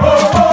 Oh,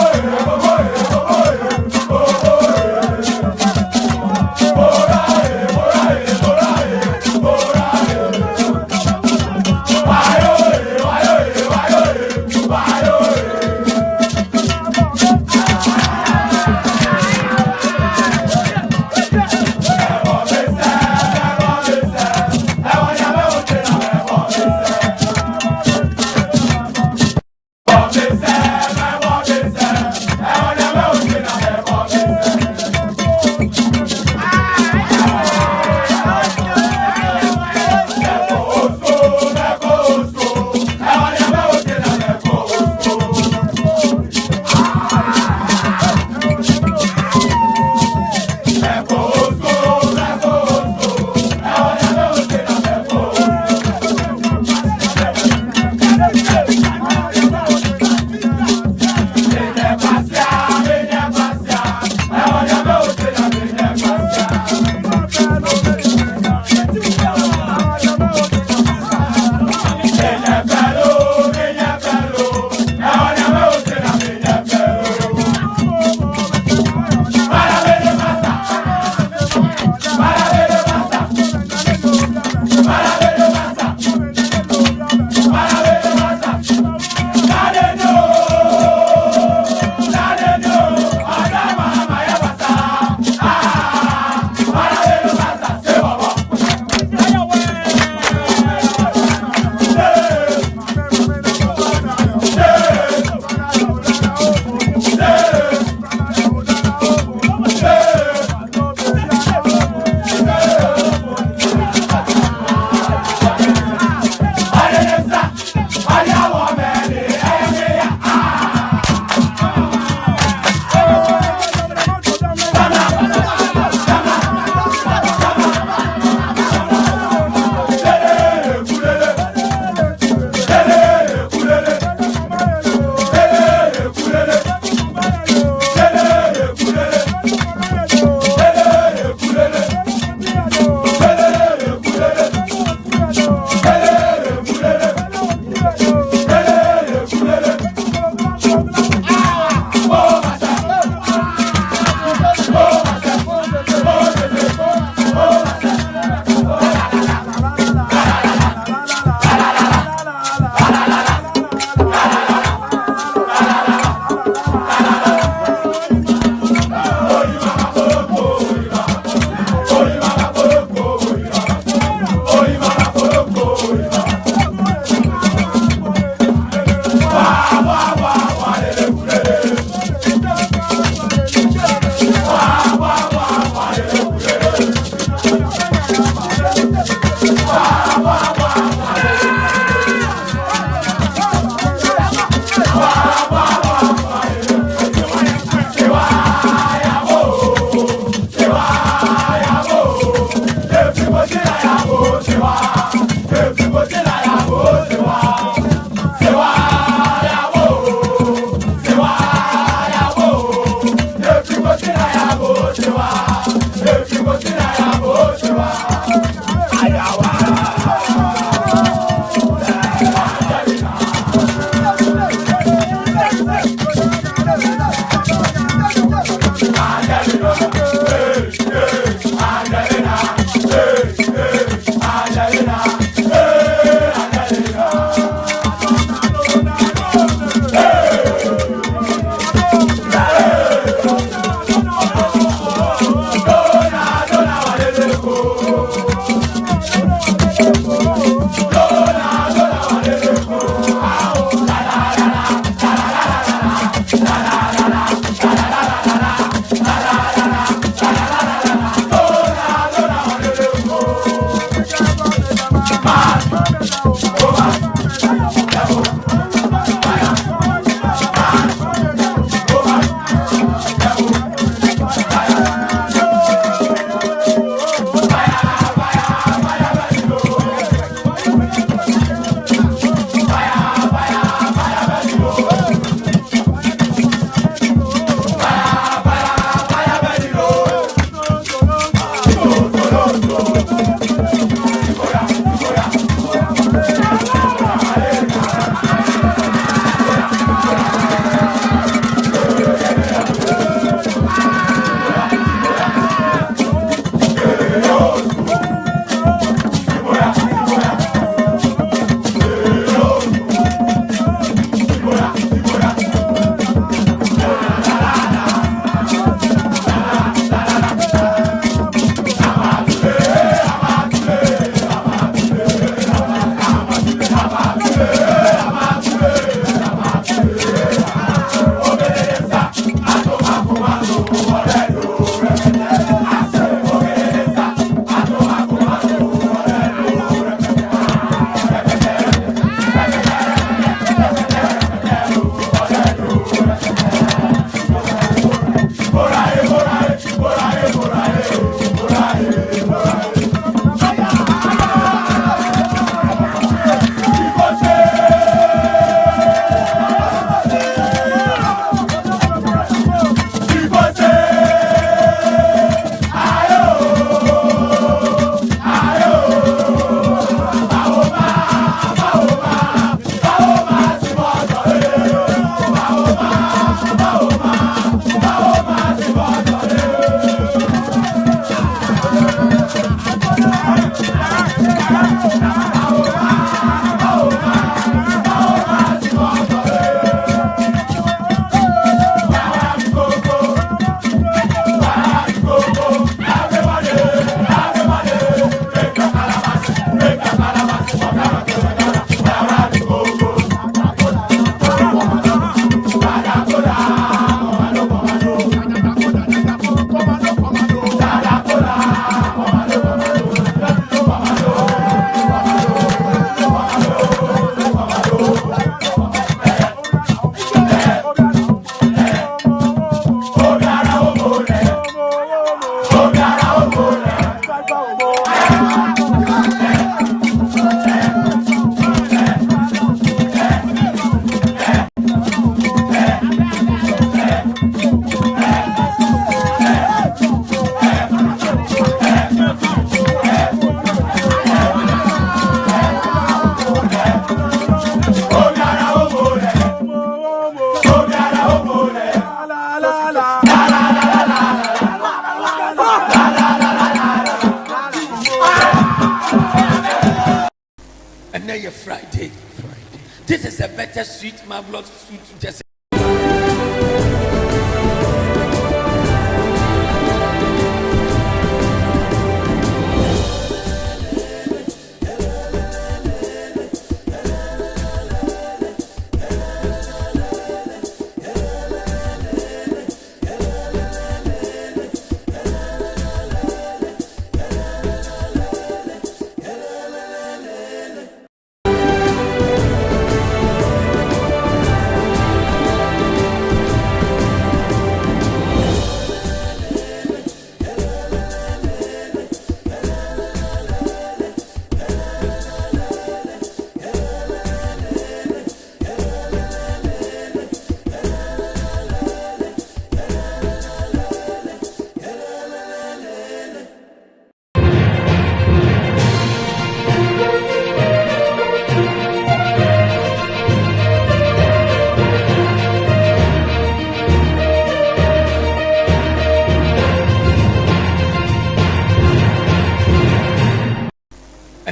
better sweet marvelous fruit just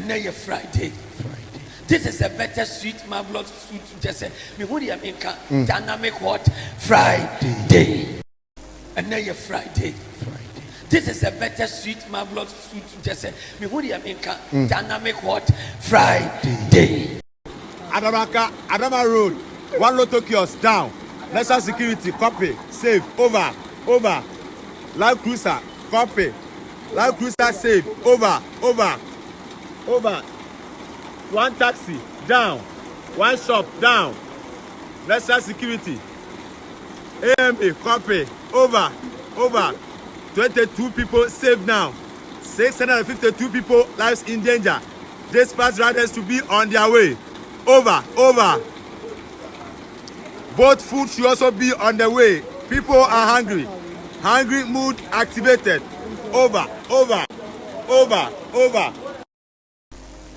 and now you're Friday. This is a better sweet marvelous fruit just say me who the America dynamic what Friday. And now you're Friday. This is a better sweet marvelous fruit just say me who the America dynamic what Friday. Adama Road, one Lotto kiosk down. National security, copy, save, over. Live cruiser, copy. Live cruiser, save, over. One taxi, down. One shop, down. National security. AMA, copy, over. 22 people saved now. 652 people lives in danger. Dispatch riders to be on their way. Over. Both food should also be on the way. People are hungry. Hungry mood activated. Over.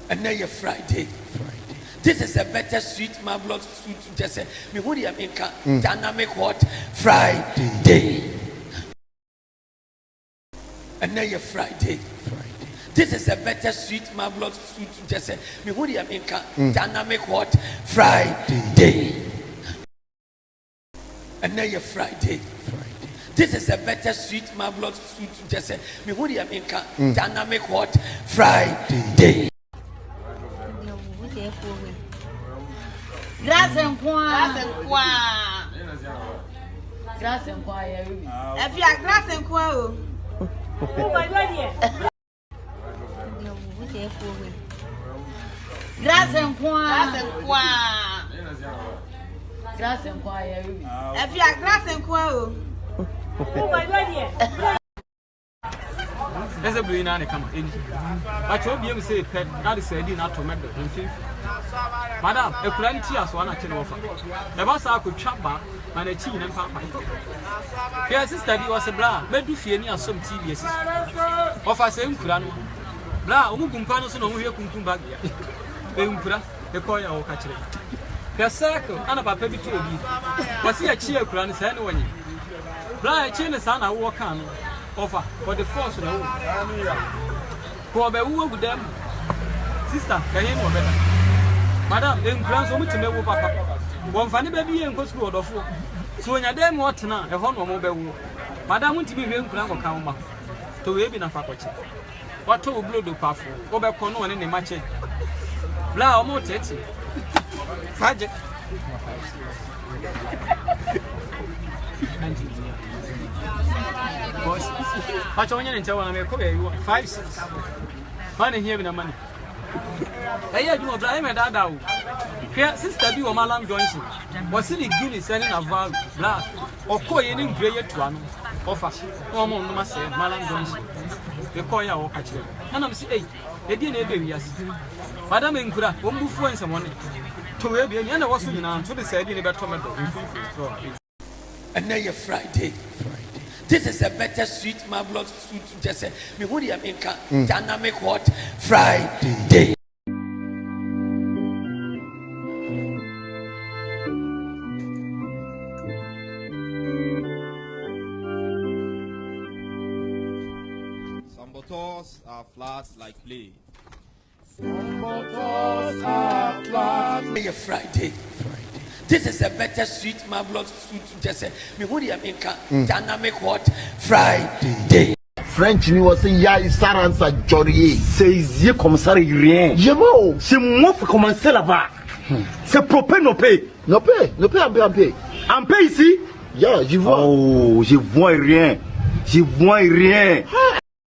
And now you're Friday. This is a better sweet marvelous fruit just say me who the America dynamic what Friday. And now you're Friday. This is a better sweet marvelous fruit just say me who the America dynamic what Friday. And now you're Friday. This is a better sweet marvelous fruit just say me who the America dynamic what Friday. Grâce en point. Et puis à grâce en quoi grâce en point. Et puis à grâce en quoi There's a blue in a come in. I told you, say, pet, that is a dinner to make the Madam, a plenty as one I can offer. The boss I could chop back and a chin and papa. Yes, sister, was a bra, but do fear near some tedious. Of a same crano. Bra, Umukumpanos and Umukum back. Umpra, the coil or catcher. The circle, and about baby to me. Was he a cheer crown is anyway? Bra, a chin is an I walk on. Offer for the force of the woman. For the woman with them. Sister, can you know better? Madam, then grants only to know papa. One funny baby and goes to four. So when you're there, what now? A home mobile. Madam went to be very grand or come to wave in a faculty. What to blow the powerful? Go back on one in the match. Blah, more tetty. Fudge. But only until I'm a 5, 6. Money here with the money. I had you a driver that down. Here, sister, you are Malam Johnson. Was silly guinea selling a valve, black, or coin in gray to one. Offer, no more, no must say, Malam Johnson. The coin or catch them. And I'm saying, they didn't baby, yes. Madame Incura, won't move for some money. To where the end was in on to the side in a better tomato. And now you're Friday. This is a better sweet marvelous fruit just say me who the America dynamic what Friday. Some bottles are flat like clay. Some bottles are flat. Friday. This is a better sweet marvelous food. Just say, me who the America dynamic hot Friday. French ni wọ́n sẹ́ ya isaransa jọ̀rìyé. C'est ici comme ça rien. Yemo. C'est moi qui commence là-bas. C'est propre nos paye. Nos paye un peu. En paye ici? Yeah, je vois. Oh, je vois rien. Je vois rien.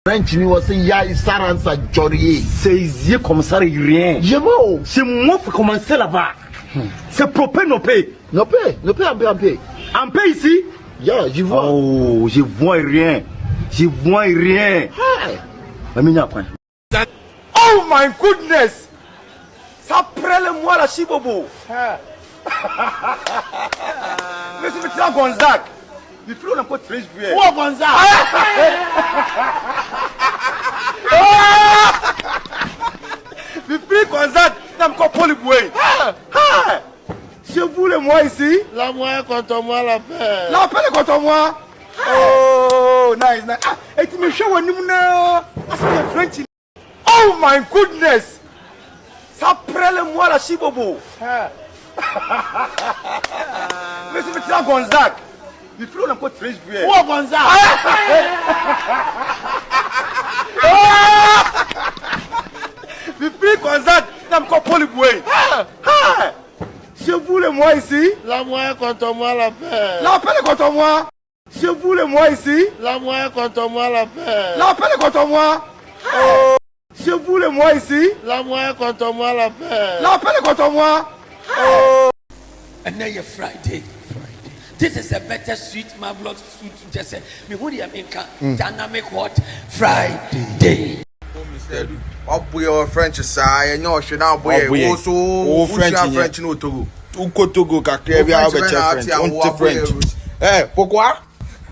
French ni wọ́n sẹ́ ya isaransa jọ̀rìyé. C'est ici comme ça rien. Yemo. C'est moi qui commence là-bas. C'est propre nos paye. Nos paye un peu. En paye ici? Yeah, je vois. Oh, je vois rien. Je vois rien. Oh my goodness! Ça prend le moi la chibobo. Monsieur Mitterrand Gonzague. Il faut encore très bien. Oh Gonzague. Le prix Gonzague n'a encore pas le boué. Je voulais moi ici. La moyen contre moi la paix. La paix est contre moi. Oh, nice. Ah, et tu me show un numéro. French. Oh my goodness! Ça prend le moi la chibobo. Monsieur Mitterrand Gonzague. Il faut encore très bien. Oh Gonzague. Le prix Gonzague n'a encore pas le boué. Je voulais moi ici. La moyen contre moi la paix. La paix est contre moi. Je voulais moi ici. La moyen contre moi la paix. La paix est contre moi. Oh. Je voulais moi ici. La moyen contre moi la paix. La paix est contre moi. Oh. And now you're Friday. This is a better sweet marvelous food. Just say, me who the America dynamic hot Friday. Oboy French side, no, should now boy. Also, French no Togo. Togo, Eh, pourquoi?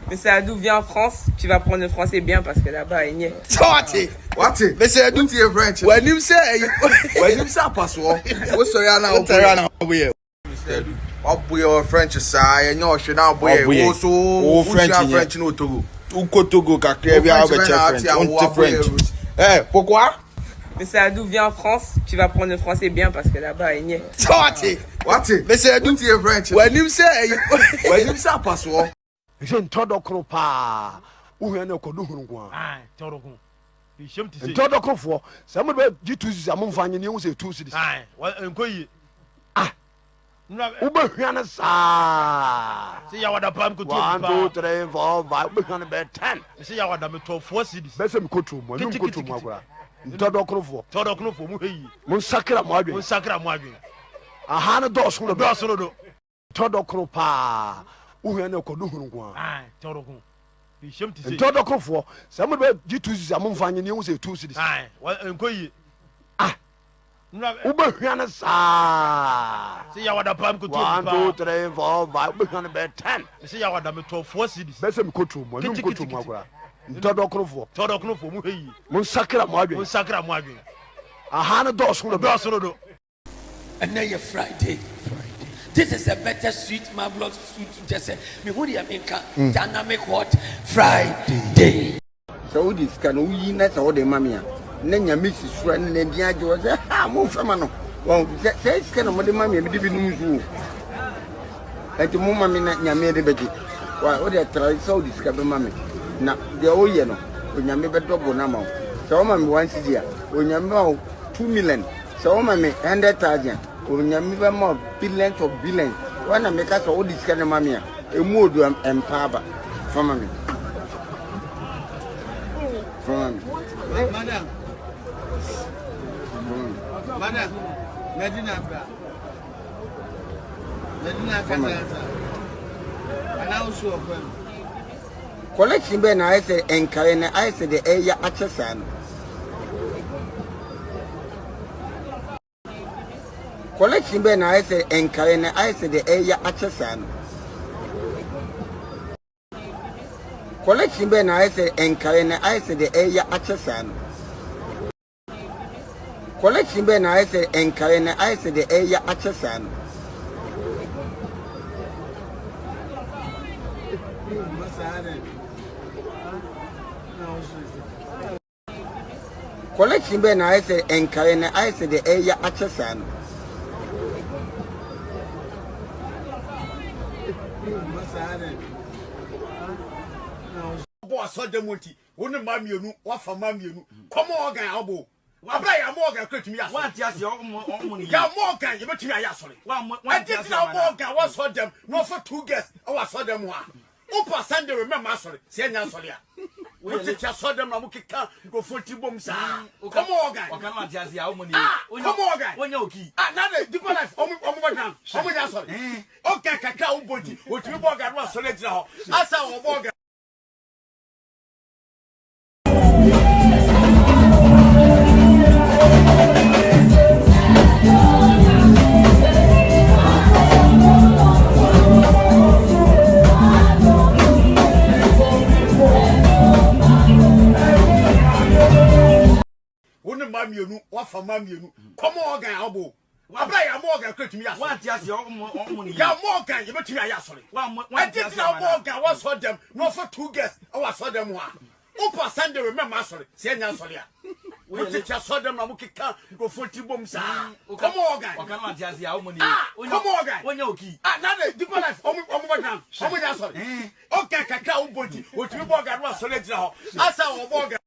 Monsieur Adou, viens en France, tu vas apprendre le français bien parce que là-bas, il y est. What? Monsieur Adou, tu es French. When you say password, what's the yana? Oboy French side, no, should now boy. Also, French no Togo. Togo, French. Eh, pourquoi? Monsieur Adou, viens en France, tu vas apprendre le français bien parce que là-bas, il y est. What? Monsieur Adou, tu es French. When you say password. Je ne t'en donne pas. Où est-ce que nous sommes? Je t'en donne pas. Ça me fait du tout. Ça me fait ni où c'est tout. Ah, où bien ça? C'est Yawada Pam Couture. 1, 2, 3, 4, 5. Où bien 10. C'est Yawada me top 4 cities. Mais c'est me couture moi. Nous couture moi. T'en donne pas. T'en donne pas. Mon sacré moi. Mon sacré moi. Ah, ne dors sur le dos sur le dos. T'en donne pas. Où est-ce que nous sommes? T'en donne pas. Ça me fait du tout. Ça me fait ni où c'est tout. Ah, où bien ça? C'est Yawada Pam Couture. 1, 2, 3, 4, 5. Où bien 10. C'est Yawada me top 4 cities. Mais c'est me couture moi. Nous couture moi. T'en donne pas. Mon sacré moi. Mon sacré moi. Ah, ne dors sur le dos. And now you're Friday. This is a better sweet marvelous food. Just say, me who the America dynamic hot Friday. Saudi scan we na Saudi mamia. Nenya Mrs. Friend and the idea was more famano. Well, say scan of the mammy and the news. At the moment, Yammy the Betty. While they try Saudi scan mammy. Now, the old yellow, when Yammy double number. So, mammy once a year, when Yammy 2 million. So, mammy 100,000. When Yammy more billions of billions. When I make us all this kind of mammy, a mood and papa for mammy. Madam, Medina collection ben I said and carrying I said the area access. Collection ben I said and carrying I said the area access. Collection ben I said and carrying I said the area access. Collection ben I said and carrying I said the area access. Collection ben I said and carrying I said the area access. Boss, so demonti. One mammy, you what for mammy, you come on, guy, elbow. Abra ya Morgan create me as one just your money. Ya Morgan, you bet me I sorry. One just Morgan was for them, no for 2 guests. I was for them one. Opa Sunday remember sorry. Say na sorry. We just saw them na mukika go 40 bombs. Come on, guy. Come on, just your money. Come on, guy. When you key. Now the deeper life. Omo sorry. Okay, kaka uboti. What you Morgan was solid now. Asa o Morgan. You what for mammy, you come on, guy, elbow. Abra ya Morgan create me as one just your money. Ya Morgan, you bet me I sorry. One just Morgan was for them, no for 2 guests. I was for them one. Opa Sunday remember sorry. Say na sorry. We just saw them na mukika go 40 bombs. Come on, guy. Come on, just your money. Come on, guy. When you key. Now the deeper life. Omo sorry. Okay, kaka uboti. What you Morgan was solid now. Asa o Morgan.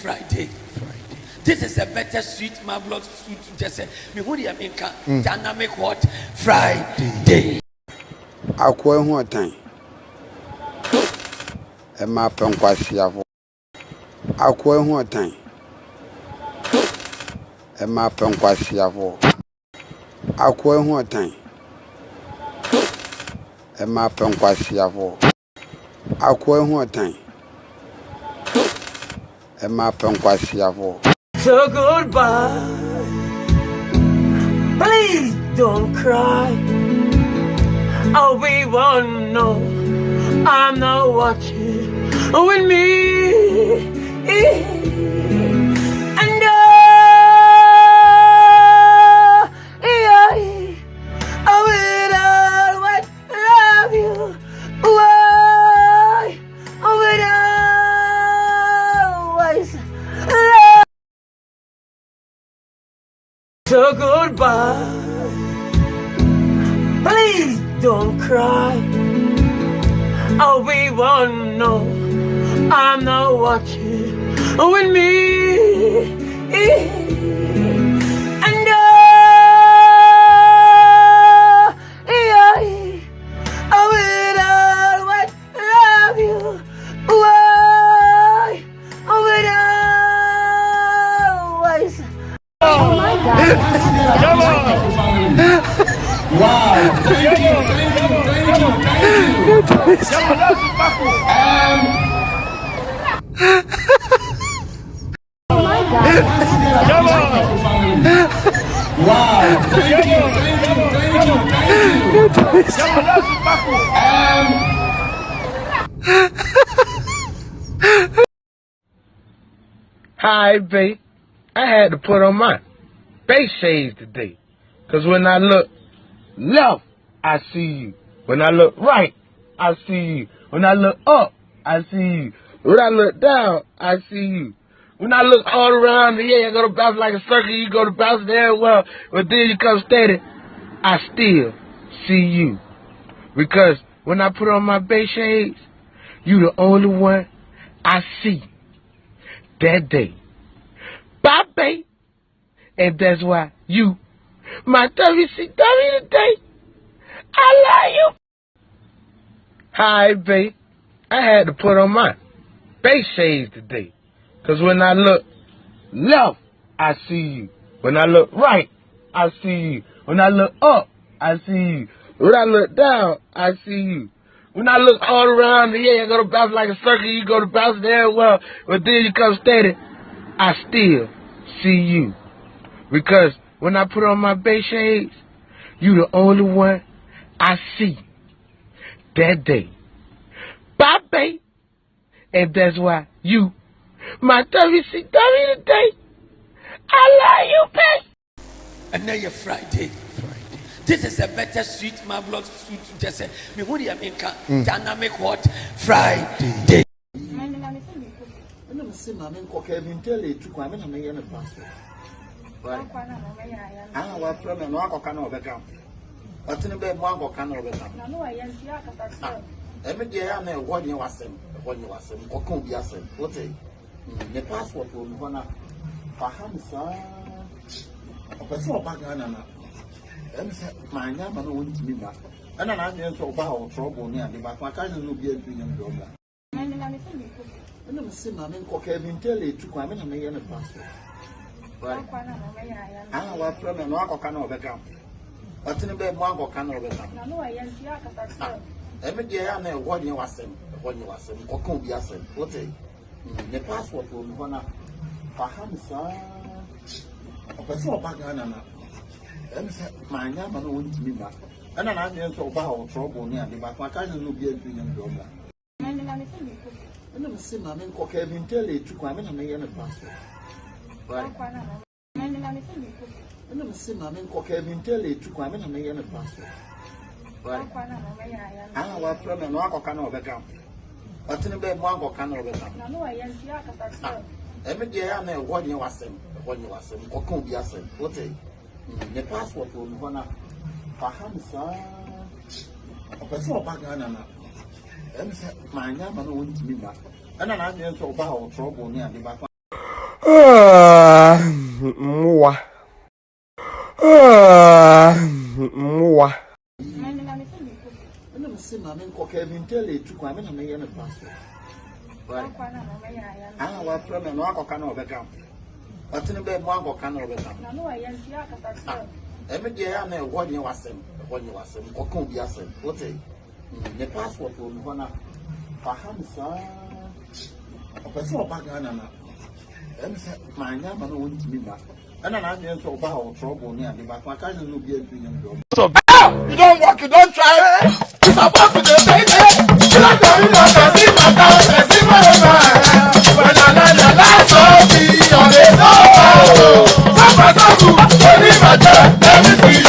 Friday. This is a better sweet marvelous food to just say me who the America dynamic what Friday. Akwa hu otan. E ma pe nkwasi afo. Akwa hu otan. E ma pe nkwasi afo. Akwa hu otan. E ma pe nkwasi afo. Akwa hu otan. E ma pe nkwasi afo. So goodbye. Please don't cry. Oh, we won't know. I'm not watching with me. And I will always love you. Why? I will always love you. So goodbye. Please don't cry. Oh, we won't know. I'm not watching with me. And I will always love you. Why? I will always. Oh my God. Come on. Wow. Thank you. Oh my God. Come on. Wow. Thank you. Hi, babe. I had to put on my face shades today. Because when I look left, I see you. When I look right, I see you. When I look up, I see you. When I look down, I see you. When I look all around, yeah, I go to bounce like a circle, you go to bounce there, well, but then you come steady, I still see you. Because when I put on my bay shades, you the only one I see that day. Bye, babe. And that's why you, my WCW today, I love you. Hi, babe. I had to put on my face shades today. Because when I look left, I see you. When I look right, I see you. When I look up, I see you. When I look down, I see you. When I look all around, yeah, I go to bounce like a circle, you go to bounce there, well, but then you come steady, I still see you. Because when I put on my bay shades, you the only one I see that day. Bye, babe. And that's why you, my WCW today, I love you, bitch. And now you're Friday. This is a better sweet marvelous sweet. Just say, me who the American dynamic what Friday. I'm saying, I'm in Cocaine Telly to come in and make any passport. I want from an uncle can overcome. But in a bed, one can overcome. Every day I know what you are saying, or can't be saying. What the passport will be one for Hamza. A person back on my name and won't be back. And I'm going to about trouble near the back. My cousin will be a dream. I'm saying, I'm in Cocaine Telly to come in and make any passport. I want from an uncle can overcome. But in a bed, one can overcome. Every day I know what you are saying, or can't be saying. What the passport will be one for Hamza. A person back on my name and won't be back. And I'm going to about trouble near the back. My cousin will be a dream. I'm saying, I'm in Cocaine Telly to come in and make any passport. I'm saying, I'm in Cocaine Telly to come in and make any passport. I want from an uncle can overcome. But in a bed, one can overcome. Every day I know what you are saying, or can't be saying. What the passport will be one for Hamza. A person back on my name and won't be back. And I'm going to about trouble near the back. Moi. Moi. I'm saying, I'm in Cocaine Telly to come in and make any passport. I want from an uncle can overcome. But in a bed, one can overcome. Every day I know what you are saying, or can't be saying. What the passport will be one for Hamza. A person back on my name and won't be back. And I'm going to about trouble near the back. My cousin will be a dream. You don't walk, you don't try. You supposed to do it. You like to know the see my dance, see my mind. When I saw me on the soul. So only my turn, let me see.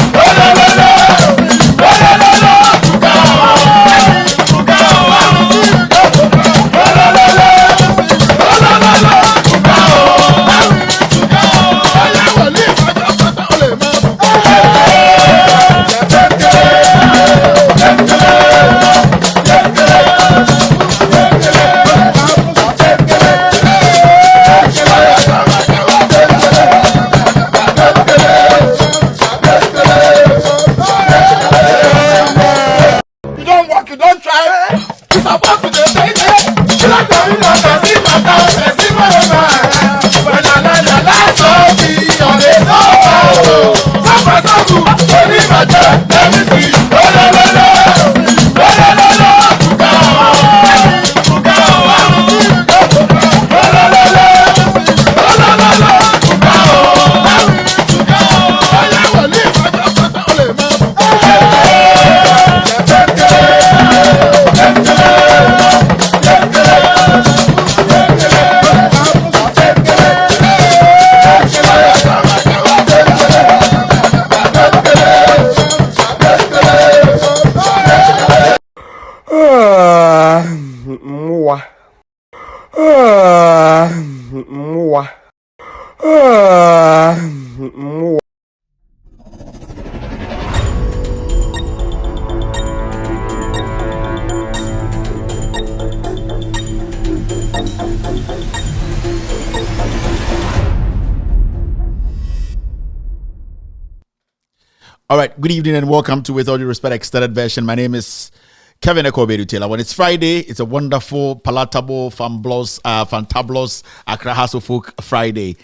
All right, good evening and welcome to With All Due Respect Extended Version. My name is Kevin Ekobedu Taylor. When it's Friday, it's a wonderful, palatable, fantabulous Accra House of Folk Friday.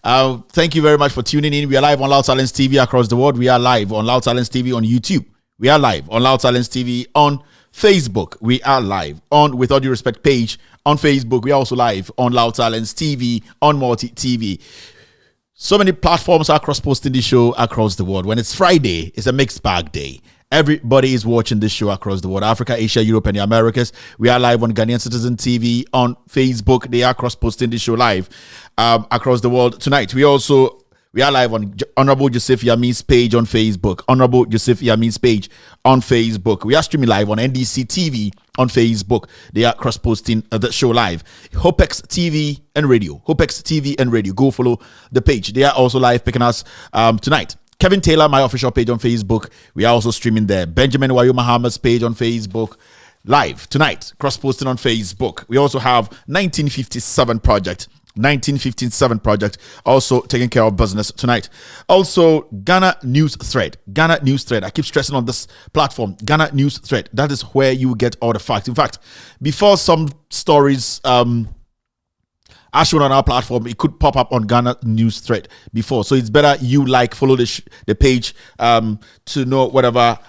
Thank you very much for tuning in. We are live on Loud Silence TV across the world. We are live on Loud Silence TV on YouTube. We are live on Loud Silence TV on Facebook. We are live on With All Due Respect page on Facebook. We are also live on Loud Silence TV on Multi TV. So many platforms are cross-posting this show across the world. When it's Friday, it's a mixed bag day. Everybody is watching this show across the world. Africa, Asia, Europe, and the Americas. We are live on Ghanaian Citizen TV on Facebook. They are cross-posting this show live across the world tonight. We also We are live on Honorable Joseph Yami's page on Facebook. Honorable Joseph Yami's page on Facebook. We are streaming live on NDC TV on Facebook. They are cross-posting the show live. Hopex TV and radio. Hopex TV and radio. Go follow the page. They are also live picking us tonight. Kevin Taylor, my official page on Facebook. We are also streaming there. Benjamin Wayo Muhammad's page on Facebook. Live tonight. Cross-posting on Facebook. We also have 1957 Project. 1957 Project also taking care of business tonight. Also Ghana News Thread. I keep stressing on this platform. Ghana News Thread. That is where you get all the facts. In fact, before some stories are shown on our platform, it could pop up on Ghana News Thread before. So it's better you follow the page to know whatever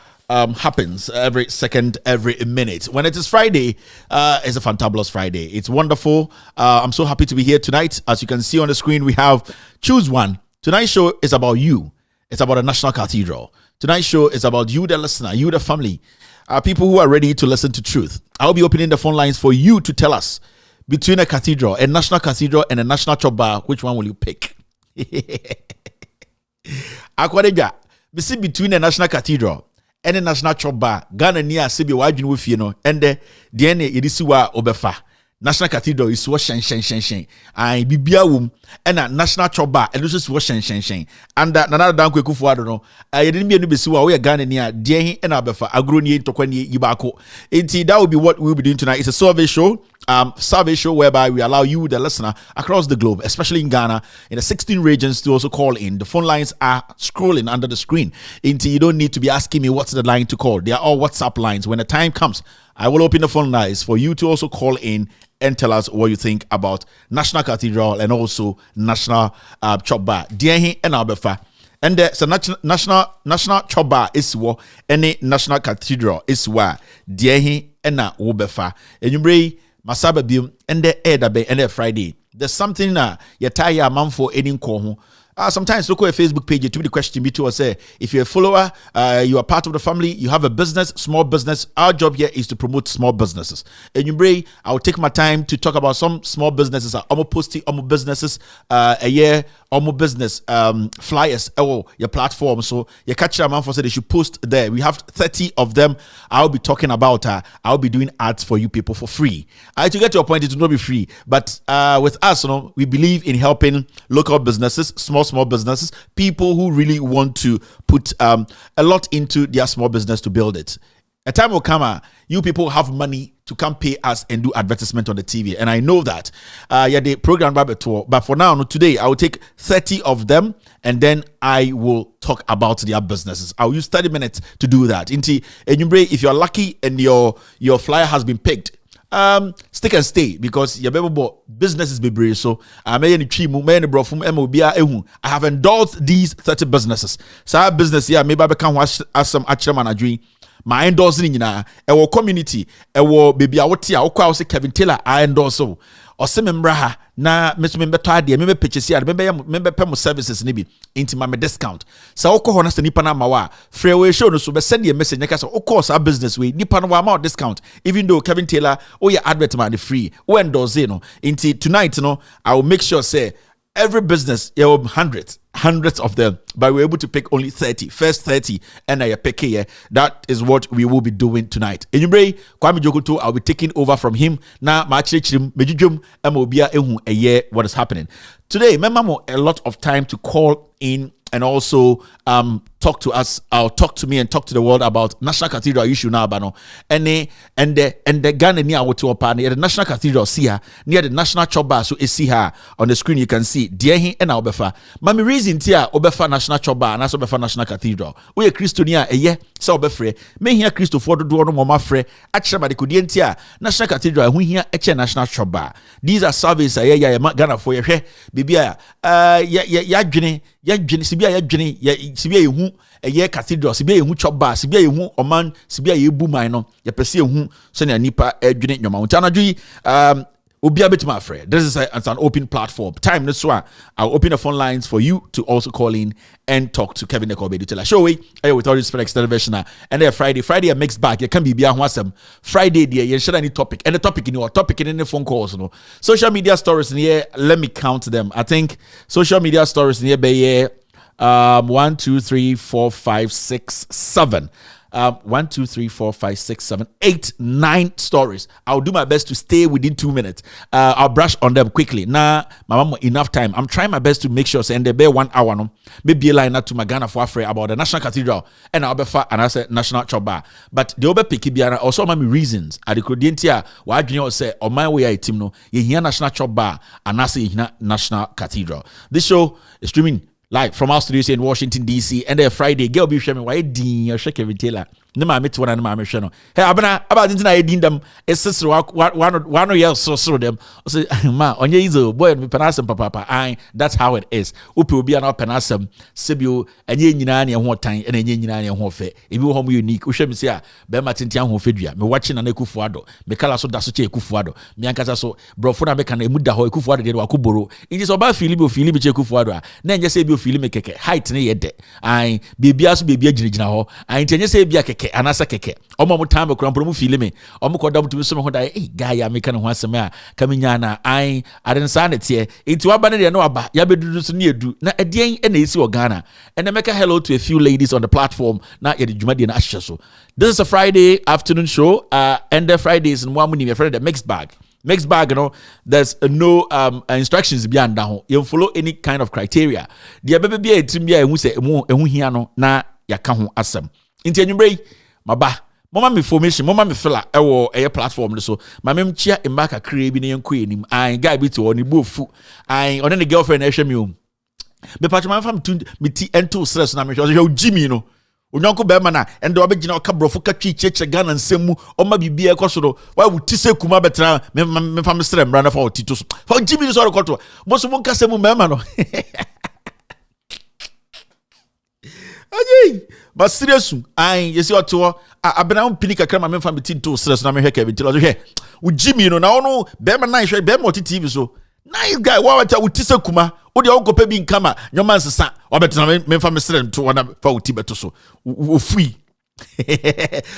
happens every second, every minute. When it is Friday, it's a fantabulous Friday. It's wonderful. I'm so happy to be here tonight. As you can see on the screen, we have Choose One. Tonight's show is about you. It's about the National Cathedral. Tonight's show is about you, the listener, you, the family, people who are ready to listen to truth. I'll be opening the phone lines for you to tell us between a cathedral, a national cathedral, and a national chop bar, which one will you pick? Akwadeja, between a national cathedral and a national chop bar, Ghana near Sibi Wajin with and the DNA Idisiwa Obefa. National Cathedral is what shen. I bibia wum and a national chop bar and this is what shen. And that another down quick for I don't know. I didn't be able to see what we are Ghana near Dehi and Abefa, Agroni to Kwenye Ibako. That will be what we'll be doing tonight. It's a survey show. Whereby we allow you, the listener, across the globe, especially in Ghana, in the 16 regions, to also call in. The phone lines are scrolling under the screen. You don't need to be asking me what's the line to call. They are all WhatsApp lines. When the time comes, I will open the phone lines for you to also call in and tell us what you think about National Cathedral and also National Chop Bar. Diahi and Albefa. And the national chop bar is what any National Cathedral is where Diahi and Albefa. And you bring Masaba Bium and the Edabe and the Friday. There's something you tie a man for any call. Sometimes look at a Facebook page to the question to say if you're a follower, you are part of the family, you have a business, small business. Our job here is to promote small businesses. And you bring, I'll take my time to talk about some small businesses. I'm posting businesses a year, business flyers your platform. So you catch a man for say they should post there. We have 30 of them. I'll be talking about I'll be doing ads for you people for free. To get to a point, it will not be free, but with us, we believe in helping local businesses, small businesses, people who really want to put a lot into their small business to build it. A time will come, you people have money to come pay us and do advertisement on the TV. And I know that. The program tour. But for now, today, I will take 30 of them and then I will talk about their businesses. I'll use 30 minutes to do that. If you're lucky and your flyer has been picked, stick and stay because your business is be so I have endorsed these 30 businesses. So our business here maybe I can watch as some actual manager. My endorsing our community, our baby, our tia, our Kevin Taylor, I endorse so. Or some member na member tardy, member purchase here, member payment services nibi into my discount. So oko honest nipa na mawa freeway show no so be send you a message na of course our business way nipa no wa discount even though Kevin Taylor your advertisement free we endorse no into tonight I will make sure say every business you have hundreds of them, but we're able to pick only 30. First 30, and I pick here. That is what we will be doing tonight. Anyway, Kwame Jokuto, I'll be taking over from him. Now, a year what is happening. Today, remember a lot of time to call in and also talk to us. I'll talk to me and talk to the world about National Cathedral issue now, Bano. And the Ghana near the National Cathedral see her near the National Chop Bar. So see her on the screen. You can see Diahi and Albefa. Mami reason tia Obefa National Chop Bar and Obefa National Cathedral. We a Christonia a year so Obefre. Me here Christopher do no mama fre. Actually, the Kudientia National Cathedral. We here National Chop Bar. These are surveys. Ghana for your hair. Bibia sibia yehu eye cathedral sibia yehu chop bar sibia yehu oman sibia yebu man no ye pese yehu so na nipa adwene nyoma unta anadwi Obi abet my friend. This is it's an open platform. Time this one. I'll open the phone lines for you to also call in and talk to Kevin Ekobe. Tell show we with all this for extended version. And then Friday a mixed bag. You can be awesome. Friday dear, you share any topic. And the topic in your topic in any phone calls. Social media stories in here. Let me count them. I think social media stories in here be 1, 2, 3, 4, 5, 6, 7. 1, 2, 3, 4, 5, 6, 7, 8, 9 stories. I'll do my best to stay within 2 minutes. I'll brush on them quickly. Now, my mom, enough time. I'm trying my best to make sure send the bare 1 hour. No, maybe a line out to my Ghana for Afre about the National Cathedral and I'll be far and I said National Choba. But the other picky biana also my reasons. I the Codientia, why do you say on my way I team no, you hear National Choba and I say National Cathedral. This show is streaming live from our studios here in Washington, D.C. And then Friday, girl be sharing why din your shake every tailor. No ma met one and ma shano. Hey, abana about internet din them. It's sister one year so them. Say ma onye izo boy me penasem papa. I that's how it is. Upi obi an penasem sebio enye nyina na ho tan and enye nyina na ho fe. Ebi wo ho unique. Wo hwe me say a be ma tintian ho fedua. Me watching na Ekufuado. Me kala so da so che Ekufuado. Me ankasa so brofo na me kan emu da ho Ekufuado de wakoboro. Inji so ba fili che Ekufuado a. Na enye say bi fili me keke. Height ne ye de. Ai bibia so bibia ginigina ho. Ai enye say bia keke anasa keke omo mo time krampo mu feel me omo ko dam to so me ho dai guy ya meka ne ho asem a kaminya na ai adensa na tie enti waba ne de no aba ya bedudu so ne edu na edien e na esi o Ghana and meka hello to a few ladies on the platform na ye de dwumade na ahye so. This is a Friday afternoon show and the Fridays in one muni me friend the mixed bag, you know, there's no instructions beyond that. You follow any kind of criteria. The baby be a team who say ehu hia no na ya ka ho asem. Inti anwumbre maba mama me formation mama me fella ewo eye platform so ma mem chia emaka kre bi ne yanko enim an guy bi to oni bofu an on the girlfriend ehwe me o me patch man fam tu me ti ento stress na me hwe Jimmy no onyanko be ma na ende obegina ka brofo ka twi cheche Ghana nsemu o ma bibia ekoso do wa wuti se kuma betra me fam stress mra na fa oti to so fa Jimmy no so rekoto bo so mon kasemu me ma no Ayi, but serious, you see what to abena pini kakra ma memfa metin to stress na me hweka bi tilo hwe wo Jimmy no na ono be ma nan hwe be ma TV so nice guy wa wata wutise kuma wo de wo kopa bi nkama nyoma nsesa wa betena memfa me stress to wana fa wuti beto so wo free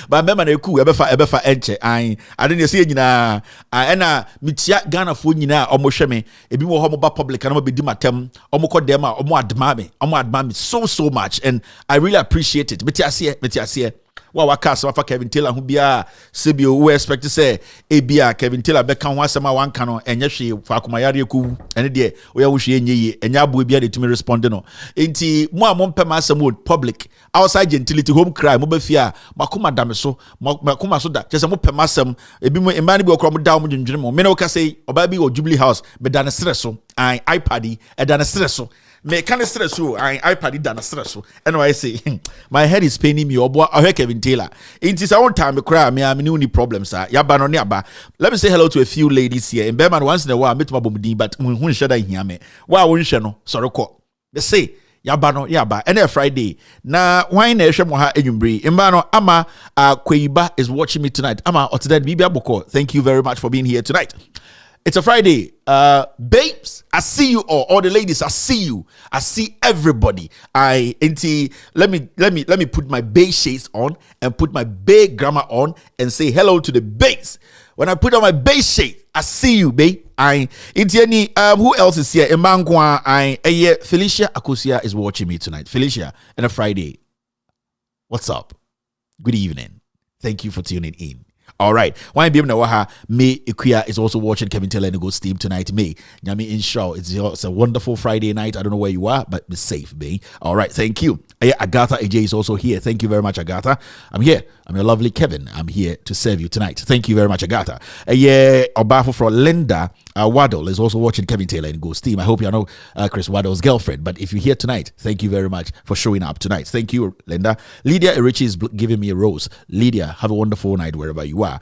ba mema na eku ebefa enche ade ne se nyina na mitia Ghana fo nyina omo hwe me ebi wo ho mo ba public na mo be di matem omo ko dem a omo adma me so much and I really appreciate it. Metia se wa waka so fa Kevin Taylor ho bia sebio we expect to say ebia Kevin Taylor be kan ho asema wanka no enye hwe fa akomayare eku ene de wo ya wo hwe enye enye abo bia de tumi respond no enti mo a mo mpem asem public outside gentility home cry mo ba fia makoma dame so makoma so da chese mo pem asem ebi mo emba ne bi okro mo da mo dwendwene mo me na wo ka say oba bi o Jubilee House be da ne stress so iPad e da ne stress so me can stress so iPad done stress so and I say my head is paining me obo Kevin Taylor it is our time cry me am any problems ya ba no ne aba. Let me say hello to a few ladies here in Berman once in a while meet my bomdi but hu nheda hia me wa wo nhwe no sorry ko they say ya ba and a Friday na why na ehwe mo ha enwumbre imba no ama Kweyiba is watching me tonight ama otedad bibia boko. Thank you very much for being here tonight. It's a Friday. Babes, I see you all the ladies, I see you. I see everybody. Let me put my bass shades on and put my big grammar on and say hello to the bass. When I put on my bass shade, I see you, babe. Who else is here? Felicia Akosia is watching me tonight. Felicia, on a Friday. What's up? Good evening. Thank you for tuning in. All right. Why be na waha May Ikuya is also watching Kevin Taylor and Go Steam tonight. May Nyami Inshaw. It's a wonderful Friday night. I don't know where you are, but be safe, May. All right. Thank you. Agatha AJ is also here. Thank you very much, Agatha. I'm here. I'm your lovely Kevin. I'm here to serve you tonight. Thank you very much, Agatha. Obafo for Linda Waddle is also watching Kevin Taylor and Go Steam. I hope you know Chris Waddle's girlfriend. But if you're here tonight, thank you very much for showing up tonight. Thank you, Linda. Lydia Erichi is giving me a rose. Lydia, have a wonderful night wherever you are.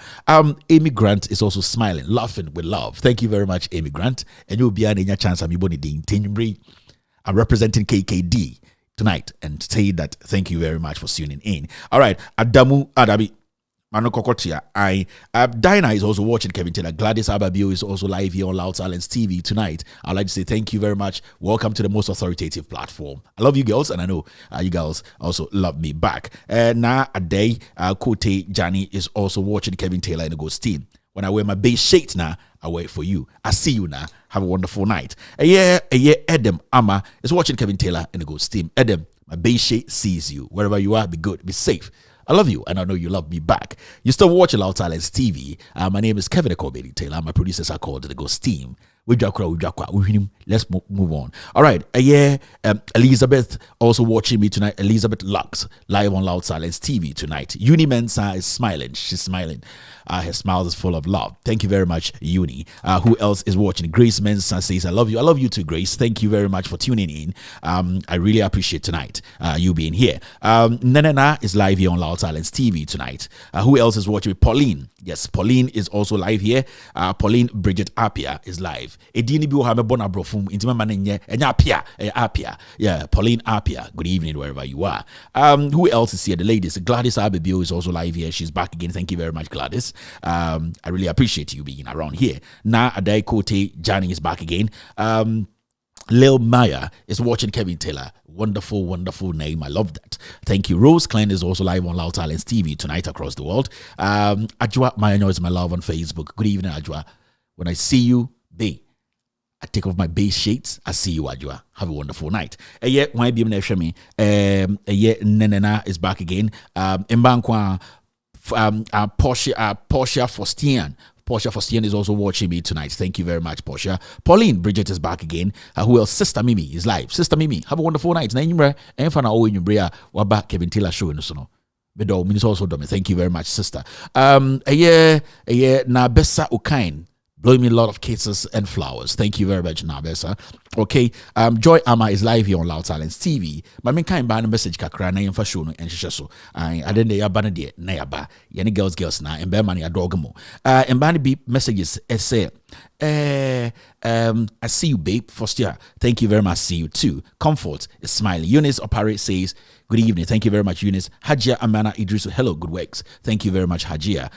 Amy Grant is also smiling, laughing with love. Thank you very much, Amy Grant. And you'll be in your chance. I'm representing KKD tonight and say that thank you very much for tuning in. All right, Adamu Adabi. Mano Kokotia. Dinah is also watching Kevin Taylor. Gladys Ababio is also live here on Loud Silence TV tonight. I'd like to say thank you very much. Welcome to the most authoritative platform. I love you girls, and I know you girls also love me back. Now a day, Kote Johnny is also watching Kevin Taylor in the Ghost team. When I wear my base shades now, I wait for you. I see you now. Have a wonderful night. Edem Ama is watching Kevin Taylor in the Ghost team. Edem, my base shade sees you. Wherever you are, be good, be safe. I love you, and I know you love me back. You still watching Loud Silence TV. My name is Kevin Ekobedi Taylor. My producers are called the Ghost Team. Let's move on. All right. Elizabeth also watching me tonight. Elizabeth Lux live on Loud Silence TV tonight. Uni Mensa is smiling. She's smiling. Her smile is full of love. Thank you very much, Uni. Who else is watching? Grace Mensa says, I love you. I love you too, Grace. Thank you very much for tuning in. I really appreciate tonight you being here. Nana is live here on Loud Silence TV tonight. Who else is watching? Pauline. Yes, Pauline is also live here. Pauline Bridget Apia is live. Edini bi ha me bona brofum intima manenye enya Apia Apia. Yeah, Pauline Apia. Good evening wherever you are. Who else is here? The ladies. Gladys Ababio is also live here. She's back again. Thank you very much, Gladys. I really appreciate you being around here. Na Adai Kote Johnny is back again. Lil Maya is watching Kevin Taylor. Wonderful, wonderful name. I love that. Thank you. Rose Klein is also live on Loud Silence TV tonight across the world. Ajwa Mayano is my love on Facebook. Good evening, Ajwa. When I see you, I take off my base shades. I see you, Ajwa. Have a wonderful night. Nenena is back again. Mbankwa Portia Fostian. Portia Fostian is also watching me tonight. Thank you very much, Portia. Pauline Bridget is back again. Who else? Sister Mimi is live. Sister Mimi, have a wonderful night. Kevin Taylor show. Thank you very much, sister. Na Bessa Okain. Blowing me a lot of kisses and flowers. Thank you very much, Nabessa. Okay. Joy Ama is live here on Loud Silence TV. My main kind ban message kakra na yemfa show no enhwehwe so. I didn't ya ban de na ya ba. Ye girls na embe man ya dog mo. Emba be messages say I see you, babe. First year. Thank you very much. See you too. Comfort is smiling. Eunice Opare says, good evening. Thank you very much, Eunice. Hajia Amana Idrisu. Hello, good works. Thank you very much, Hajia.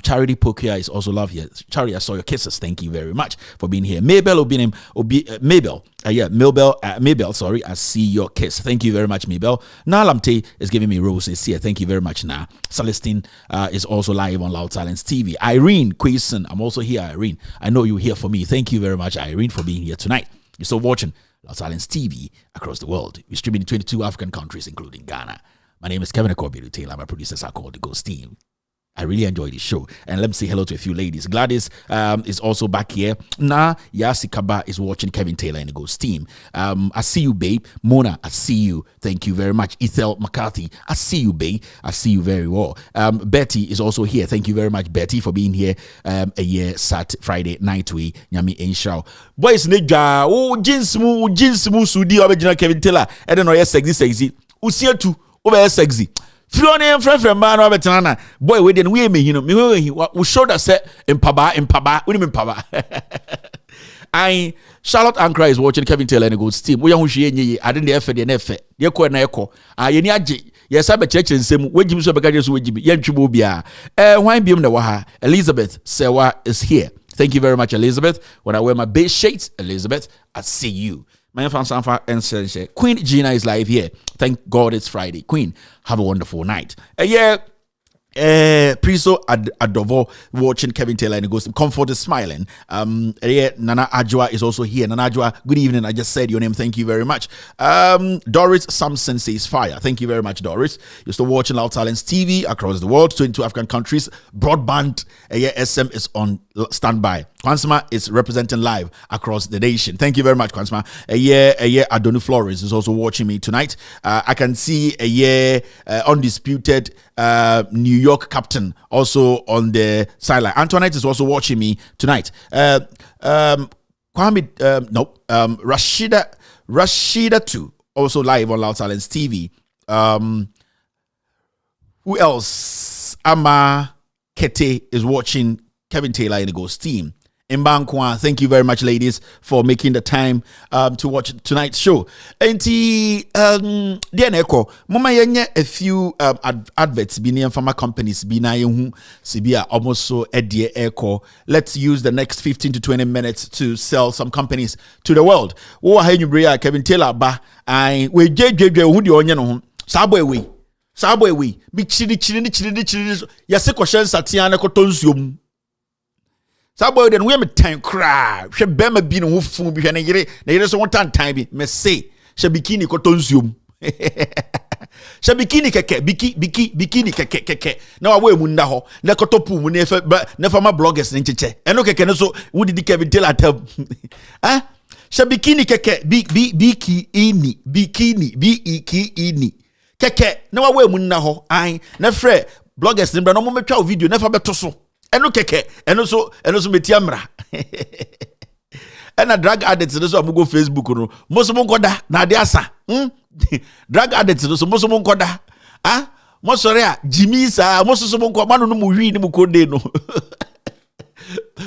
Charity Pokia is also love here. Charity, I saw your kisses. Thank you very much for being here. Mabel Mabel, sorry, I see your kiss. Thank you very much, Mabel. Nalamte is giving me roses here. Thank you very much, Na. Celestine is also live on Loud Silence TV. Irene Quayson, I'm also here, Irene. I know you're here for me. Thank you very much, Irene, for being here tonight. You're still watching Loud Silence TV across the world. We're streaming in 22 African countries, including Ghana. My name is Kevin Ekobedi Taylor. My producers are called the Ghost Team. I really enjoyed this show. And let me say hello to a few ladies. Gladys is also back here. Yasi Kaba is watching Kevin Taylor in the Ghost Team. I see you, babe. Mona, I see you. Thank you very much. Ethel McCarthy, I see you, babe. I see you very well. Betty is also here. Thank you very much, Betty, for being here. Friday night we Nyami Enshao. Boys nigga, jeans mu sudi original Kevin Taylor. I don't know, yes, sexy. Usia tu, over sexy. Fiona friend man over Tanana. Boy, we didn't we me, we showed us in Paba. We didn't Paba. Charlotte Ankra is watching Kevin Taylor and a good team. We are who I didn't effort the effort. Yeko and echo. Yes, I bet church and same way Jim Sobakajas with Jimmy Yanchubia. Why be the Waha? Elizabeth Sewa is here. Thank you very much, Elizabeth. When I wear my base shades, Elizabeth, I see you. My fan Sanfa and Queen Gina is live here. Thank God it's Friday. Queen, have a wonderful night. Priso Adovo watching Kevin Taylor and Ghost. Comfort is smiling. Nana Ajwa is also here. Nana Ajwa, good evening. I just said your name. Thank you very much. Doris Samson says fire. Thank you very much, Doris. You're still watching Loud Silence TV across the world, 22 African countries. Broadband SM is on standby. Kwansma is representing live across the nation. Thank you very much, Kwansma. Adoni Flores is also watching me tonight. I can see undisputed New York captain also on the sideline. Antoinette is also watching me tonight. Rashida too, also live on Loud Silence TV. Who else? Ama Kete is watching Kevin Taylor in the Ghost Team. Mbankwa. Thank you very much, ladies, for making the time to watch tonight's show. And Echo, Mama yenye a few adverts been in pharma companies been Sibia almost so Echo. Let's use the next 15 to 20 minutes to sell some companies to the world. Oh, hey, you Kevin Taylor ba I we JJ who the onion on Subway we be chili yase question Satiana Cotonsium. Sabo den we me time cry. She bema bi no ho fu bi hwe ne yere so won time bi me say she bikini kotonsuom. She bikini keke bikini keke. Na wa we mu nda ho na kotopu mu ne fa ma bloggers ne ncheche. Eno keke no so wo didi Kevin Taylor tab. She bikini keke bikini keke na wa we mu nda ho an na frɛ bloggers ne bra no mo metwa video na fa beto so. Eno keke eno so metiamra ena drug addicts no so amugo Facebook no moso mo nkoda na ade asa drug addicts no so moso mo nkoda mosore a Jimmy sa moso so mo nko manu no mu wi ni mu kode no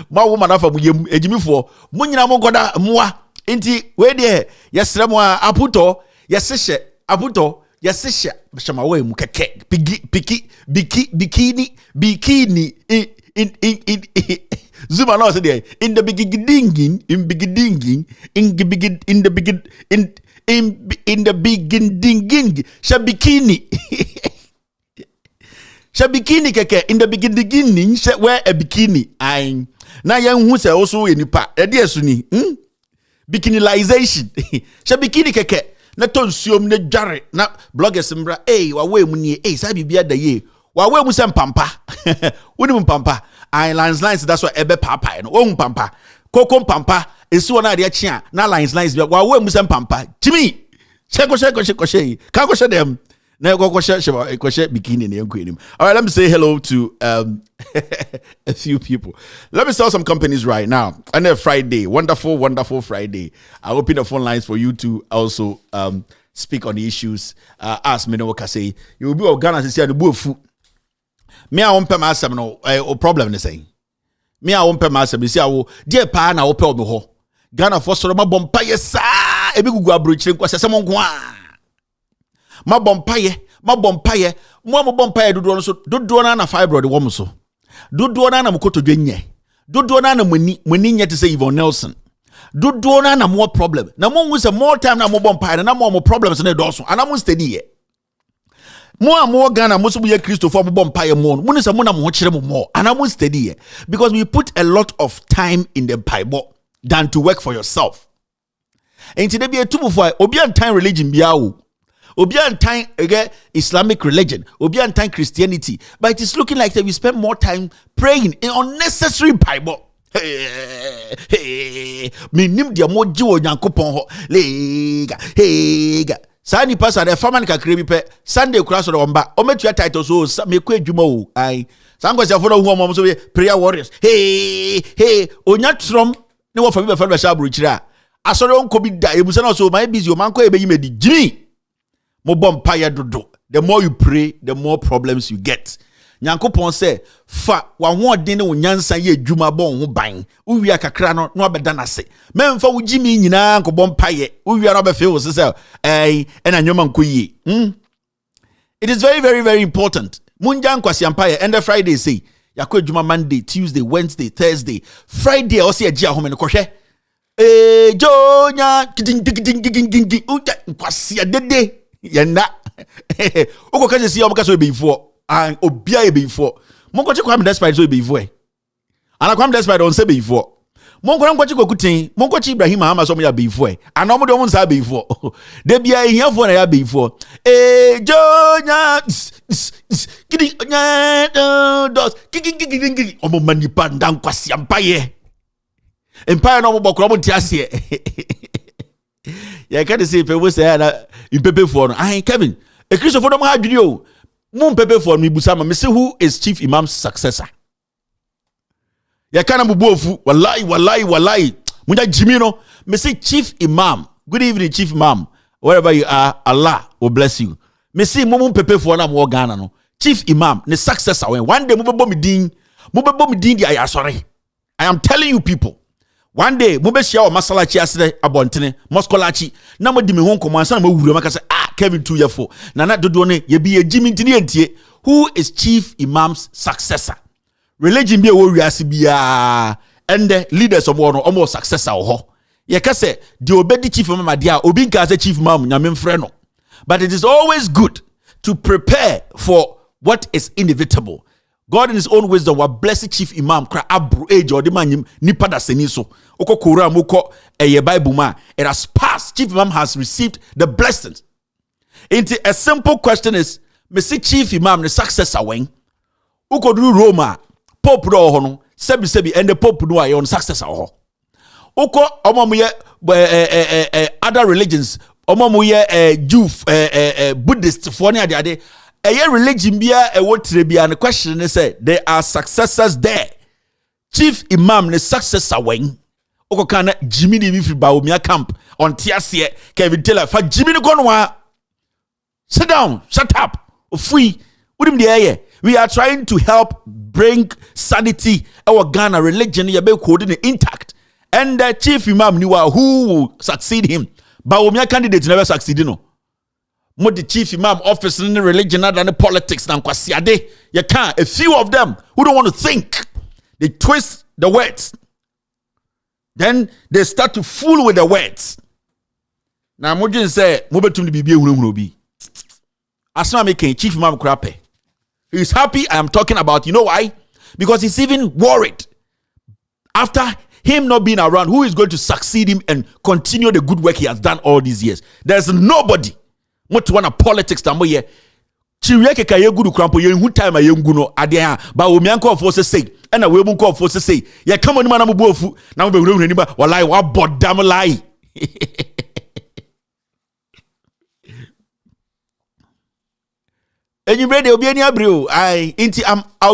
ma wo manafa mu yem ejimifo mo nyina mo nkoda moa enti we de yesre mo aputo yesehye aputo yesehye shama we mu keke bikini in Zoom and also there in the beginning shabikini keke in the beginning wear a bikini I na yan hu se also enipa e de asuni bikinilization shabikini keke na tonsuom na dware na bloggers mbra wa we mu nie sa bibia da ye wa we mu se mpampa woni mpampa lines that's why ebe papa no wo mpampa koko mpampa esi wona de chia na lines wa we mu se mpampa Jimmy sheko ka ko dem na ko she bikini ne yanko enim. All right, let me say hello to a few people. Let me sell some companies right now. And a Friday, wonderful Friday. I open the phone lines for you to also speak on the issues. Ask me no what say. You will be organized to see the bufu. Me I won't pay myself no problem ne say. Me I won't pay myself say I dear pa na ope obi ho. Ghana for so ma bompa yesa ebi gugu abrochire kwa sese mo nko a. Ma bompaye mo bompaye dodo no so dodo na fibroid wo mo so. Dodo na mkoto dwenye. Dodo na mani nye te say Yvonne Nelson. Dodo na more problem. Na mo hu say more time na mo bompaye na more problems na do so. Ana mo steady ye. More Ghana most of you Christopher bompaye mo. Mo say mo na mo kire mo more. Ana mo steady ye. Because we put a lot of time in the Bible than to work for yourself. And today be a tubu for obi an time religion biawo. Obi an time Islamic religion, obi an time Christianity, but it is looking like that we spend more time praying in unnecessary Bible. Minim dia moji wo Nyankopon ho lega sani pastor the family ka krebi pe Sunday kura so de omba o metua title so me ko adwuma o ai sango se fo hu omom so prayer warriors onya trom ne wo fa bi be fa be sha buru kira asore onko bi da ebusa na so my busy o man ko e be yimedi Jimmy dodo. The more you pray, the more problems you get. Nyankopon say, fa wa hoɔden ne wo nyansa ye adwuma bɔ ho ban. Uwia kakra no no abeda na se. Memfa wo Jimmy nyina nkɔbɔ mpaye. Uwia no abefe wo se ɛna nyoma nkoyie. It is very, very, very important. Munja nkwasi ampaye and the Friday say, yakɔ adwuma Monday, Tuesday, Wednesday, Thursday. Friday ɔse agye ahome no kɔhwɛ. Jonya kiding uja nkwasi adede. Yenda oko kaje si omo kaso be before and obia e before monko che kwam despite so be before ana kwam despite on say be before monko nko che kokutin monko che Ibrahim ama so mo ya be before ana omo de omo nsa be before de bia ehia fo na ya be before jonya kidi nya dos kiki omo manipa ndan kwasi ampaye empire no mo bokro mo ntiase ya can't say people say that in pepe for no Kevin a Christopher don't have video moon pepe for me busama me say who is chief imam's successor ya kana bubofu wallahi muja Jimmy no me say chief imam good evening chief imam wherever you are Allah will bless you me say moon pepe for na mo Ghana no chief imam ne successor when one day mo bebo me din di ayasore I am telling you people. One day, Mobeshia or Masalachi aside abontene, Moskolachi, na mo di me hon komo ansa na mo wuro maka say Kevin 2 year 4. Nana dodone ye bi ejimi ntini entie. Who is Chief Imam's successor? Religion be wo wiase bia and the leaders of one almost successor ho. Ye ka say the obedi chief imam dia obi nka say chief imam nyame mfre no. But it is always good to prepare for what is inevitable. God in his own wisdom will bless chief imam kra abro age or the man nipa da seni so. Oko Quran moko eye Bible ma. It has passed. Chief imam has received the blessings. Into a simple question is, me see chief imam the successor when uko do Roma pope do ho sebi and the pope do ayon successor ho. Uko omomuye other religions omomuye Jew Buddhist for ni ade a religion bia e wotre bia. And the question is say there are successors there. Chief imam the successor when uko kana Jimmy ni fi ba omia camp on tiasie Kevin Taylor fa Jimmy ni gonwa. Sit down, shut up. Free. We are trying to help bring sanity our Ghana religion intact. And the chief imam niwa who will succeed him. But we candidate never succeed no. Mo the chief imam office in the religion and the politics and kwasiade. You can't. A few of them who don't want to think. They twist the words. Then they start to fool with the words. Now mo just say mo betum bibi ehunu bi. Asma making chief imam krape. He's happy I am talking about. You know why? Because he's even worried. After him not being around, who is going to succeed him and continue the good work he has done all these years? There's nobody. Much one of politics that mo ye. Chirieke ka ye gudu krampo ye hu time ye nguno adia ba o mianko for say and a we mun call for say ye come on man mo bofu na mo be wura ni ba wallahi wa bodam lie. And you ready? I'll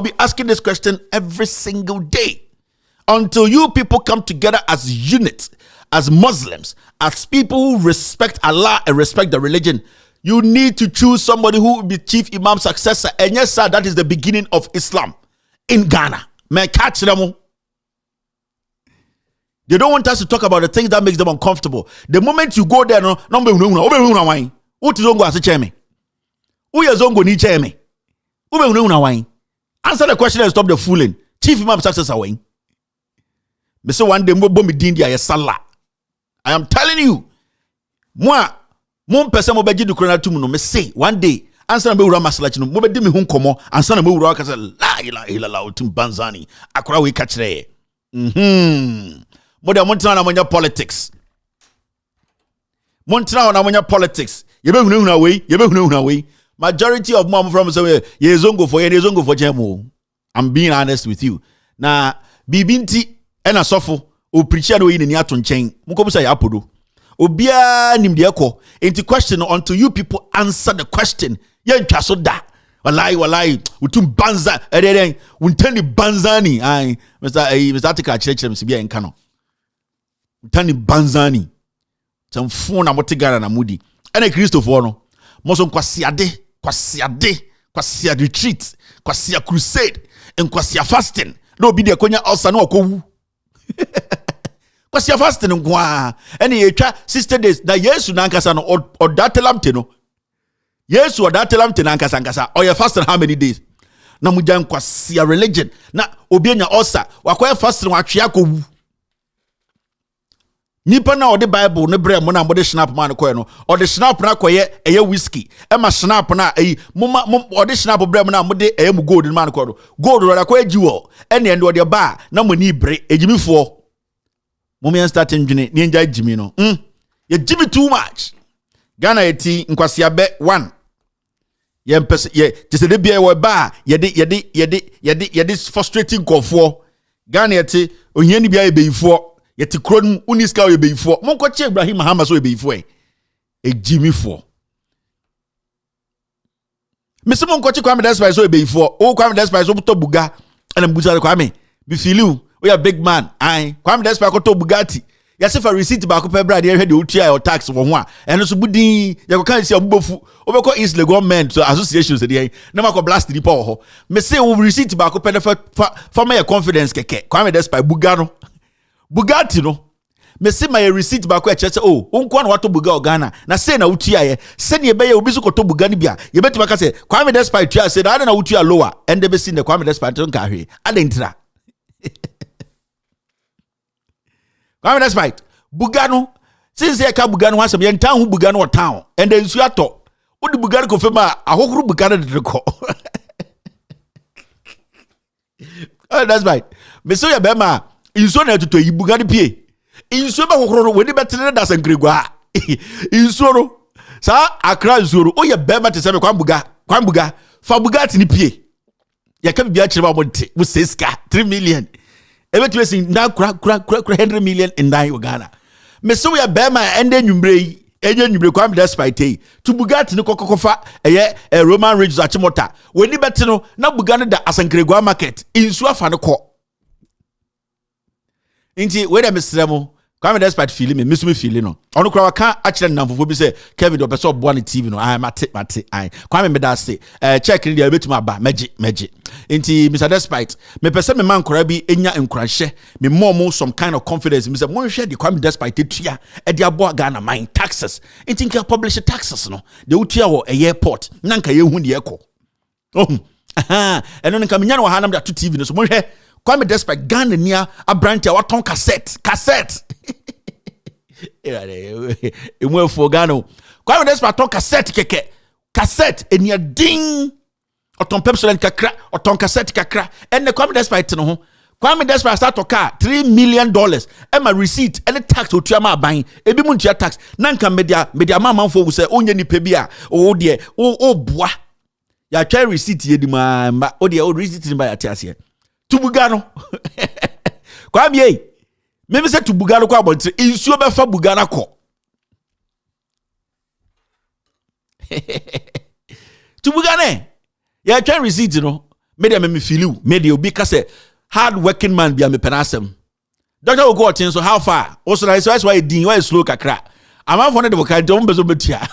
be asking this question every single day until you people come together as units, as Muslims, as people who respect Allah and respect the religion. You need to choose somebody who will be chief imam successor. And yes, sir, that is the beginning of Islam in Ghana. May I catch them? They don't want us to talk about the things that makes them uncomfortable. The moment you go there, what is going to me? Who is zongo ni cheme? Answer the question and stop the fooling. Chief imam successor wing. Me say one day mo bo me din dia sala. I am telling you. Moi mon person mo beji du krona tum no me say one day answer na me wura masalachi no mo be di me hu komo answer na me wura ka say la ilaha illallah tum banzani akora we ka kire. Mo de mo tana na mo nya politics. Mo tana na mo nya politics. Ye be hunu away. Majority of mom from somewhere, zongo for jemo. I'm being honest with you. Na bibinti ena sofo o preacher no yin ni ato nchen. Muko say apodo. Obia nim de ekọ. Enti question until you people answer the question. Ye ntwa so da. Wallahi utum banza eden untani banzani. Ai Mr. Atika chirechire msibia enka no. Untani banzani. Tamfo na motigara na mudi. Ene Christopher no. Moso kwasiade retreat, kwasia crusade, and kwasia fasting. No be there konya also no okowu. Kwasia fasting nkwa. Ene yetwa 60 days na Yesu na nkasa no odatelamte no. Yesu odatelamte na nkasa. Oya fasting how many days? Na mujan kwasia religion. Na obienya osa wakoya fasting watwe akowu. Nipa na ode Bible ne bre mo na mo de snap man ko no ode snap na koye eye whiskey e ma snap na eyi mo ode snap bre mo na mo de eye mu gold man ko do gold ro da ko ejiwo ene ende ode ba na mo ni bre ejimifo mo me start ndwene ni enja ejimi no ye jimi too much Ghana eti nkwase abe 1 ye mpese ye tese de bia we ba ye frustrating kofo Ghana eti ohia ni bia ebeyifo yeti kron uniska we beifo monko che Ibrahim Muhammad so we beifo ejimifo Mr. monko che Kwame Despise so we beifo o Kwame Despise so to buga ana mbuza Kwame be feel you we are big man ai Kwame Despise ko to Bugatti Yes, if a receipt back up every day, the UTI or tax for one, and also Budin, you can't see a bufu, over is the government to associations today. Never go blast the power. Me say we receipt back up for my confidence. Kwame Despite Bugano Bugatti no. Me say my receipt back where church oh, unkwan wato buga Ghana. Na say na UTI, send ye beye obisu koto bugani bia. You bet maka say, Kwame Despite Tria said, I don't know UTI lower, and they be seen the Kwame Despite don't carry. I didn't try. Kwame Despite Bugano since I ka Bugano has some town who Bugano or town and then Suato what the Bugano confirm a whole Bugano the call. Oh, that's right. Mesoya Bema in so to Bugano P. In so when the better doesn't Gregua in Soro sa Accra Zuru. Oh, ya Bema to say Kwambuga for Bugatti ni P. Ya can be a chiva with 3 million. Every sing now crack 100 million in Ghana. Mesoya Bema and then you bring Kwame Despite to Bugatti no Kokofa a Roman Ridge Achimota. When you better know now Bugana the Asankregua market in Suafanoko. Inti where Mr. Kwame Despite feeling me, miss me feeling no. Ono kwa can't actually number for me say Kevin do person born TV no. I am mate. I Kwame me that say check in the bit my ba magic. Inti Mr. Despite me person me man kora bi enya encourage me more some kind of confidence. Me say mo share the Kwame Despite tua e dia bo Ghana mine taxes. Inti nka publish taxes no. De utua wo airport. Na nka ye hu de ekọ. Oh. Eno nka me nya no ha na to TV no so mo hwe Kwame Despite Ghana nia abrante a waton cassette. Emu for Ghana. Kwame Despite ton cassette keke. Cassette enia ding. Oton pepsolen kakra, oton cassette kakra. And the Kwame Despite no ho. Kwame Despite start to car $3 million. And my receipt any tax o tuama buying. Ebi mun tia tax. Nanka media mama fo say onye ni pebia. Oh dear. Oh boy. Ya try receipt ye di ma o dear o receipt ni ba ya tia se. Tubugano. Kwame ye. Maybe say Tubugano kwa bontre. Insuo be fa Bugana ko. Tubugane. Ya try receipt no. Media me feel you. Media obi ka say hard working man be am penasem. Doctor will go attend so how far? Also that's why din why slow kakra. Am for the vocal don't bezo betia.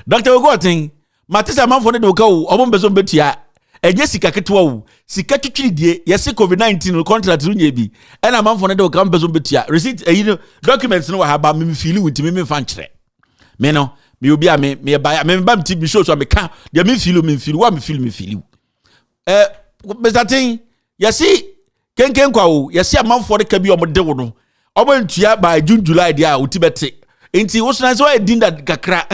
Doctor will go attend. Matisa am for the vocal obon bezo betia. Enye sika ketwa wo sika twitwiri die yesi COVID-19 contract no nyebi ena manfo ne de ka mbezo betia receipt documents no wa ha ba me feel with me fan kire me no me obi a me ba me ba mti bi show so me ka de me feel wa me feel Mr. Tin yesi kenken kwa wo yesi amanfo de ka bi omde wo no obo ntua by June July dia utibete enti wo so na so e din da kakra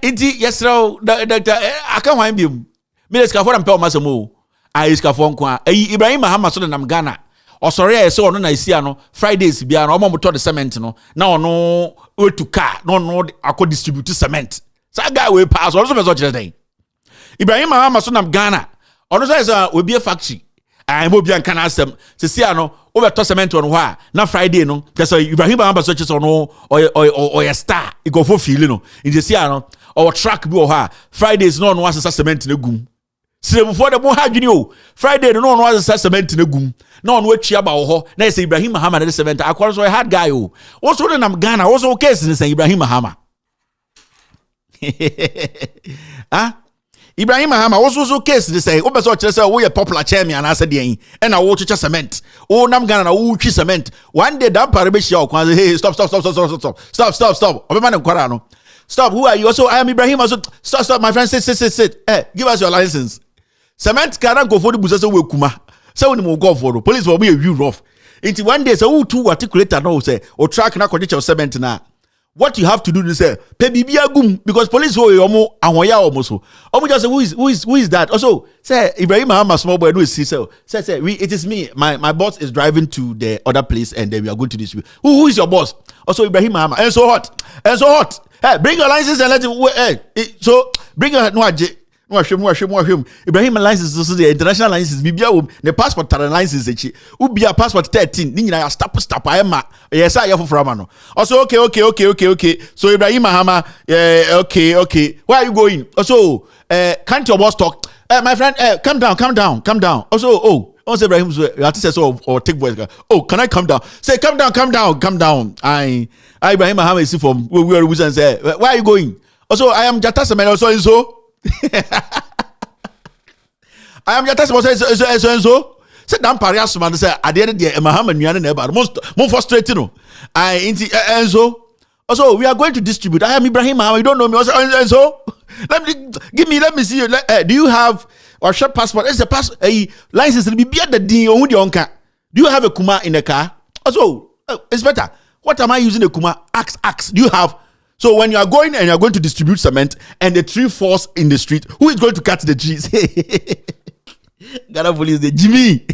Iti yesra doctor aka wan biem me skafo na mpɛ o masemo ai skafo nko a Ibrahim Mahama so nam Ghana osori e se ono na isia no Fridays bia na omo moto the cement no na ono wetu car na ono akọ distribute cement sa guy we pass also be so kire den Ibrahim Mahama so nam Ghana ono so we be a factory ai mo bia nka na asem se sia no o be to cement on ho a na Friday no kese Ibrahim Mahama so kire no o star e go for feel no in the sia no or track bi o ha Fridays no asesa cement na gum siremfo de mo ha dwini o Friday no asesa cement na gum na ono atwia ba wo ho na say Ibrahim Mahama na cement akwaro so hard guy o so de nam Ghana so case ni say Ibrahim Mahama Ibrahim Mahama so case ni say o be so kire say wo ye popular chairman and asa de yin e na wo chicha cement o nam Ghana na wo twi cement one day that pare be shia o kwan say hey stop obema ne kwara no. Stop, who are you? Also, I am Ibrahim. Also, stop, my friend. Sit. Give us your license. Cement cannot go for the business we kuma. So we will go for the police will be a view rough. Until one day, so two articulator no say or track na condition cement na. What you have to do is say, pay bibia gum because police will omo ahoya almost. Omo just say who is that? Also, say Ibrahim Mahama small boy no see so. Say it is me. My boss is driving to the other place and then we are going to this. Who is your boss? Also Ibrahim Mahama. And so hot. Hey, bring your license and let it. So bring your no Ibrahim license is the international license. Bibia the passport license. Ubia passport 13. Nina stop. I am yes I have from no. Also okay. So Ibrahim Mahama. Okay. Where are you going? Also, can't your boss talk? My friend, calm down. Also, Also, Ibrahim, you say so or take voice. Oh, can I come down? Say, come down. I Ibrahim Muhammad is from where we say, where are you going? Also, I am Jatas man. Also, so I am Jatas man. So. Say damn parias man say at the end of the day Muhammad Nyan neighbor most frustrating no. So also we are going to distribute. I am Ibrahim Muhammad. You don't know me. Also, so let me see you. Do you have or short passport? It's a pass license to be the D on the onka. Do you have a Kuma in the car? Also, it's better. What am I using a Kuma? Axe. Do you have? So when you are going and you are going to distribute cement and the tree falls in the street, who is going to cut the trees? Ghana police, the Jimmy.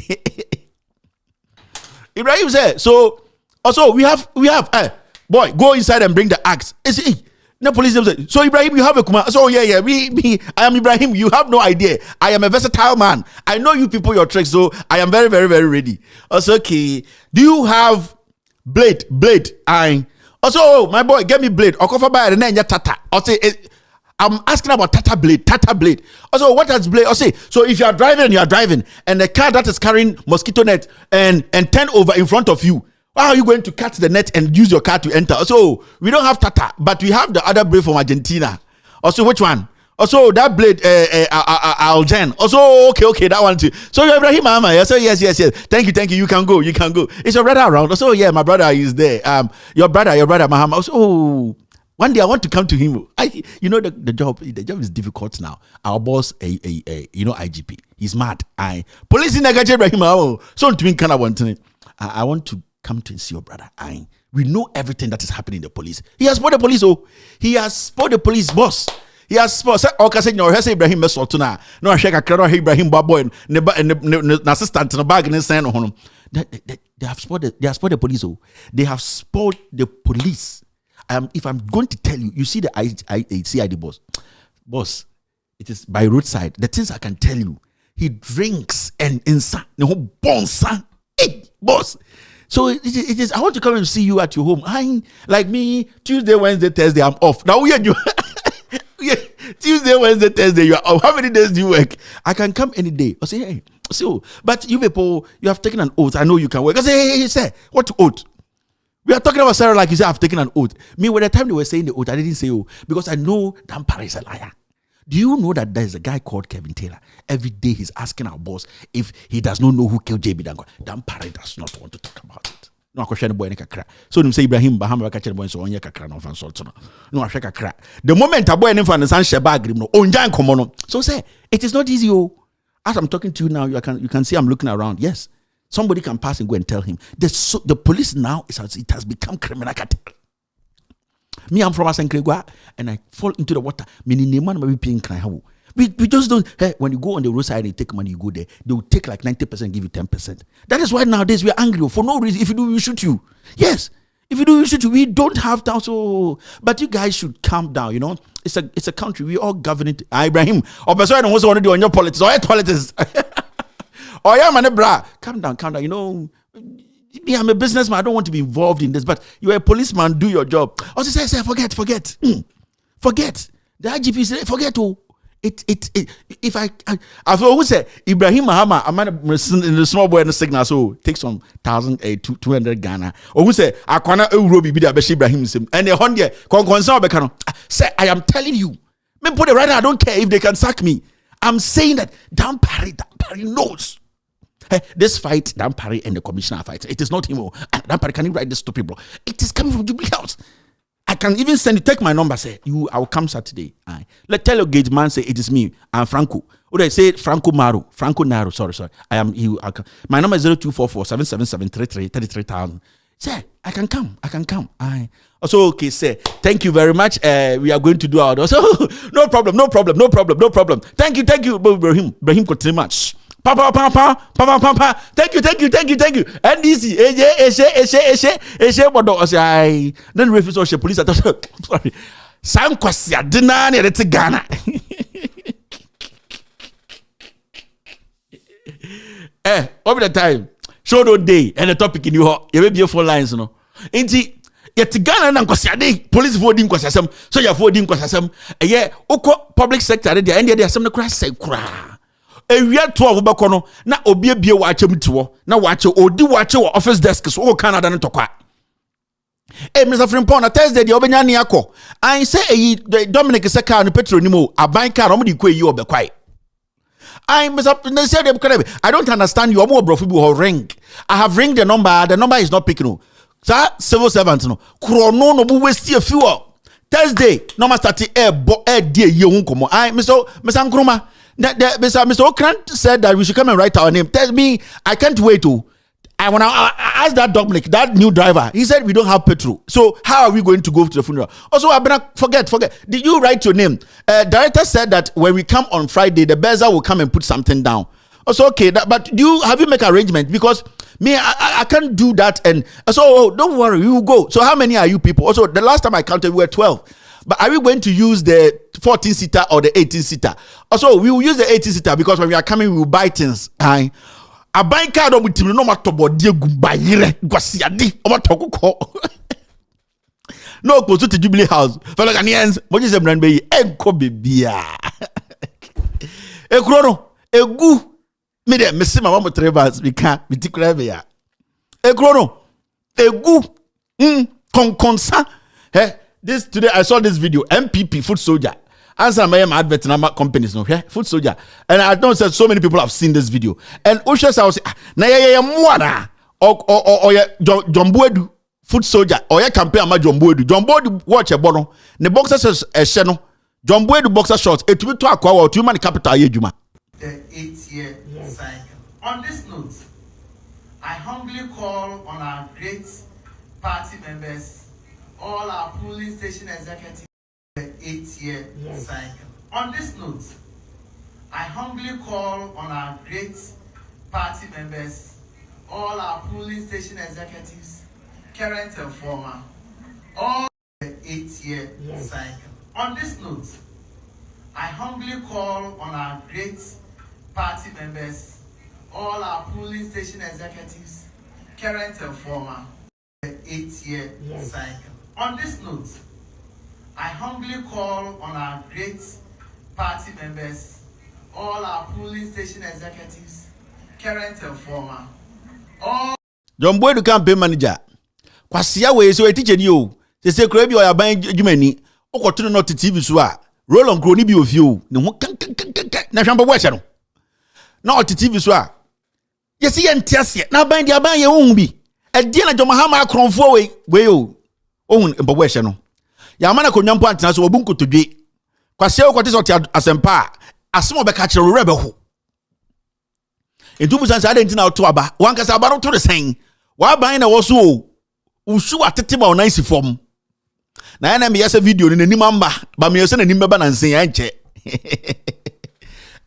Ibrahim said, so also we have boy, go inside and bring the axe. No police say, so Ibrahim, you have a Kuma. So yeah, I am Ibrahim. You have no idea. I am a versatile man. I know you people your tricks, so I am very, very, very ready. Also, okay. Do you have blade? Also, my boy, get me blade. I'll cover by the name Tata. I'll say I'm asking about Tata blade. Also, what has blade? I'll say, so if you are driving and the car that is carrying mosquito net and 10 over in front of you, how are you going to cut the net and use your car to enter? Also, we don't have Tata, but we have the other blade from Argentina. Also, which one? Also, that blade, Algen. Also, okay, that one too. So, Ibrahim Mama, so yes. Thank you. You can go. Is your brother around? Also, yeah, my brother is there. Your brother, Mahama. Also, one day I want to come to him. The job is difficult now. Our boss, IGP, he's mad. Police in Nagaje Ibrahim. So to me, kind of want to. I want to come to see your brother. We know everything that is happening in the police. He has spot the police. He has spot the police boss. He has spot. Say no. He say Ibrahim Mesotuna. No, I shake a crowd. Ibrahim Baboy. Ne assistant in the bag and send on. They have spotted. They have spotted the police. They have spotted the police. If I'm going to tell you, you see the CID boss, it is by roadside. The things I can tell you, he drinks and inside the whole bonsa. Hey, boss. So it is. I want to come and see you at your home. Like me, Tuesday, Wednesday, Thursday, I'm off. Now you. Tuesday, Wednesday, Thursday, you are off. How many days do you work? I can come any day. I say, hey, so, but you people, you have taken an oath. I know you can work. I say, hey, sir, what oath? We are talking about Sarah like you said, I've taken an oath. Me, when the time they were saying the oath, I didn't say, because I know Dampare is a liar. Do you know that there's a guy called Kevin Taylor? Every day he's asking our boss if he does not know who killed JB Dango. Dampare does not want to talk about it. No, I question the boy kakra. So them say Ibrahim Bahama catch the boy so onya kakra no fan salt no. No, I kakra. The moment a boy in fan san sheba agrim no onjan komo. So say it is not easy. As I'm talking to you now, you can see I'm looking around. Yes. Somebody can pass and go and tell him. The police now, it has become criminal cartel. Me, I'm from Asankregwa, and I fall into the water. We just don't. Hey, when you go on the roadside and you take money, you go there. They will take like 90%, give you 10%. That is why nowadays we are angry for no reason. If you do, we shoot you. Yes. If you do, we shoot you. We don't have that. So, but you guys should calm down. You know, it's a country. We all govern it. Ibrahim, or person who want to do on your politics or your politics. Oh yeah, man, bra. Calm down. You know, me, I'm a businessman. I don't want to be involved in this. But you're a policeman. Do your job. I was say, forget. Forget. The IGP said, forget. If I've always said Ibrahim Mahama, I'm in the small boy in the signal, so take some 200 Ghana. Or who say I can't Europe be the Ibrahim sim and the Honda concern say I am telling you, me put it right now. I don't care if they can sack me. I'm saying that Dampare knows. Hey, this fight, Dampare and the commissioner fight. It is not him. Dampare, can you write this stupid bro? It is coming from Jubilee House. I can even send you, take my number, say, I will come Saturday. Tell your gate man, say, it is me. I'm Franco. Or they say Franco Naro. Sorry. I am you. My number is 0244 777 33,000. Say, I can come. Also, okay, say, thank you very much. We are going to do our so no problem. Thank you, Ibrahim Kotrima. Papa. Thank you. NDC, then refuse or police. Sorry. Sam Kwasia Dinani at Ghana. Over the time. Show no day and the topic in you may be 4 lines, no. Ain't yet Ghana and Kwasia day, police voting Kwasasam, so you're voting Kwasasam. Oko public sector, and there are some crash say cry. ewia 12 bɛkɔ no na obiebie wakyem tiwo na wache odi wache wo office desk so wo Canada no tokwa Mr. Frimpong na Thursday de obenya ne akọ I say Dominic se car no petrol ni mo aban car no mo de kɔ yi obekwai I don't understand you omo brofo bi ho ring I have ring the number is not picking no sir civil servant no krono no bu waste a fuel Thursday no ma start air die ye hu komo I Mr. Nkrumah Mr. Okran said that we should come and write our name. Tell me, I can't wait to. I want to ask that Dominic, that new driver. He said we don't have petrol. So how are we going to go to the funeral? Also, I better forget. Did you write your name? Director said that when we come on Friday, the Beza will come and put something down. Also, okay, but have you make arrangement? Because me, I can't do that. And so don't worry, we will go. So how many are you people? Also, the last time I counted, we were 12. But are we going to use the 14-seater or the 18-seater? Also, we will use the 18-seater because when we are coming, we will buy things. I buy card on with no matter what dear goodbye. No, go to the Jubilee House. Fellow Ghanaians, what is a brand baby? Kobe beer. A chrono, a goo. Me there, Miss Mama Trevors, we can't be declared. A chrono, a goo. Consa. This today I saw this video. MPP Food Soldier. Answer my advert number companies no. Food Soldier. And I know that so many people have seen this video. And Ushas I was na ya mwana or Jomboedu Food Soldier or ya campaign ma Jomboedu. Jomboedu watch a bono. The boxers sheno. Jomboedu boxer shorts. It will to akwa or to man capital yejuma. The 8-year cycle. On this note, I humbly call on our great party members, all our polling station executives, the 8-year cycle. On this note, I humbly call on our great party members, all our polling station executives, current and former, all the 8-year cycle. On this note, I humbly call on our great party members, all our polling station executives, current and former, the 8-year cycle. On this note, I humbly call on our great party members, all our polling station executives, current and former, all Jomboedu campaign manager. Kwasia we so teacher ni o. Se kura bi o ya ban dwumani. Okoto no TV so a. Roll on kroni bi ofio. Ne ho kan na hwamba bo ehye no. Na TV so a. Yesi ye ntiase. Na ban dia ban ye hu bi. Edie na Jomahama akronfo we o. Ohun mbobo ehye no. Ya mana konwampo antena so obun kotodwe. Kwasia okote so te asempa asem obeka kire rebe ho. Entubu sansa ade ntina oto aba. Wankasa aba no to de sen. Wa ban na wo so o. Ushu atete ba onansi fom. Na yana me yesa video ni nanim amba. Ba me yesa nanim beba na nsen ya nche.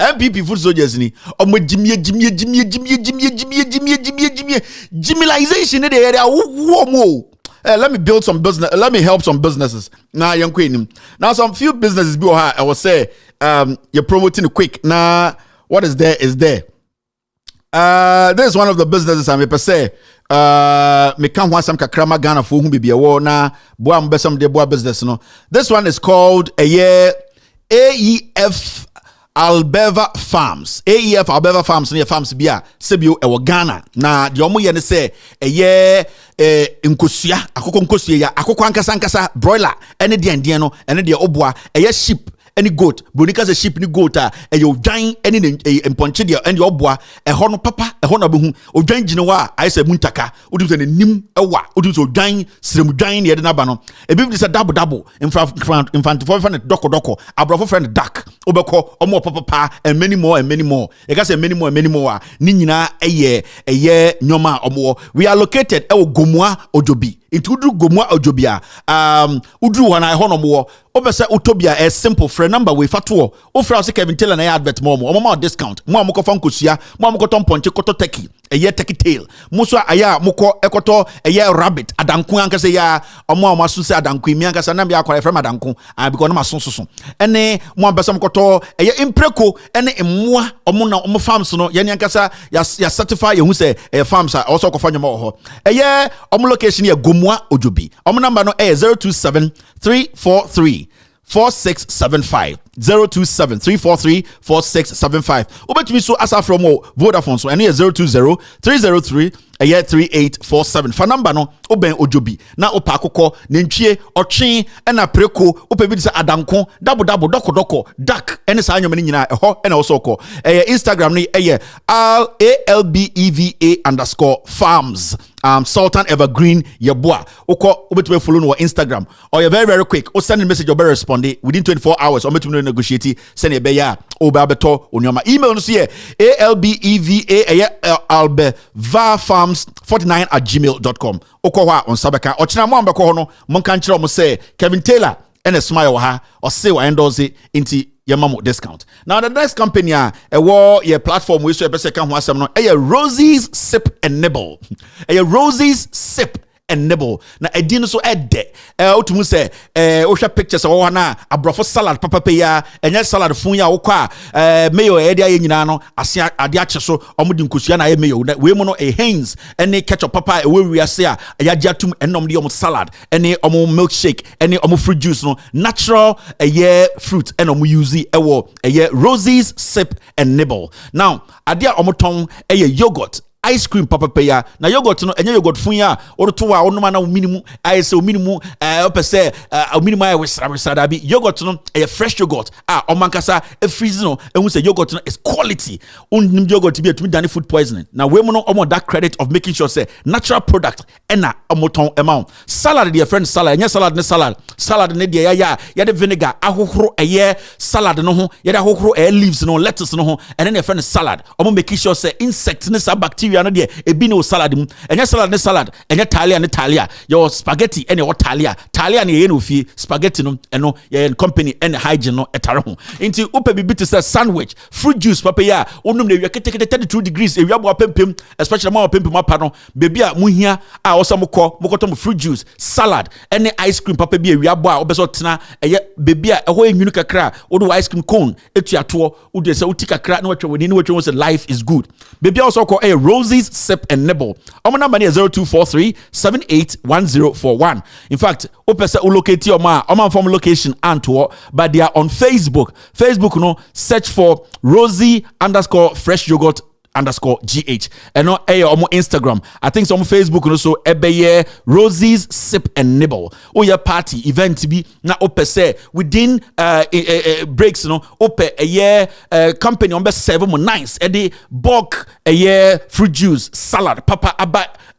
MPP Food Soldiers ni omo jimilization in the area wo. Let me build some business. Let me help some businesses. Now, now some few businesses be I will say you're promoting it quick. Now, what is there is there. This is one of the businesses I'm per se. Me can't want some kakrama Ghana for whom be a war na boa mbesam de boa business no. This one is called AEF Albeva Farms. AEF Albeva Farms near farms bia sebio e Ghana. Na the omo ye ne say nkosua akoko nkosua ya akoko ankasa broiler ene de no ene de oboa sheep any goat bronika se sheep ni goat odwan ene emponche de ene oboa ho no papa ho na behu odwan gine wa ayese muntaka odi se nim ewa odi se odwan sremudwan ne de na ba no ebi bi se double infant for friend doko abrofo friend duck obeko omo papa and many more e ka say many more ni nyina eye nyoma omo. We are located Gomua Ojobi into Gomua Ojobia udru wana honomo obese utobia a simple friend number we fatuo o fra se Kevin Taylor na advert more discount mo amoko fankosia mo amoko tomponche koto turkey eye turkey tail muso aya moko ekoto eye rabbit adanku ankase ya omo amasu se adanku mi ankasa na bia akwa from adanku because na masonsoso ene mo ambesa mkoto eye impreko ene emmoa omo na omo farms no ye ankasa ya certify ye hu se farms also ko fanyoma ho eye omo location ye Gomua Ojobi omo number no 027 343 4675 027 343 4675. Obetumi so asa from Vodafone so ene 020 303 3847. Fa number no oben ojobi na opa akoko nentwie otwe na preko opebi disa adanko double doko duck ene sa anyoma ni nyina eho ena wo so ko Instagram ni ALBEVA_farms Sultan Evergreen Yeboah. Oko obetumi follow no Instagram or you very quick o send a message or be respond within 24 hours or betumi negotiate send e be ya o ba beto onyoma email no so here ALBEVA_farms49@gmail.com. Oko wa on sabeka ochina mo ambeko ho no mo kan kire mo say Kevin Taylor and smile ha or say wa endorse into Yamamo discount. Now the next company a your platform we so e pese kan ho asem no Rosie's Sip and Nibble. Rosie's Sip and Nibble. Na edin so ede otumu say ohwa pictures o na abrofo salad papa ya enye salad fun ya wo kwa mayo ede aye nyina no ase ade ache so omudi nkosua na mayo we mu no Heinz ene ketchup papa we wiase a yaje atum enom de om salad ene om milkshake ene om fruit juice no natural fruit ene om use ewo Rosie's Sip and Nibble. Now ade a om ton yogurt ice cream papa ya na yogurt no enye yogurt fun ya oruto wa onuma na minimum ayese minimum opese minimum ay wesra bi yogurt no fresh yogurt omankasa freeze no ehun say yogurt no is quality unnim yogurt bi atumi dane food poisoning na we mu no omo that credit of making sure say natural product ena omoton amount salad dear friend salad enye salad ne de ya de vinegar ahohoro salad no ho ya de ahohoro leaves no lettuce no ho and then your friend salad omo making sure say insect ne bacteria no de ebi no salad mu enye salad enye talia your spaghetti ene what talia ne ye no fie spaghetti no eno ye company ene hygiene no etare ho nti upe bibi to say sandwich fruit juice papa ya onum na wi ketekete 32 degrees wi abo pempem especially ma pempem apa no baby a muhia a mokoto mo fruit juice salad ene ice cream papa bi wi abo a obeso tena eye baby a eho enwunu kakra odo ice cream cone etuato odo se utika kakra na watwe woni say life is good baby also call Rosie's Sip and Nibble. Our number is 0243 781041. In fact, opesa locate your from location and tour, but they are on Facebook. Facebook, search for Rosie_fresh yogurt _GH and no Instagram. I think some Facebook also Rosie's Sip and Nibble. Oh yeah, party event be na opese within breaks ope a year company on best 7 or 9 the bulk fruit juice salad papa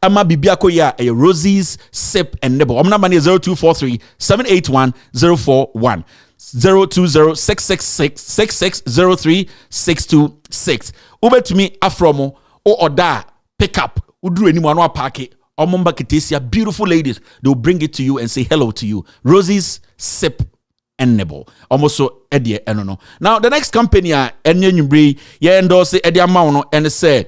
ama bibiako ya Rosie's Sip and Nibble. Our number is 0243 781 041. 020-666-6603-626. Ube to me afromo o oda pick up udru enimu anu apake omomba ketesia beautiful ladies, they will bring it to you and say hello to you. Rosie's Sip and Nibble. Almost so edie enono. Now the next company enye nyumbre ye endorse edie amount and say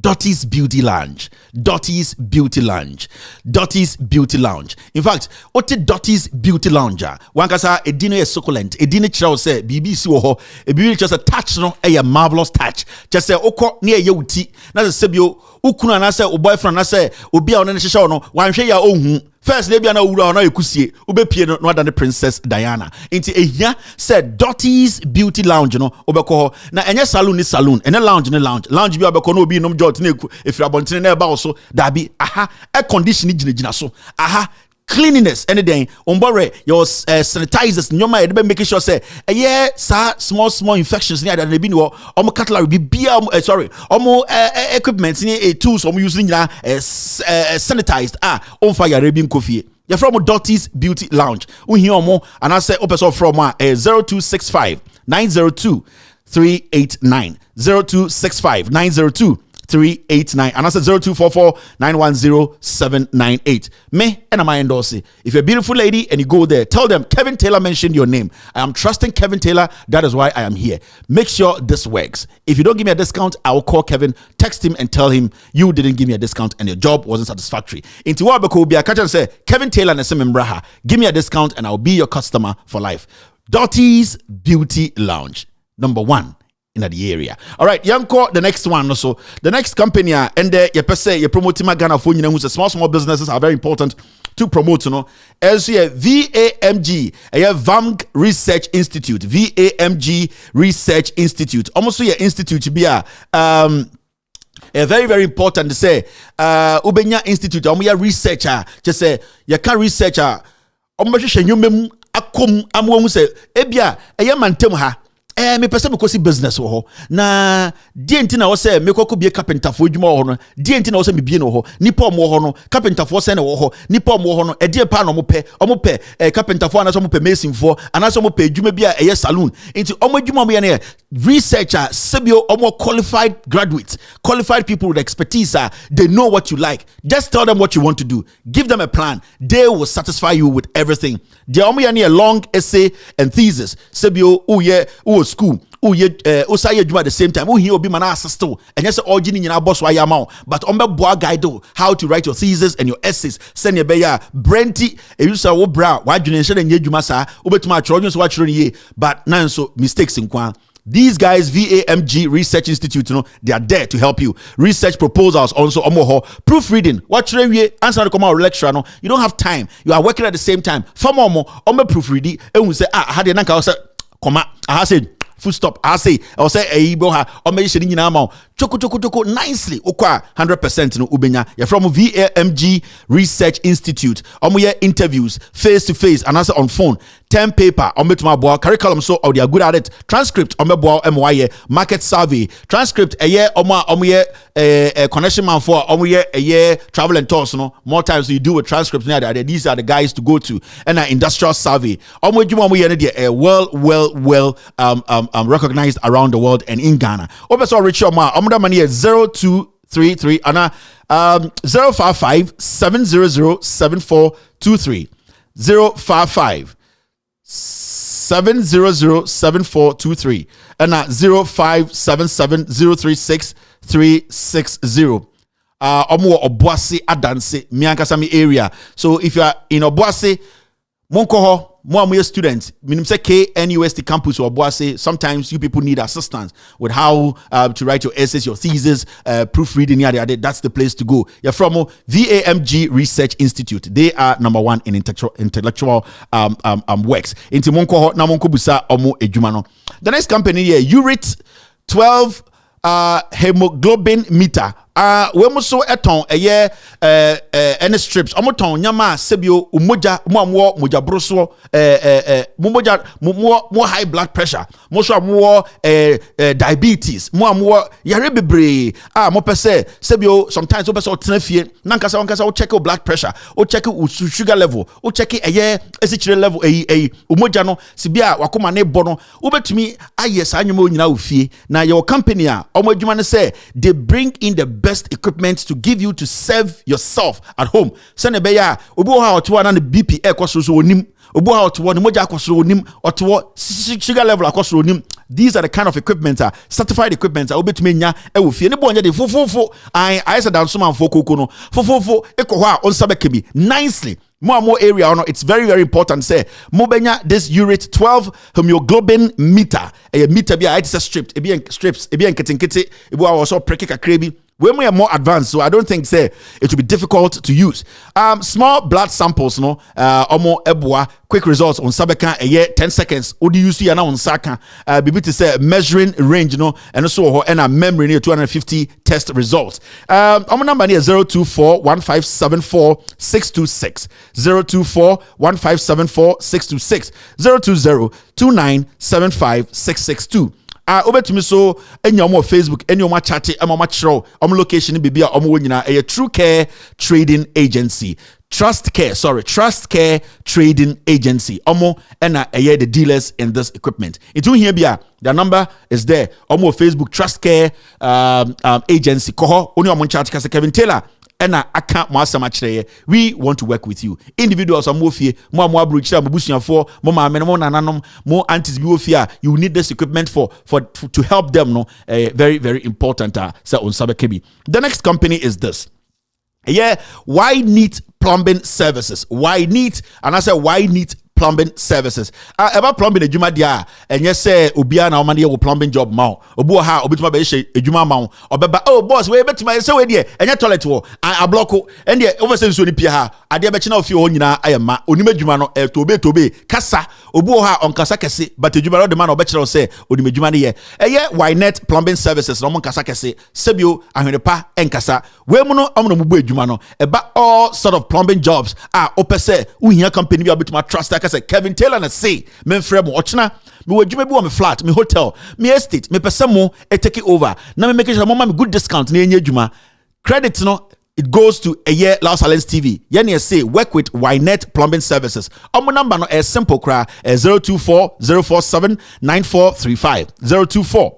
Dottie's Beauty Lounge. Dottie's Beauty Lounge. Dottie's Beauty Lounge. In fact, what is Dottie's Beauty Lounge? One kasa edino is succulent. Edino chao say BBC woho. E bibi just a touch no a marvelous touch. Just say oko ni ye uti. Na se sebio ukuna na say o boyfriend na say obi a one ne hyehyɛ no wanhwe ya ohun. First, they be an ura na ekusie ubepie no than the Princess Diana. Inti ehia said Dottie's Beauty Lounge no obeko na enye saloon ni saloon ene lounge ni lounge bi obeko no obi nom jot na if you abontene na eba so da bi air condition gina so cleanliness anything ombore your sanitizers nyoma e be making sure say small infections ni ada be no cutlery be bia equipment ni tools using sanitized on fire rebi nkofie. You're from Dottie's Beauty Lounge. We hear more and I say open from 0265 902 389 0265 902 389 and I said 0244 910 798. Me and I endorse it. If you're a beautiful lady and you go there, tell them Kevin Taylor mentioned your name. I am trusting Kevin Taylor. That is why I am here. Make sure this works. If you don't give me a discount, I will call Kevin, text him and tell him you didn't give me a discount and your job wasn't satisfactory. Into what will be a catch and say Kevin Taylor and Braha, give me a discount and I'll be your customer for life. Dottie's Beauty Lounge, number 1 in the area. All right, Yanko, the next one also. The next company, and you per se, you promote Ghana for you know, small businesses are very important to promote no as here VAMG VAMG Research Institute VAMG Research Institute almost here institute be a very very important to say Ubenya Institute omo researcher just say you can researcher omo hwehwe nwumem akom amwo say ebia mantem ha me pese me kosi business wo ho na die nti na wo se me kokko bie carpenter fo adwuma wo ho no die nti na wo se me bie no ho nipa omo ho no carpenter fo se na wo ho nipa omo ho no die pa na omo pe carpenter fo anaso omo pe mason fo anaso omo pe adwuma bia saloon nti omo adwuma omo ye na researcher sebio omo qualified graduates qualified people with expertise they know what you like. Just tell them what you want to do, give them a plan, they will satisfy you with everything. The omo ye na long essay and thesis sebio school say adwuma at the same time he obi mana assisto and yes all gini nyina boss wa yama but boa guide how to write your thesis and your essays send your beya brenti e use wo bra wa dwene nse na adwuma sa obetuma atro nso wa atro ye but nan so mistakes nkwa. These guys, VAMG Research Institute, they are there to help you. Research proposals also, proofreading. What you answer the command lecture, you don't have time. You are working at the same time. For more, proofreading, and we say, how did I say, comma, I said, full stop. I say, or maybe she didn't know. Choko nicely. Okwa 100% no ubenya. You're from VAMG Research Institute. Interviews face to face and answer on phone. 10 paper curriculum so they are good at it. Transcript MY market survey. Transcript a year connection man for a year travel and tours more times you do a transcript these are the guys to go to and an industrial survey. Well recognized around the world and in Ghana. Richard Ma money is 0233 and 055 700 7423 055 700 7423 and 0577 036 360 omo Obuasi Adanse Miankasami area. So if you are in Obuasi Monkoho more students, meaning say KNUST campus or Obuasi, sometimes you people need assistance with how to write your essays, your thesis, proofreading. That's the place to go. You're from VAMG Research Institute. They are number one in intellectual works. Into Monko na Monko Busa Omo Ejumano. The next company here, Urit 12 hemoglobin meter. We must so eton a year any strips. Omoton nyama sebio umoja mo moja broso more high blood pressure. Most more diabetes. More yare bebre. Mo pese sebio sometimes o pese o tenafie. Nankasa o check your blood pressure. O check your sugar level. O check a year SHL level. Umoja no sibia wakoma ne bono. Ubetumi ayes anyumo nyina ufie. Na your company omo adwuma say they bring in the best equipment to give you to serve yourself at home. Send a beya obo ha oto na BP ekoso so onim obo ha oto no moja akoso onim oto sugar level akoso onim. These are the kind of equipment certified equipment obetumi nya e wo fie ne bo nya de fofofo I said down some man fokoko no fofofo ekọ ho a onsabekemi nicely. More area it's very very important say mobenya this Urit 12 hemoglobin meter a meter be it's a strips e be nketenkete e bo also preke kakrebi. When we are more advanced, so I don't think say it will be difficult to use. Small blood samples, omo ebwa quick results on sabeka a year 10 seconds. Odi use ya na on saka bibi to say measuring range, and also and a memory near 250 test results. Omo number near 024 1574 626 024 1574 626 020 2975 662. Obetumi so enya omo Facebook enya omo chat omo chiro omo location bibi a omo nyina a True Care Trading Agency. Trust Care Trading Agency. Omo ena the dealers in this equipment. Itu here bia their number is there. Omo Facebook Trust Care Agency. Koho oni omo chat kase Kevin Taylor. Ena aka mo asama kire we want to work with you. Individuals are more fie mo abro kire mabusuafo mo maame mo nananom mo aunties bi ofia. You need this equipment for to help them very very important say on sabekebi. The next company is this. Why need plumbing services? Why need and I say why need Plumbing Services. About plumbing adwuma dia enye say obia na omane ye plumbing job ma obu ha obetuma be hye adwuma ma obeba oh boss we betuma say we de enye toilet wo a block and de over say nsuo ni pia ha ade be chena ofie ho nyina ayema onim adwuma no tobe kasa obu ha on kasa kese but adwuma no de ma no be chera say onim adwuma ne ye eye Ynet Plumbing Services no mon kasa kese sebio ahwenepa enkasa we mu no omno mu bu adwuma no eba all sort of plumbing jobs opese uhia company bi obetuma trust say Kevin Taylor na say men frɛ mo ochna me wadwuma bi wo me flat me hotel me estate me pese mo take it over na me make sure mo ma me good discount na enye adwuma credit no it goes to a year Los Alens TV. Yeni say work with Ynet Plumbing Services. Our number no is simple cry 024 047 9435 054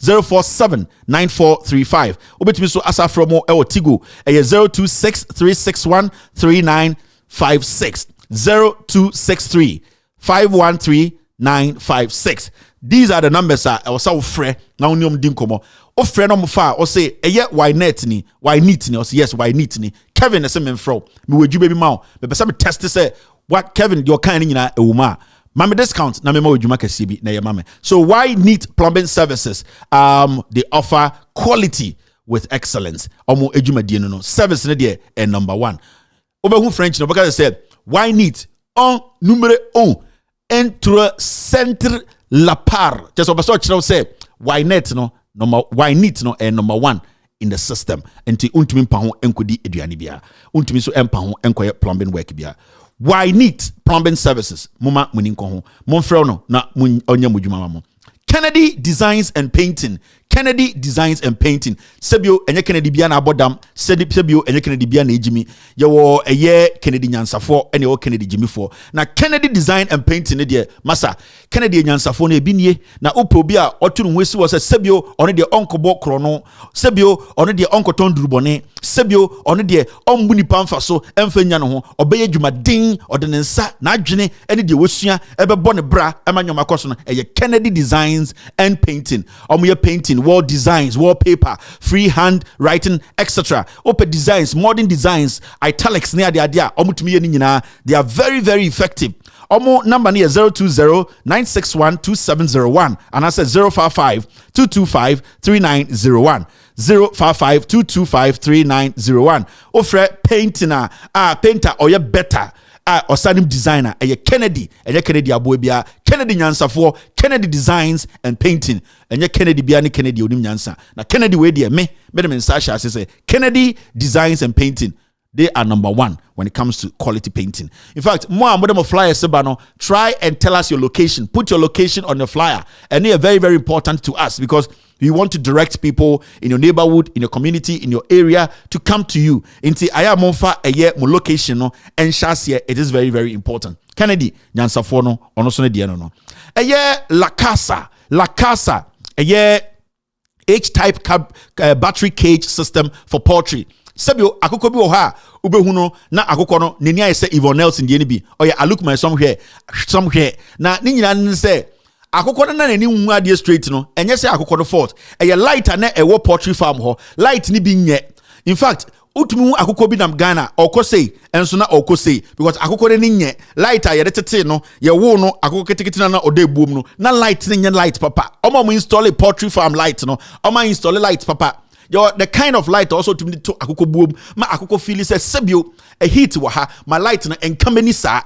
047 9435. Ubetimi so asa from mo Tigo 026361 3956 0263 513 956. These are the numbers I was so free now unium dinkomo. O friend no fa o say Ynet ni o say yes Ynet ni Kevin na say me fro me wadu baby ma me pesa me test say what Kevin your kind nyina ewuma mama discount na me ma wadwuma kase bi na ye mama. So Ynet Plumbing Services they offer quality with excellence. Omo adwuma die no service ne de number 1. Obehu French no because say Ynet en numéro 1 entre centre la part. Just obeso chiro say Ynet no Ynet no number 1 in the system. Enti untumi mpa ho enkodi aduane bia. Untumi so empa ho enkoye plumbing work bia. Ynet Plumbing Services. Muma muninko ho. Monfrɛ no na onye modwuma mo. Kennedy Designs and Painting. Kennedy Designs and Painting. Sebio enye Kennedy bia na abodam. Sebio enye Kennedy bia na ejimi. Yewo eye Kennedy nyansafo ene wo Kennedy jimifo. Na Kennedy Design and Painting ne de masa Kennedy nyansafo na ebinie na opo bi a otu no hwesi wo se sebio one de onkobo krono. Sebio one de onkoton durubone. Sebio one de ombuni pamfa so emfa nya no ho. Obeye dwumaden ode ne nsa na adwene ene de wosua ebebo ne bra emanyoma koso no eye Kennedy Designs and Painting. Omoye painting, wall designs, wallpaper, freehand writing, etc. Open designs, modern designs, italics near the idea. They are very, very effective. Omo number near 020-961-2701 and I said 055-225-3901. 055-225-3901. Offer painter, painter or you better. Osanim designer Kennedy aboebia Kennedy nyansafo Kennedy Designs and Painting Kennedy bia ne Kennedy onim nyansa na Kennedy we de me dem nsa sha say Kennedy Designs and Painting. They are number 1 when it comes to quality painting. In fact, more and more flyer sebano, try and tell us your location. Put your location on the flyer. And they are very, very important to us because we want to direct people in your neighborhood, in your community, in your area to come to you. Inti aya monfa eye mo location no and here it is very, very important. Kennedy nyansafo no ono so ne de no. Eye La Casa eye H-type battery cage system for poultry. Sebio akoko bi wo ha ubehu no na akoko no neni aye say Yvonne Nelson die ni bi oya I look my somewhere na ni nyina ne say akoko no na neni hu ade straight no enye say akoko no fault eye light na e wo poultry farm ho light ni bi nye. In fact utumi hu akoko bi nam Ghana okosei enso na okosei because akoko ni nye light a yede tete no ye wo no akoko ketekete na oda ebuom no na light ni nye light papa omo install a poultry farm light no omo install light papa. The kind of light also to me to akoko boom ma akoko feel say sebio a heat wa ha my light na enkamani sa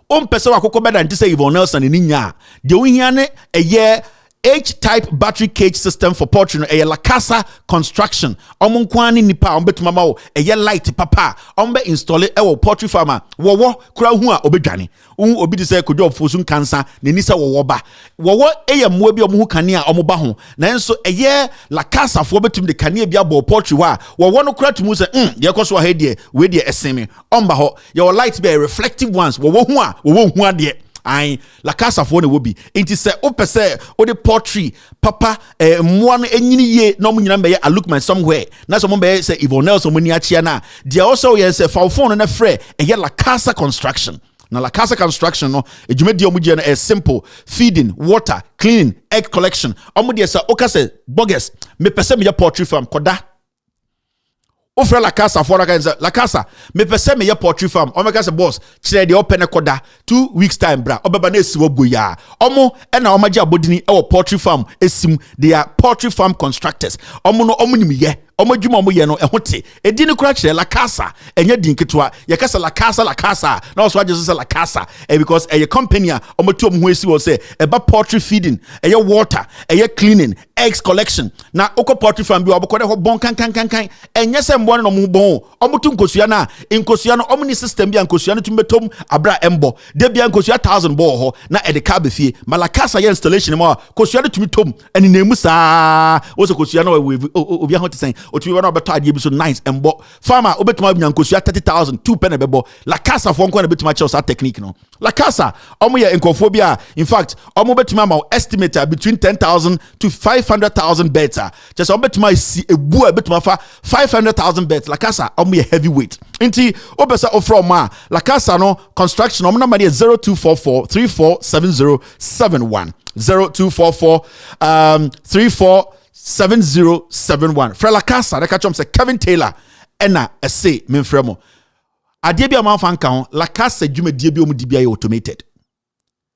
pese akoko beda nti say Yvonne Nelson ni nya de ohia ne a year H-type battery cage system for poultry a La Casa construction omunkwani nipa ombetuma ma wo a light papa ombe install e wo poultry farmer wo kura hu a obedwane obi de say kojo fosun cancer ne nisa wo ba wo eyammo bi omu kane a omo ba ho nanso eye La Casa fo betum de kane bi abo poultry wa wo no kura tumu say ye koso ha de we de eseme omba ho your light be reflective ones wo hu a wo hu ade I La Casa for ne wobi inti se opese o de poultry papa mo no enyini ye no mo nyina be I look my somewhere na so mo be say Yvonne Nelson mo ni achia na they also yes say phone na frɛ La Casa construction. Now La Casa construction no ejumedi omugye na simple feeding, water, cleaning, egg collection. Omugye say okase bogus me pese me poultry farm koda Offer La Casa for La Casa. Me pese me ye poultry farm. Omeka se boss. Chire de open koda 2 weeks time bra. Obeba na esi woboya. Omo ena omaji abodini e poultry farm esim. They are poultry farm constructors. Omo no omo ni ye. Omo dwuma omo ye no ehote. Edi ni kura chire La Casa. Enye din ketwa. Ye kasa La Casa La Casa. Na so aje say La Casa. Because a company omo tu omo ho esi wo say eba poultry feeding, eye water, eye cleaning, eggs collection. Na oko poultry farm bi obokode ho bon kan. Enye se mbo no mo bon. Omo tu nkosua na no omo ni system bi nkosua no tumbetom abra embo. De bia nkosua 1000 bo ho na e de ka be fie. Ma La Casa ye installation mo kosua no tumitom eni na emu saa. Wo se kosua no obi ho te sen otumi wana obeto ade bi so nice embo farmer obetuma abnya nkosua 30000 2 pen bebo La Casa fo nko na betuma chew sa technique no La Casa omo ye nkofo bi a in fact omo betuma ma estimate between 10,000 to 500,000 beds just obetuma si ebu betuma fa 500,000 beds La Casa omo ye heavyweight nti obesa ofro ma La Casa no construction omo number 0244 347071 0244 347071 Fra La Casa de catch say Kevin Taylor ena say menfremo ade bia man fan kan La Casa dwumadie bi omu dibia automated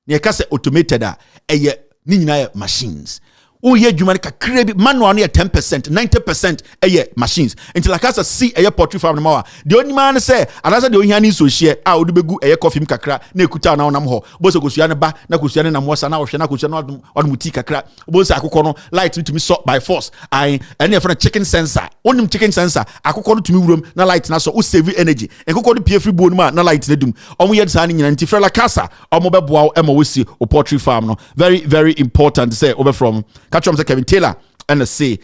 ne ka say automated a eye ni nyina machines o ye dwuma ne kakra bi manual no 10% 90% eye machines until La Casa see eye poultry farm no ma de oni man say anasa de ohia ni so hye a odi begu eye coffee kakra na ekuta na onam ho bo so kosua ne ba na kosua ne na mosa na ohwe na kosua no odum ti kakra bo so akokọ no light to me so by force I ene e chicken sensor onim chicken sensor akokọ no tumi wurom na light na so o save energy enkokọ no pie free bo no na light na dum omo ye sa ne nyina nti Fra La Casa omo beboa ema wosi o poultry farm no very very important say over from catch say Kevin Taylor and say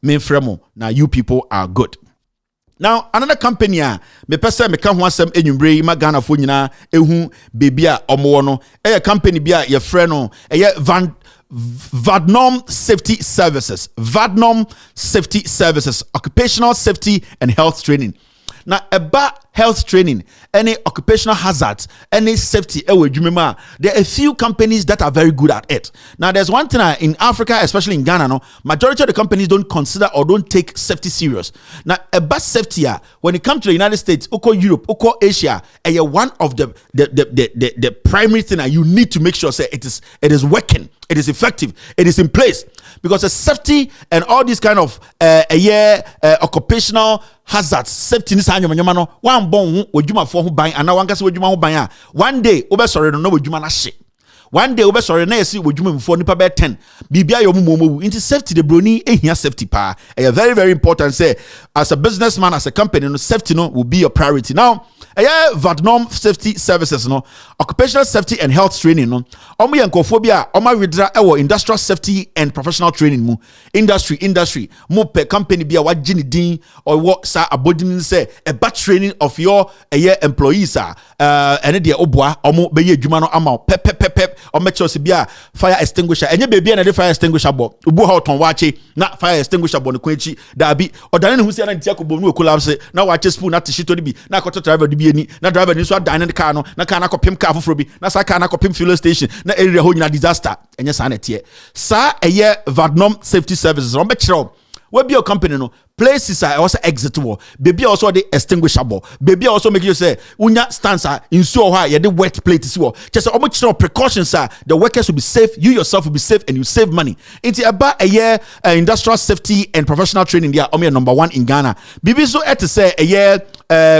menfremo now you people are good. Now another company me pese me ka ho asem enwumbre ma Ghana fo nyina ehu baby a omo no company bia ye frɛ no Vadnom Safety Services. Vadnom Safety Services, occupational safety and health training. Now about health training, any occupational hazards, any safety, there are a few companies that are very good at it. Now there's one thing in Africa, especially in Ghana, no, majority of the companies don't consider or don't take safety serious. Now about safety, when it comes to the United States, Oko Europe, Oko Asia, one of the primary thing you need to make sure say it is working, it is effective, it is in place, because the safety and all these kind of occupational hazards, safety ni sa nyoma no one bon odwuma fo ho ban ana wankase odwuma ho ban a one day obesore no odwuma na hye one day obesore na yesi odwuma mfo nipa be 10 bibia yo momowu into safety the broni ehia safety pa very very important say as a businessman as a company no safety no will be your priority. Now Vadnom Safety Services no occupational safety and health training no omo yankofo bia omo wedra ewo industrial safety and professional training mu industry mo per company bia wagye din or what sa abodin say a bad training of your employees ene de oboa omo be ye adwuma no ama pep omo chose bia fire extinguisher enye bebia na de fire extinguisher bo obu ha oton wache na fire extinguisher bo no kwanchi da bi odane ne husia na ntia ko bo no collapse na wache spoon na tishito bi na koto driver bi na driver ni so adan the car no na car na kopim car foforo bi na sa car na kopim fuel station na area ho nyina disaster enye sa na tie sa Vadnom Safety Services on be kire we be your company no places are also exitable baby also the extinguishable baby also make you say unya stance in so how you the wet plate is wo just how much precautions are the workers will be safe, you yourself will be safe, and you save money. It's about industrial safety and professional training there number 1 in Ghana. Baby so to say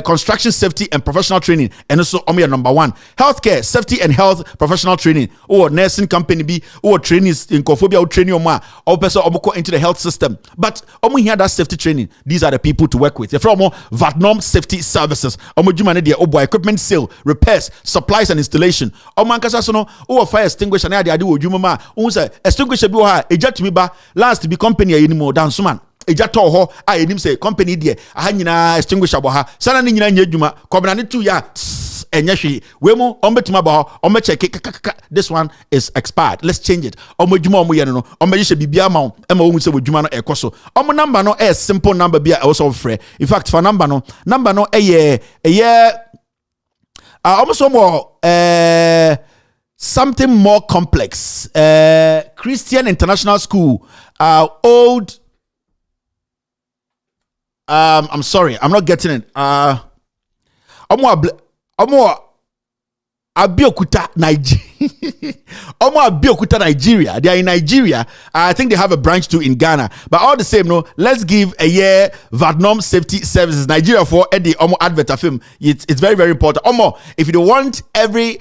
construction safety and professional training and also number 1. Healthcare safety and health professional training or nursing company be or trainees in Kophobia or training or person into the health system, but here that safety training. These are the people to work with. You're from Vadnom Safety Services. Equipment sale, repairs, supplies and installation. Fire extinguisher na ade odwuma extinguisher bi wo ha eja tumi ba last be company anymore dan so man eja to ho enim say company there aha nyina extinguisher bo ha sana ne nyina nya adwuma kobna ne tu ya enya hwe we mu ombetuma ba ho ombe check this one is expired, let's change it. Omodwuma omo ye no ombe hye bibia ma ema wo mu se wodwuma no ekoso omo number no simple number bia also frɛ. In fact for number no almost more something more complex. Christian International School, old I'm sorry, I'm not getting it. Abeokuta, Nigeria. They are in Nigeria. I think they have a branch too in Ghana. But all the same, no, let's give a year Vadnom Safety Services Nigeria for Eddie advert film. It's very, very important. If you don't want every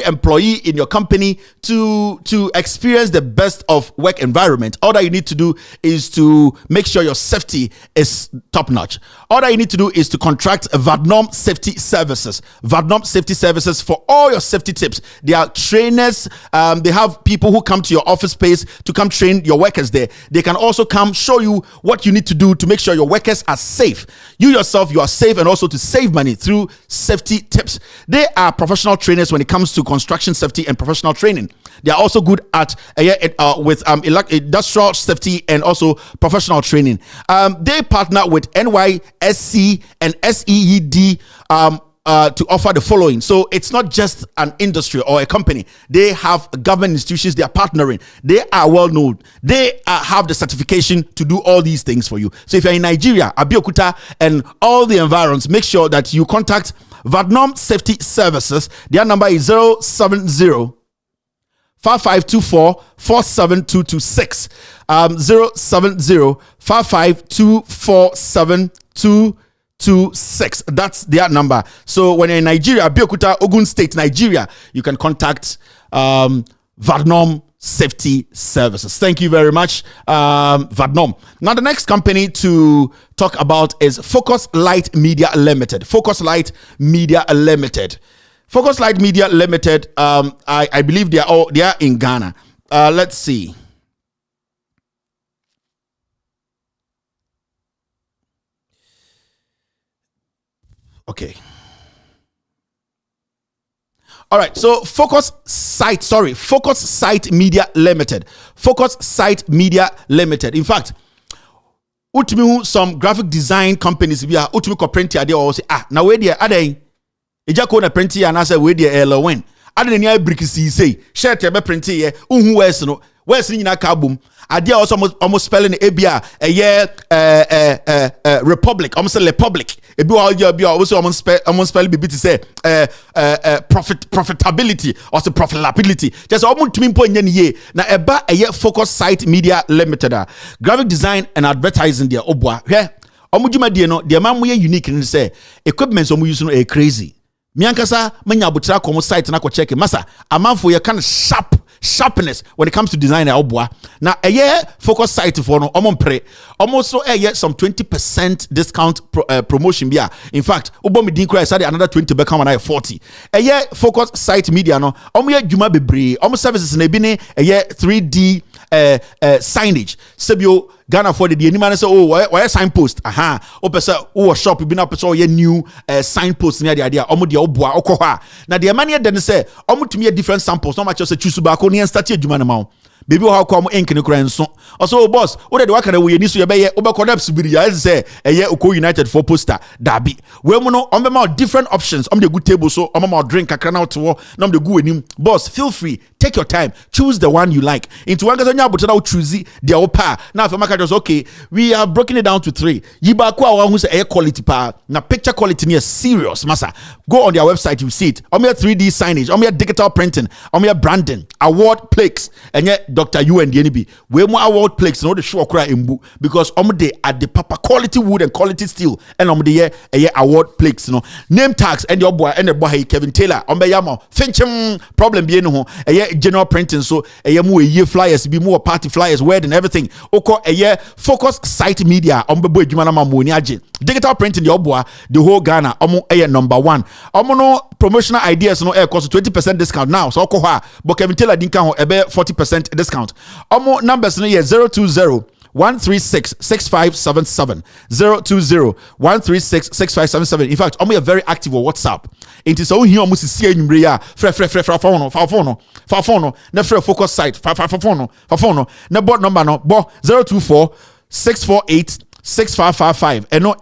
employee in your company to experience the best of work environment, all that you need to do is to make sure your safety is top notch. All that you need to do is to contract Vadnom Safety Services. Vadnom Safety Services for all your safety tips. They are trainers. They have people who come to your office space to come train your workers there. They can also come show you what you need to do to make sure your workers are safe. You yourself, you are safe, and also to save money through safety tips. They are professional trainers when it comes to construction safety and professional training. They are also good at with industrial safety and also professional training. They partner with NYSC and SEED to offer the following. So it's not just an industry or a company. They have government institutions they are partnering. They are well known. They have the certification to do all these things for you. So if you're in Nigeria, Abeokuta, and all the environs, make sure that you contact Vadnom Safety Services. Their number is 070 5524 47226. 070 5524 726. That's their number. So when you're in Nigeria, Abeokuta, Ogun State, Nigeria, you can contact Vadnom Safety Services. Thank you very much, Vadnom. Now, the next company to talk about is Focus Light Media Limited. Focus Light Media Limited. Focus Light Media Limited. I believe they are in Ghana. Let's see. Okay. All right. So Focus Sight Media Limited. Focus Sight Media Limited. In fact, some graphic design companies we are print here. They all say now where they are Ejako na print here and I say where they are when. I didn't hear brick say shirt be print here. Where's no where's in kabum. Idea also almost spelling ABR a year Republic almost a Republic. Ebi also almost spell BB to say profitability or the profitability. Just almost to me point ye na eba a year Focus Sight Media Limited. Graphic design and advertising there obwa. Yeah, omujuma die no the man we unique in say equipment omu use no crazy. Miankasa manya butra komo site na ko check masa amanfo ye kind of sharpness when it comes to design obwa. Now a year Focus Sight for no omonpre almost a year some 20% discount promotion bia. In fact obomi din cry say another 20 become another 40. A year Focus Sight Media no omo ye djuma bebre omo services na bi ne a year 3D signage sebio Ghana for the anima say why signpost opesa shop bi na opesa ye new signpost near the idea omo de oboa okoha na the money then say omo to me different samples no match say choose ba ko ne start adwuma na ma baby how come ink ne kran so also boss wo de waka na we ni so ye be ye obekona subiri ya say eye Oko United for poster dabi we mu no on be ma different options on the good table so on ma drink kakra na to na on the good enim boss feel free take your time choose the one you like into one gasa nya abotana wo choose the opa na for market just okay we have broken it down to 3 yiba ko awa hu say air quality pa na picture quality near serious massa go on their website you see it on your 3D signage on your digital printing on your branding award plaques and yet Dr. U and the NB we more award plaques no the show cry imbu because they at the proper quality wood and quality steel and the year award plaques no name tags and your boy and the boy Kevin Taylor on be yamo finchim problem be no general printing so mu year flyers be more party flyers wedding everything oko Focus Sight Media on be boy djuma na mamoni age digital printing your boy the whole Ghana number 1 no promotional ideas no cost 20% discount now so oko ha but Kevin Taylor dinka ho 40% discount omo numbers no 020 136 6577 020 136 6577. In fact, I'm very active on WhatsApp. It is so here almost see anymore ya free phone na free Focus Sight phone na board number no bo 024 648 6555 and no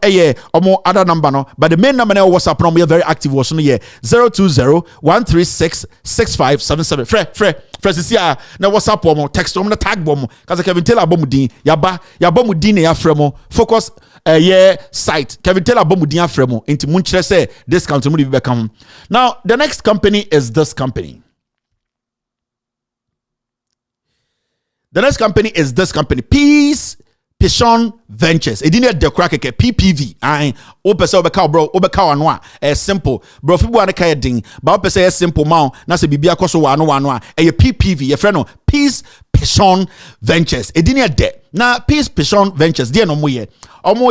omo other number no, but the main number now WhatsApp no very active was no 020-136-6577. Fresh na WhatsApp omo text omo na tag bomo cause Kevin Taylor bomudin yaba bomudin na yafremo focus site Kevin Taylor bomudin afremo into munchre say discount mu be become. Now the next company is this company. The next company is this company, Peace Pishon Ventures. It didn't the crack PPV. I opesa obeka bro obeka wanwa simple bro fibu ane kaya ding but opesa simple man na se bibia koso wano PPV your friend no Peace Pishon Ventures. It didn't de na Peace Pishon Ventures dear no moye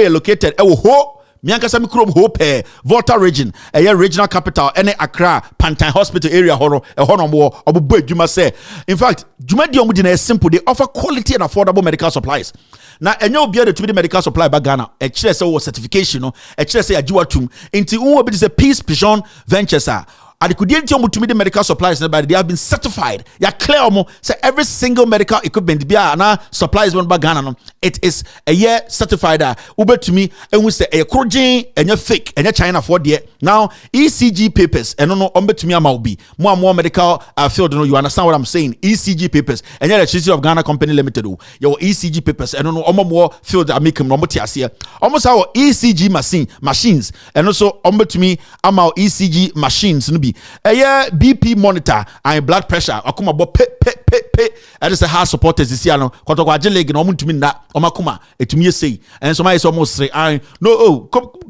located ho Miankasa mikrom hope Volta region regional capital ene Accra Pantine Hospital area horo mo obo adwuma say in fact dwuma di omo is simple. They offer quality and affordable medical supplies. Na enyo obi the to be medical supply ba Ghana e kire say wo certification no e kire say ajiwatum nti unwo be say Peace Pishon Ventures Adikudenti omo to me the medical supplies but they have been certified. Ya clear omo say every single medical equipment bia na supplies one ba Ghana no it is a year certified ube to me and we say a crojin and fake and China for there. Now ECG papers and no ombe to me amaubi more medical field no you understand what I'm saying. ECG papers and Electricity of Ghana Company Limited your ECG papers and no more field that make him no here almost our ECG machines and also ombe to me amau ECG machines no be BP monitor and blood pressure akuma bo pe and it's a heart supporters this year no kotoko ajeleg no muntumi na omakuma etumi say and so my is almost say I no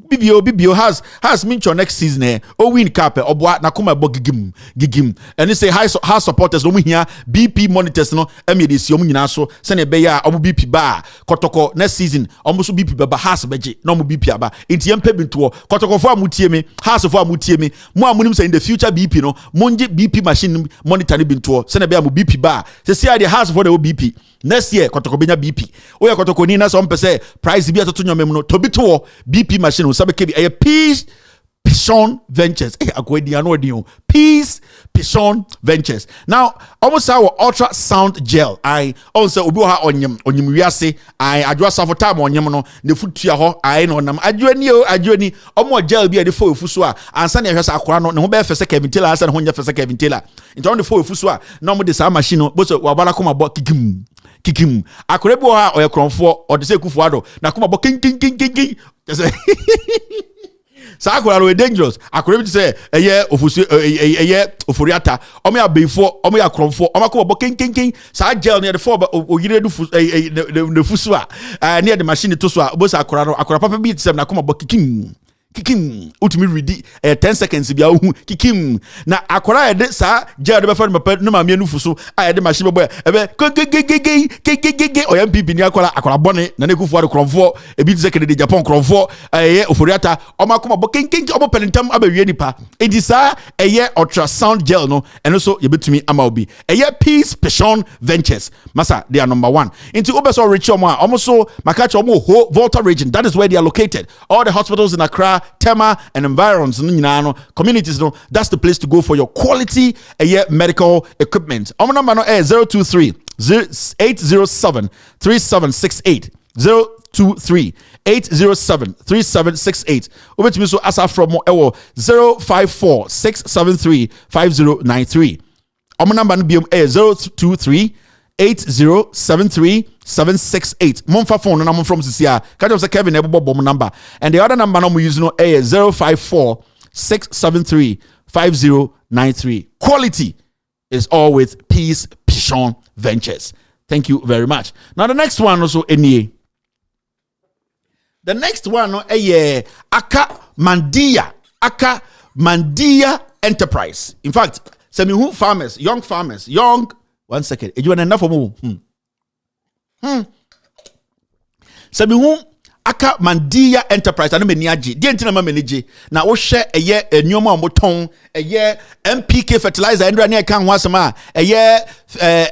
BBO has mean your next season win cap obwa na kuma bo gigim and it's say heart supporters no mu here BP monitors no emedesi omu nyina so se na be ya omu BP ba kotoko next season omu so BP ba has beje no mu BP aba enti yempe binto kotoko fo amutie me has fo amutie me mu amunim say in the future BP no monje BP machine monitor ni binto se na be amu BP ba se see the house for the BP next year kotoko benya BP oya kotoko ni na so mpese price bi atoto nyomem no to bi to BP machine o sabe kebi Peace Pishon Ventures akwedi ano Peace Pishon Ventures. Now almost our ultrasound gel I also obi ha onyem wiase I adwa safo time onyem no ne futua ho I no nam adwani omo gel bi e de fo efuso a ansa na ehwesa akora no ne ho be fese Kevin Taylor ansa ne ho nya fese Kevin Taylor into on the fo efuso a na mo de sa machine no boso wabala koma bo kikim akora bi ha oye kronfo o de se kufu ado na koma bo king Sakura we dangerous. Akure bi say eye ofusu eye ofuriata. Omo ya beifo, omo ya kromfo. Omo ko bo king. Sa gel near the four oyire du the fusu a near the machine to so bo sakura no akura papa bi tsem na koma bo kikim utumi ready 10 seconds bia ohu kikim na akora ede sa gel de be fa no ma mienu fuso a ede machine boy ebe oyam bibi ni akora bone na nekufu ade kromfo ebi tse de Japan kromfo oforiata o makoma bo king obo pelentam abawie nipa edi sa ultrasound gel no eno so ye betumi ama obi Peace Pishon Ventures masa they are number 1 into obeso rich omo so makacha omo ho Volta region. That is where they are located. All the hospitals in Accra, Tema and environs communities no that's the place to go for your quality medical equipment. Our number no 023 807 3768 023 807 3768 over to me so asa from 054 673 5093. Our number no be 023 8073768. Monfa phone number from Cecilia. Catch up Kevin Ebo number. And the other number I'm using no 054 673 5093. Quality is all with Peace Pishon Ventures. Thank you very much. Now the next one also NEA. The next one Aka Mandia Enterprise. In fact, some farmers, young one second. You want enough for more? Sabi Aka Mandia Enterprise anu meniaji. Di entina ma meniji. Na wo hwe enyoma omoton MPK fertilizer endra ne kan ho asema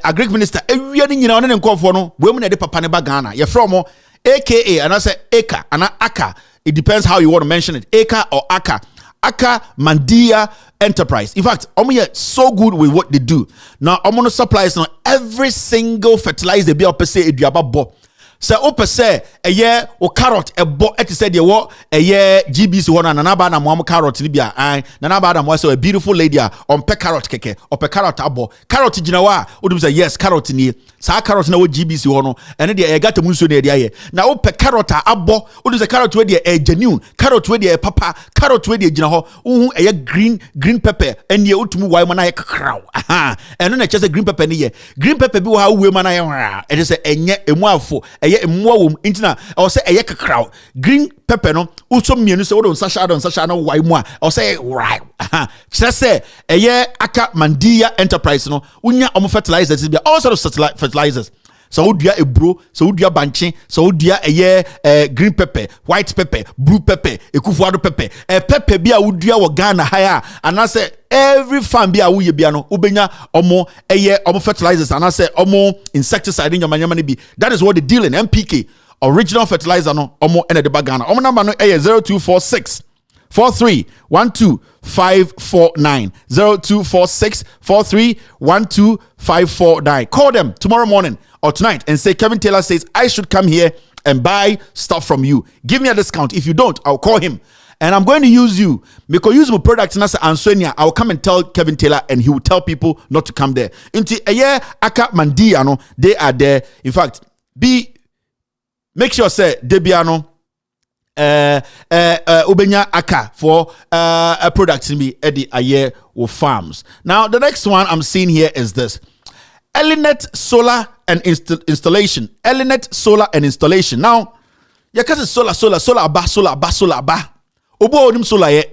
agric minister ewia ni nyina one ne nkofo no we mu na de papa ne ba Ghana. Ye from AKA and I say Aka and Aka. It depends how you want to mention it. Aka or Aka. Aka Mandia Enterprise. In fact, are so good with what they do. Now, I'm going to supply every single fertilizer they be up say eduaba bo. Sɛ wopɛ sɛ ɛyɛ wo carrot ɛbɔ ɛte sɛ deɛ wɔ ɛyɛ GBC hɔ no nanaba na mo carrot no bi a nanaba na mo sɛ a beautiful lady a ɔmpɛ carrot kɛkɛ ɔpɛ carrot abɔ carrot gyina hɔ a wodum sɛ yes carrot nie saa carrot na wɔ GBC hɔ no ɛne deɛ ɛyɛ gata mu nsuo na ɛde ayɛ na wopɛ carrot a abɔ wodum sɛ carrot wɔ deɛ ɛyɛ genuine carrot wɔ deɛ ɛyɛ papa carrot wɔ deɛ gyina hɔ wohu ɛyɛ green pepper ɛne wotumi wae mu na yɛ kakraw ɛno na ɛkyɛ sɛ green pepper ne yɛ green pepper bi wɔ ha woe mu na yɛ ɛde sɛ ɛnyɛ emu afo ɛyɛ mmoa wom ntina ɛwɔ sɛ ɛyɛ kakraw green pepper no wosɔ mmienu sɛ wode nsa no wae mu a ɛwɔ sɛ ɛyɛ kyerɛ sɛ ɛyɛ aka mandia enterprise no wonya ɔmo fertilizers bi all sort of fertilizers sɛ wodua eburo sɛ wodua bankye sɛ wodua ɛyɛ green pepper white pepper blue pepper ekufuado pepper pepper bi a wodua wɔ Ghana ha a anaasɛ every farm bi a woyɛ bia no wobɛnya ɔmo ɛyɛ ɔmo fertilizers anaasɛ ɔmo insecticide nyamanyama no bi that is what the deal in NPK original fertilizer no ɔmo ɛna de ba Ghana ɔmo number no ɛyɛ 0246 4312 0246 4312 call them tomorrow morning or tonight and say Kevin Taylor says I should come here and buy stuff from you. Give me a discount. If you don't, I'll call him and I'm going to use you because use my product nasa Ansonia. I'll come and tell Kevin Taylor and he will tell people not to come there. Into a year aka mandiano they are there. In fact, make sure say Debiano ubenya aka for a product in me Eddie aye or farms. Now the next one I'm seeing here is this Elinet solar and installation. Elinet solar and installation. Now yakase solar aba obo onim solar ye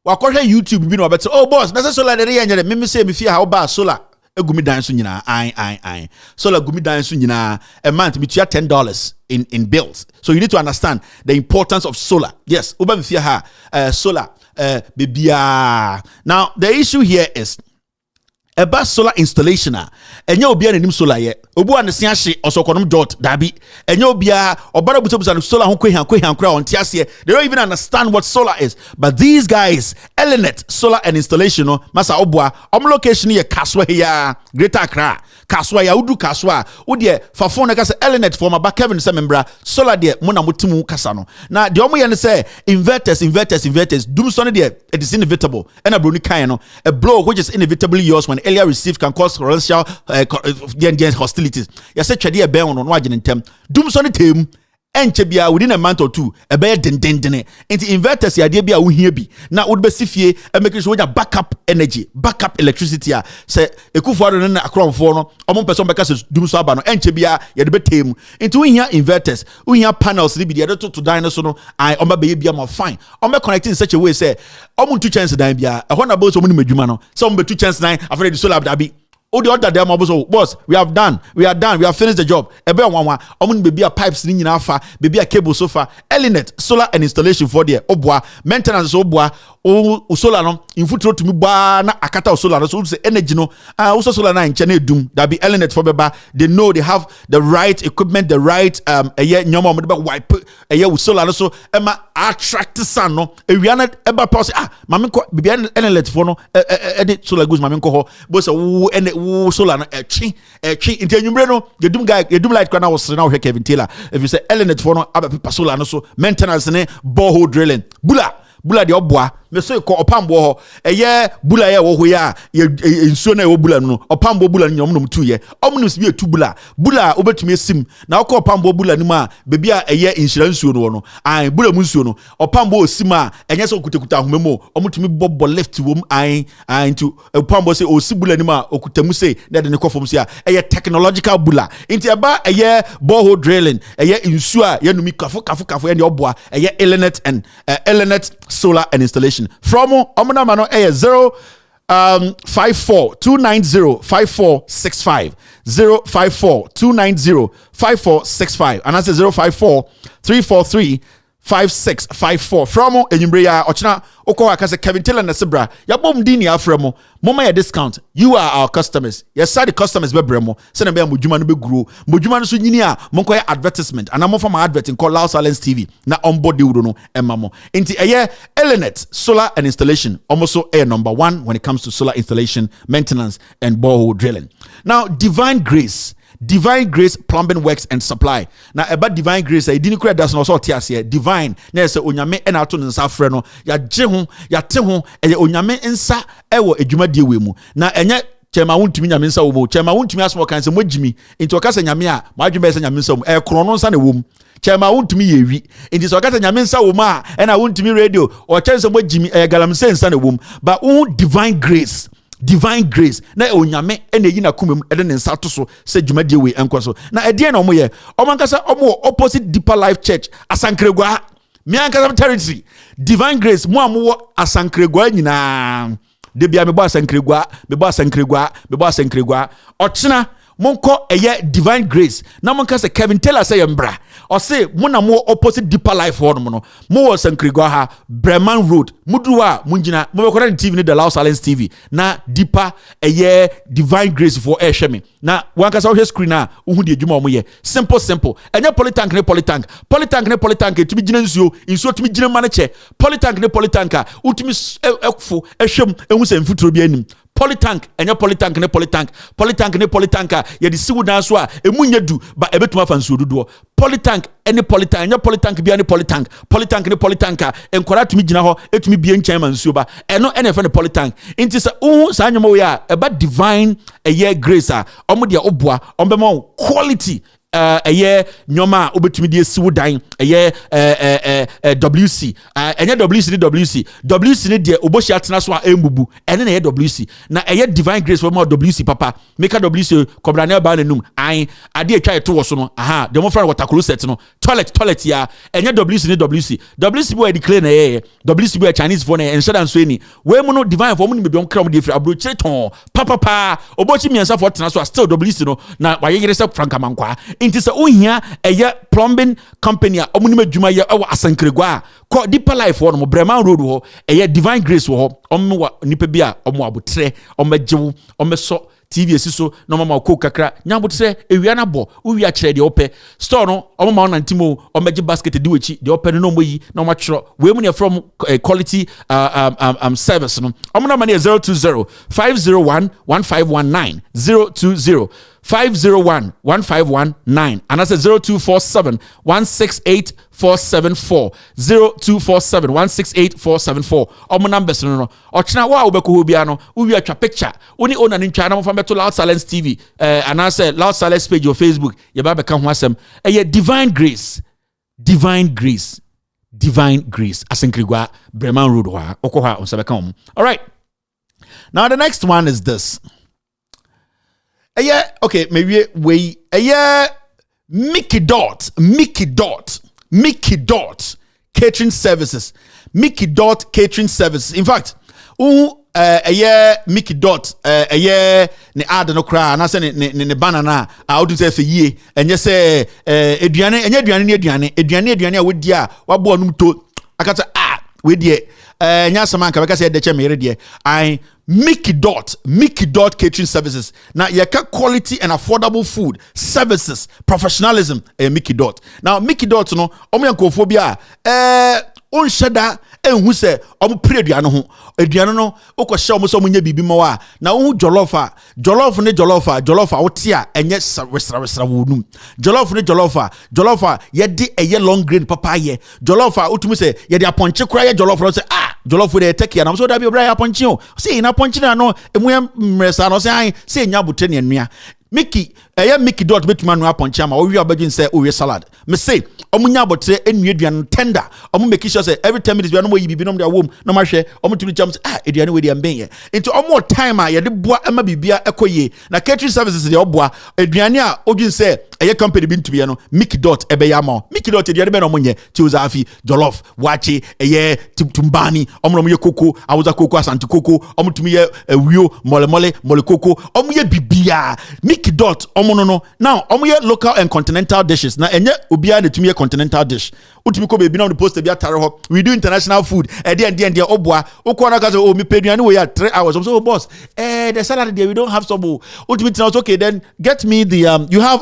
wakɔhwɛ YouTube bi no better oh boss na solar de ye nyere me say me fie ha oba solar egumi dan so nyina ai solar gumi dan so nyina a month me tua $10 in bills. So you need to understand the importance of solar. Yes, oba me fie ha solar bibia. Now the issue here is eba solar installation enye obia nanim solar ye obu an se ahye osokonom dot dabi enye obia obara busabusa no solar ho kwehan kra on tiase. They don't even understand what solar is, but these guys Elinet solar and installation no masa obua location ye Kaswa here Greater Accra Kaswa ya udu Kaswa udie fa phone ka se Elinet for my back Kevin se membra solar de mo na motimu kasa no na de omo ye ne se inverters dum so ne de it is inevitable and a broni kan no a blow which is inevitably yours when earlier received can cause potential hostilities. You say twede e ben no agene ntem dum so ne tem enche bia within a month or two e be den into inverters ya de bia wo hia bi na wo be sifie e make sure you backup energy backup electricity a say ekufuado no na akromfo no omo person be ka se dum so aba no enche bia ya de be tem into wo hia inverters wo hia panels ni bi de to dan so no I omo be bia mo fine omo connect in such a way say omo two chance dan bia e ho na bo so mo ni madwuma no so omo be two chance dan after the solar dabi oh, the other them boss, we are done, we have finished the job. Ebe wanwa, omun baby a pipes ni nyina afa, baby a cable sofa, Elinet solar and installation for there. Obwa maintenance obwa o solar no infutro to me ba na akata solar so say energy no also solar na nchene dum that be Elinet for beba. They know they have the right equipment, the right nyoma mo de wipe solar so ema attract sun no ewiana eba pause mame ko baby Elinet for no edit solar goes mame ko ho bo say wo solar no etwi into enwumre no yedum light kwana wo sere na wo Kevin Taylor if you say Elinet for no aba solar no so maintenance ne borehole drilling bula de obwa me so ko opambo ho eye bula ye wo ho ya nsuo na ye wo bula no opambo bula no nyom tu ye omnum si be tu bula obetumi esim na ko opambo bula ni ma bebi a eye insurance nsuo no an bula mu nsuo no opambo osim a enye so okutakuta ahomemo omutumi bobbo left wom an to opambo say osi bula ni ma okutamu say na de ne kofom say eye technological bula inti eba eye borehole drilling eye nsuo a ye numi kafo ye ne obwa eye Elinet and Elinet solar and installation from omonama no 054-290-5465 054-290-5465 and that's 054-343-5654 from enyumbre ya ochina okwa akase Kevin Taylor na sebra ya bom dini afremo moma ya discount you are our customers yes side the customers be bremo se na be modwuma no be grow modwuma no so nyini a monko ya advertisement and amon from advert in call Loud Silence TV na onboard wudo no emamo inti eye Elinet solar and installation almost number 1 when it comes to solar installation maintenance and borehole drilling. Now Divine Grace Divine Grace Plumbing Works and Supply. Now about Divine Grace, I didn't create that no sort here. Divine, na say onyame e na to nsa frɛ no, ya gye ho, ya te ho, e onyame nsa ewo adwumadie we mu. Na enye chema wontumi nyame nsa wo mu. Chema wontumi aso kan se mogimi. Nti okasa nyame a, ma adwuma se nyame nsa wo mu. E krono nsa na wo mu. Chema wontumi yewi. Nti so okasa nyame nsa wo mu a, e na wontumi radio, o chense mogimi galamse nsa na wo mu. But Divine Grace. Divine Grace na onyame ene yi na kumem ede ne nsa to so se dwumadie we enko so na ede na omo ye omankasa omo opposite Deeper Life Church Asankregwa me ankasa territory. Divine Grace mo amowo Asankregwa nyina de bia me bo Asankregwa ochina monko eye Divine Grace na monkasa Kevin Taylor say mbra o say mo na mo opposite Deeper Life ho no mo Asankregwa ha Breman Road muduwa munjina mo be TV ni the Loud Silence TV na Deeper eye Divine Grace for ehweme na wankasa wo screen a uhu de adwuma mo ye simple enye polytank etumi gina nsuo tumi gina ma ne che polytank a utumi ekfo ehwem ehu se mfuturo bi anim polytank a ye de siwu dan so a emunya du ba ebetuma fa nsuo dodo polytank ene polytank bia ne polytank a enkora tumi gina ho etumi bia nkyɛn ma nsuo ba eno ene fa ne polytank inti sa sa anyomo we a eba Divine eye Grace a omo de oboa ombema quality eye nyoma obetumi de siwu dan eye WC enye WC ne de oboshi atena so a embubu ene na eye WC na eye Divine Grace for more WC papa make WC kobra na ba nanum an ade atwa eto wo so no aha de mo fra water closet no toilet ya enye WC boy declare na eye WC boy Chinese for na insurance so ni we mu no Divine for mu ni be kram de fra abro chire ton papa obochi miensa for tena so still WC no na wayegere se franka mankwa inti se ohia eye plumbing company a omunim adwuma ye ewo Asankregwa ko Deeper Life wo no Breman Road ho eye Divine Grace wo ho omwa nipa bi a omo abotre omagyewo omeso TV esiso no mama ko kakra nyabotre ewia na bo uwia kire de ope store no omama onantimo omagye basket de wechi de ope no moyi na omachro we mu ne from quality service no omna mane 020 501 1519 020 501-1519 and that's 0247-168-474 0247-168-474 omo numbers no ochina wa obeko ho bia no uwi atwa picture oni ona ni ntwa na mo fa beto Loud Silence TV and I say Loud Silence page on Facebook ye ba beka ho asem Divine Grace Asankregwa Breman Road wa okoha on sabeka om. All right, now the next one is this. Okay, maybe we Mickey Dot catering services. Mickey Dot catering services. In fact, Mickey Dot ne ad no kra na se ne banana a wodu se fe yie enye se aduane a wodi a wabo anum to akata we die nya sama nka beka se de che mere die I Mickey Dot catering services. Now you can quality and affordable food services, professionalism. Mickey Dot. Now Mickey Dot no omoyankophobia on shada who say pre aduane ho aduane no okɔhye omo so munya bibi ma wa na wo jollof a wote a enye resra wonum jollof a ye de eye long grain papa ye jollof a utumi say ye de aponche kura ye jollof no say jollof we dey take ya na so da bi obra ya aponche o say na aponche na no emu mresa no say nya bote ne anua Mickey Dot betuma no aponche ama owi abagin say owe salad me say omunya abotre enua aduan tender omu make sure say every 10 minutes we no mo yi bibi no dey wom no ma hwe omu tumi cham say aduan we dey amben ye into omu time a ye de boa ama bibia ekoye na catering services dey oboa aduan a odwin say eye company bi ntumi ye no Mickey Dot ebe ya ma Mickey Dot aduan be no mo nye tiuzafi jollof wachi eye tumbani omu ye koko awuza koko asante koko omu tumi ye wio mole koko omu ye bibia Mickey Dot omo no now omo ye local and continental dishes na enye obia na tumi ye continental dish utumi ko bebi na on the post bia tare ho we do international food and oboa ukona ka say me peduane we are 3 hours so boss the salad there we don't have some utumi tell us okay then get me the you have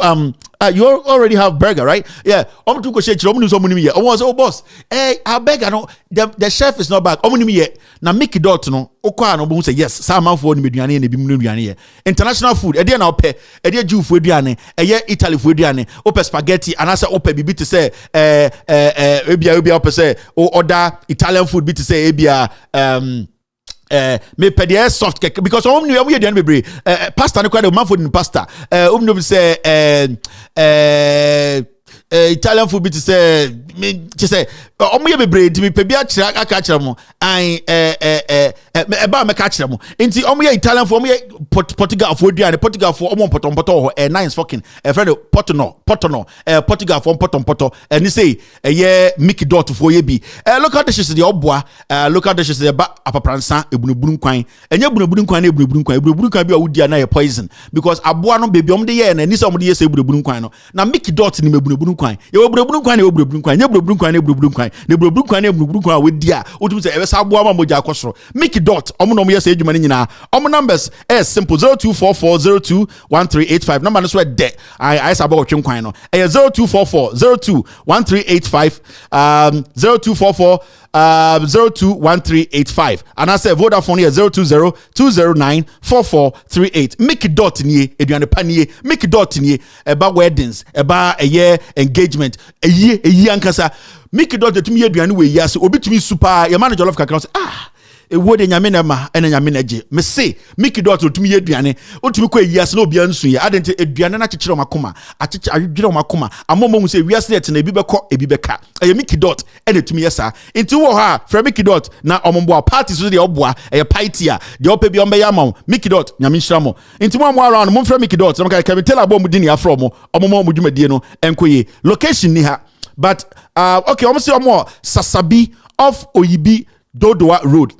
You already have burger, right? Yeah. I'm too koshe chiro munu so munu ye. Oh boss. Our burger no the chef is not back. Omunu ye. Na Mickey Dot no. Okwa no bo say yes. Sa manfo ni meduane na bi munu aduane ye. International food. E dey na ope. E dey Jew food aduane. E ye Italy food aduane. Ope spaghetti and asa ope bibi to say ebia ope say order Italian food bi to say ebia me pede soft cake because we dey do bebre pasta no kwade man food in pasta no say Italian food be to say me say omo bebre di me pebi aka kira mo an eba me ka kira mo nti omo Italian food omo Portugal food and Portugal for omo potompoto nice fucking friend potono Portugal for potompoto and say Mickey Dot for ye bi local dishes the oboa local dishes the ba apapransa ebunubunu kwan enye ebunubunu kwan na ebunubunu kwan bi awudi na ye poison because aboa no baby omo de ye na ni say omo de ye say ebunubunu kwan no na Mickey Dot ni ebunubunu kwan ye ebunubunu kwan na ebunubunu kwan nye ebunubunu kwan na ebunubunu kwan na ebunubunu kwan na ebunubunu kwan we dia otum say ebe sa aboa ma moja akosoro Mickey Dot omo no mo ye say edwuma ni nyina omo numbers is simple 0244021385 number no so de I say about kwan no 0244021385 0244 021385 and I say Vodafone here 020-209-4438 Mickey Dot nie eduane panie Mickey Dot nie eba weddings eba engagement eyi ankasa Mickey Dot etumi eduane we yase obitumi super your manager of kakra say ewo de nyame na ma ena nyame na je me say Mickey Dot otumi yeduane otumi kwa yiase na obi ansu ye adente eduane na kekere makoma akeke adwere makoma amomo hu say wiase net na ebi beko ebi beka Mickey Dot ena etumi yesa nti wo ha fra Mickey Dot na omombo party so de oboa party a de opa bi ombe yama Mickey Dot nyame nhira mo nti mo around mo fra Mickey Dot na ka Kevin Taylor bo mu dini afro mo omomo mu dwumadie no enkoye location ni ha but okay omo say omo Sasabi off Oyibi Dodowa Road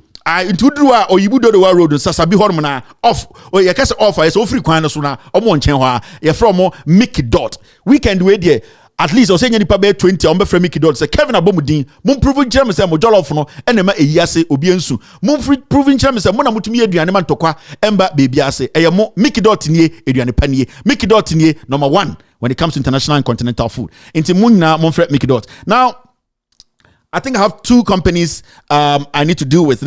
into Dua or Yibu Dodowa Road Sasabi Hormona off or your case offer so free kwana so na omo nchenwa ye from Mickey Dot weekend we there at least o say nyanipa be 20 on be from Mickey Dot say Kevin Abomudin mum prove jerem say mo jollof no enema eyase obi ensu mum proving jerem say mo na mutumi aduane man tokwa emba baby ase mo Mickey Dot nie aduane panie Mickey Dot nie number 1 when it comes to international and continental food into munna mon fret Mickey Dot. Now I think I have two companies I need to deal with.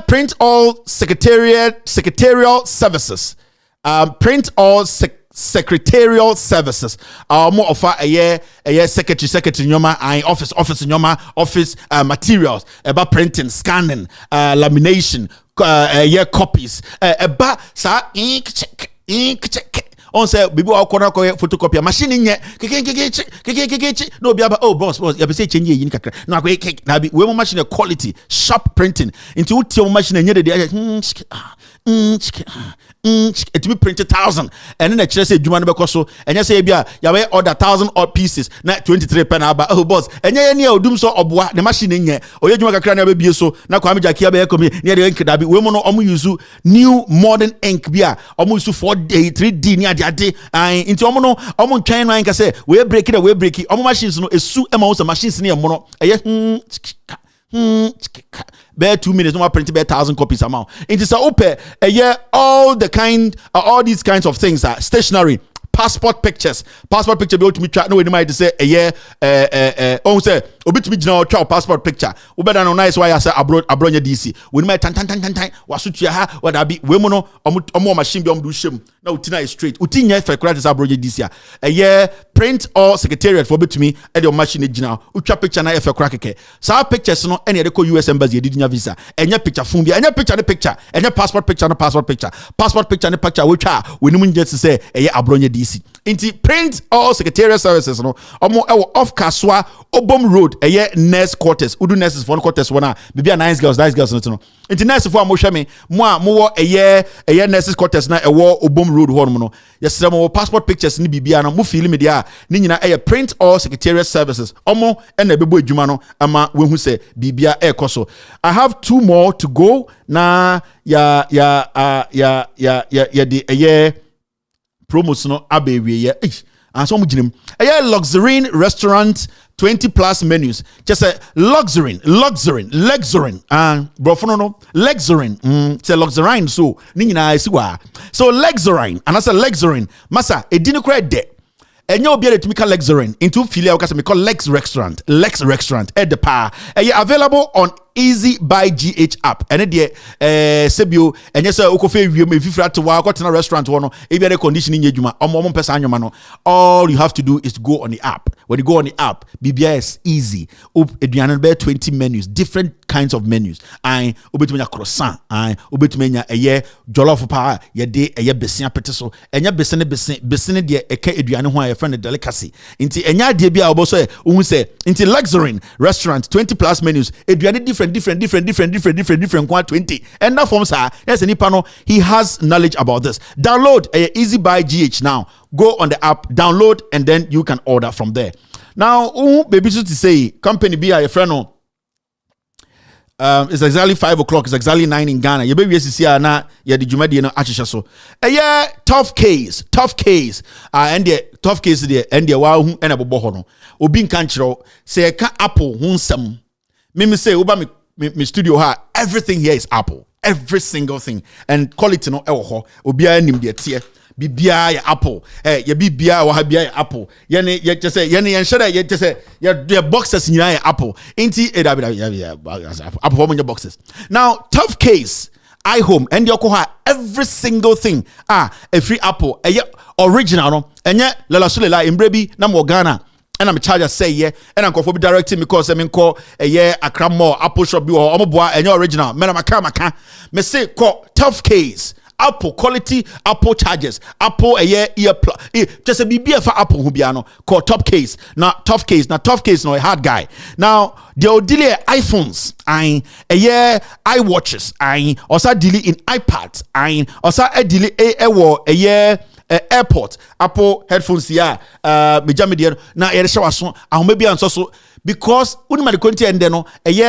Print all secretarial services. Print all secretarial services. More offer a secretary nyoma office nyoma office materials about printing, scanning, lamination, copies. About sa ink check. On say bibi wa kona ko photocopy machine nye keke no bi aba boss ya be say change yin kakra na ko na bi we mo machine quality sharp printing into uti mo machine nye de it be printed 1,000 and then actually say juma no be koso enya say bia ya we order 1,000 odd pieces na 23 pen aba boss enya ye odum so oboa the machine nye oye juma kakra na be bie so na kwa amja kia be komi ne de ink da bi we mo no omo use new modern ink bia omo use 4D 3D ni ade into omo no omo ntwan no ink say we break it omo machines no esu ema wo machines ne mo no eye bear 2 minutes no print bear 1,000 copies amount it is a open all these kinds of things are stationery passport picture be able to me chat no anybody say on say obi to me gina twa passport picture we better no nice why I say abronya DC we my tan wasutua ha wada bi we mu no omo machine bi do shem na utina is straight utinya fe correct abronya DC print or secretariat for to me e the machine gina utwa picture na fe correct keke sa pictures no ene de ko US embassy di nya visa enya picture phone bi enya picture enya passport picture ne picture we twa we nim just say abronya DC inti print all secretarial services no omo off Kaswa Obom Road nurse quarters udu nurses for quarters wana bibia nice girls no inti nurse for mo hweme mo nurses quarters na Obom Road ho no yesere mo passport pictures ni bibia no mo feel me dia ni nyina print all secretarial services omo na bebo adwuma no ama we hu se bibia ekoso. I have 2 more to go na ya the promos no abewie and so much a luxury restaurant 20 plus menus just a luxury and luxury it's a luxury so so luxury and as a luxury masa a dinner credit. And you'll be able to make a luxury into filia because we call Lex Restaurant at the power. Available on Easy by GH app. And it Sebio and yes, Okofe, you may feel to walk out in a restaurant one, if you conditioning your or person mano. All you have to do is to go on the app. When you go on the app, BBS easy. Up 20 menus, different kinds of menus. I obetumenya croissant, I obetumenya a jollof power, ye de a besia peteso, and ya besene de eke eduane ho a friend delicacy. Inti enya de bia oboso e say inti luxury restaurant 20 plus menus, eduane different 20 and that forms are yes any panel he has knowledge about this. Download Easy by GH now. Go on the app, download, and then you can order from there. Now, baby, to say company be a friend. It's exactly 5 o'clock. It's exactly 9 in Ghana. You baby see na ya di jumadi no achisha so. Tough case. And the tough case there and the wa hu ena bobo ho no. Obi nkan kiro say ka Apple hu nsam. Me say oba me studio ha everything here is Apple. Every single thing and quality no ewo ho. Obi anim de tie. Bibia ya Apple ya bibia wa bia ya Apple yene ye just say yene yenhede ye just say your boxes nyina ya Apple inti Apple for your boxes. Now tough case iHome and your koha every single thing a free Apple original no enye lela sulela imbrebi na mo Ghana and I'm a charger say yeah and I'm going to be directing because I'm in call a year Accra Mall Apple shop you or omoboa and your original me na maka me say call tough case Apple quality Apple chargers Apple ear just a BBF for Apple hubiano called top case now tough case no a hard guy now they'll delay iPhones iWatches also delay in iPads also a delay a year airport Apple headphones here mejamidia na yere show so ahomabi anso so because unima de konti ende no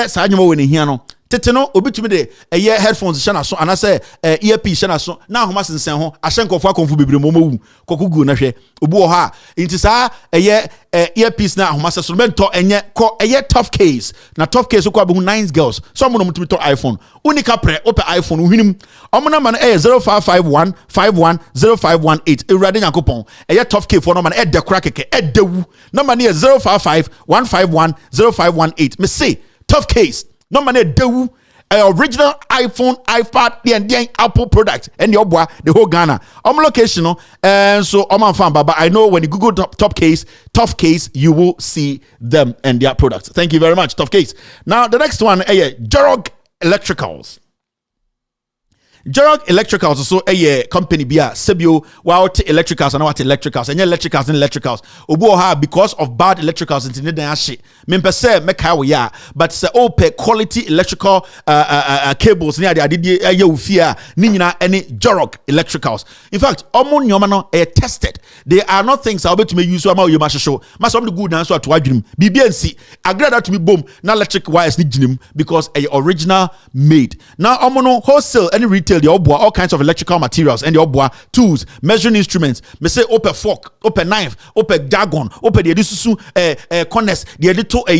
sa anyoma woni hia no tete no obitumi de headphones shana so anase earpiece shana so na ahoma sensen ho ahyenkofo akonfo bebre momowu kokugu na hwe obu ho ha inti sa earpiece na ahoma so mento enye ko tough case na tough case ko abehu 9 girls so mo no mutumi to iPhone unika pre ope iPhone uhinem omo na man 0551 510518 ewrade yakopon tough case for no man de kra keke dewu no man 055 151 0518 me say tough case no man dewu original iPhone, iPad, the Apple product, and the whole Ghana. Location, and so fan, but I know when you Google tough case, you will see them and their products. Thank you very much, tough case. Now the next one, Jorog Electricals. Jorog Electricals so company bia sebio wa electricals and what electricals and electricals obu ha because of bad electricals into ne dan ahye me pese make how ya but say open quality electrical cables near the adidi ufia ni nyina any Jorog Electricals. In fact omo nyoma no tested. They are not things I bet to use so ama you ma show ma some the good na so to adwum BBNC agree that to me boom na electric wires ni ginim because original made. Now omo no wholesale any retail the all kinds of electrical materials and the tools, measuring instruments. Me say open fork, open knife, open jargon, open the edisusu corners, the little a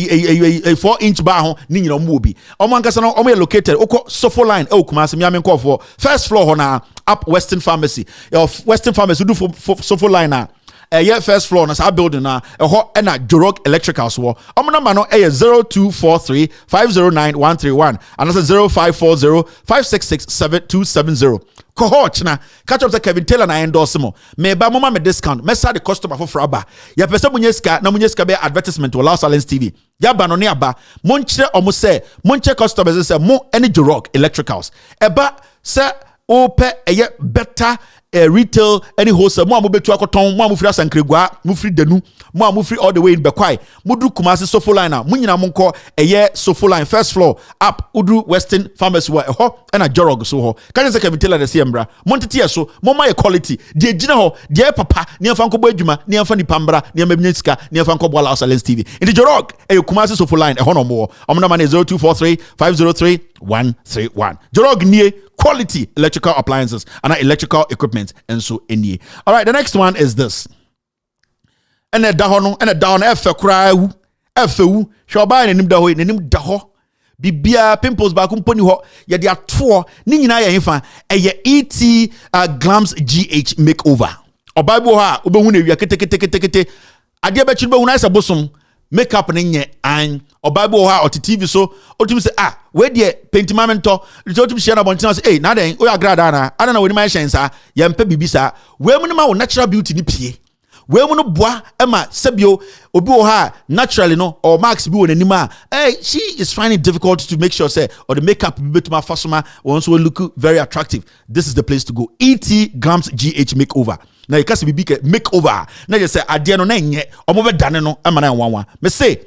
4-inch bar ni nyina mobi. Omankasa no omo located oko Sofo line Kumasi mi amen call for first floor na up Western Pharmacy. Western Pharmacy do for Sofo line na first floor na sa building na na Jorog Electricals wo omo number no 0243 509 131 and that's 0540 566 7270 cohort na catch up to Kevin Taylor na endorse mo me ba mo ma me discount me sa the customer for fraba ya pese munyeska na munyeska be advertisement to Los Allen TV ya ba no ne aba monchire omo se monche customers say mo any Jorog Electricals eba se ope better retail any wholesale mo amobetu akoton mo amufiri asankregua mufiri denu mo amufiri all the way in Bekwai mudu Kumasi Sofo line na munyina monko Sofo line first floor up udu Western Pharmacy wa na Jorog so ho kan say Kevin Taylor the siembra montete so mo ma quality de gina ho de papa ne amfa nko bo adwuma ne amfa ni pambra ne amabnya sika ne amfa nko bo Los Allen TV in the Jorog Kumasi Sofo line no mo omna man 0243 503 131 Jorog nie quality electrical appliances and electrical equipment and so any. All right, the next one is this. ene da ho no ene da ho na efe kura wu efewu hwe oba na nim da ho nanim da ho bibia pimples ba kumponi ho ye de ato ni nyina ye hefa eye ET Glams GH makeover oba bi ho a obehu na ewia kete ade be chiru behu na ise bosom makeup ne nye an oba bi ho a ot TV so otum se we de paint mamento so otum share na bontina say na den o ya grada na ana na woni ma hyen sa ye mpa bibisa we mu ma wo natural beauty ni pie we mu no boa ema sebio obi wo ha naturally no or max bi wo nanima she is finding it difficult to make sure say or the makeup be betuma fasoma once will look very attractive. This is the place to go. ET Glams GH makeover. Na yekase bibi ke makeover na je say ade no na nye omo be dane no ema na nwanwa me say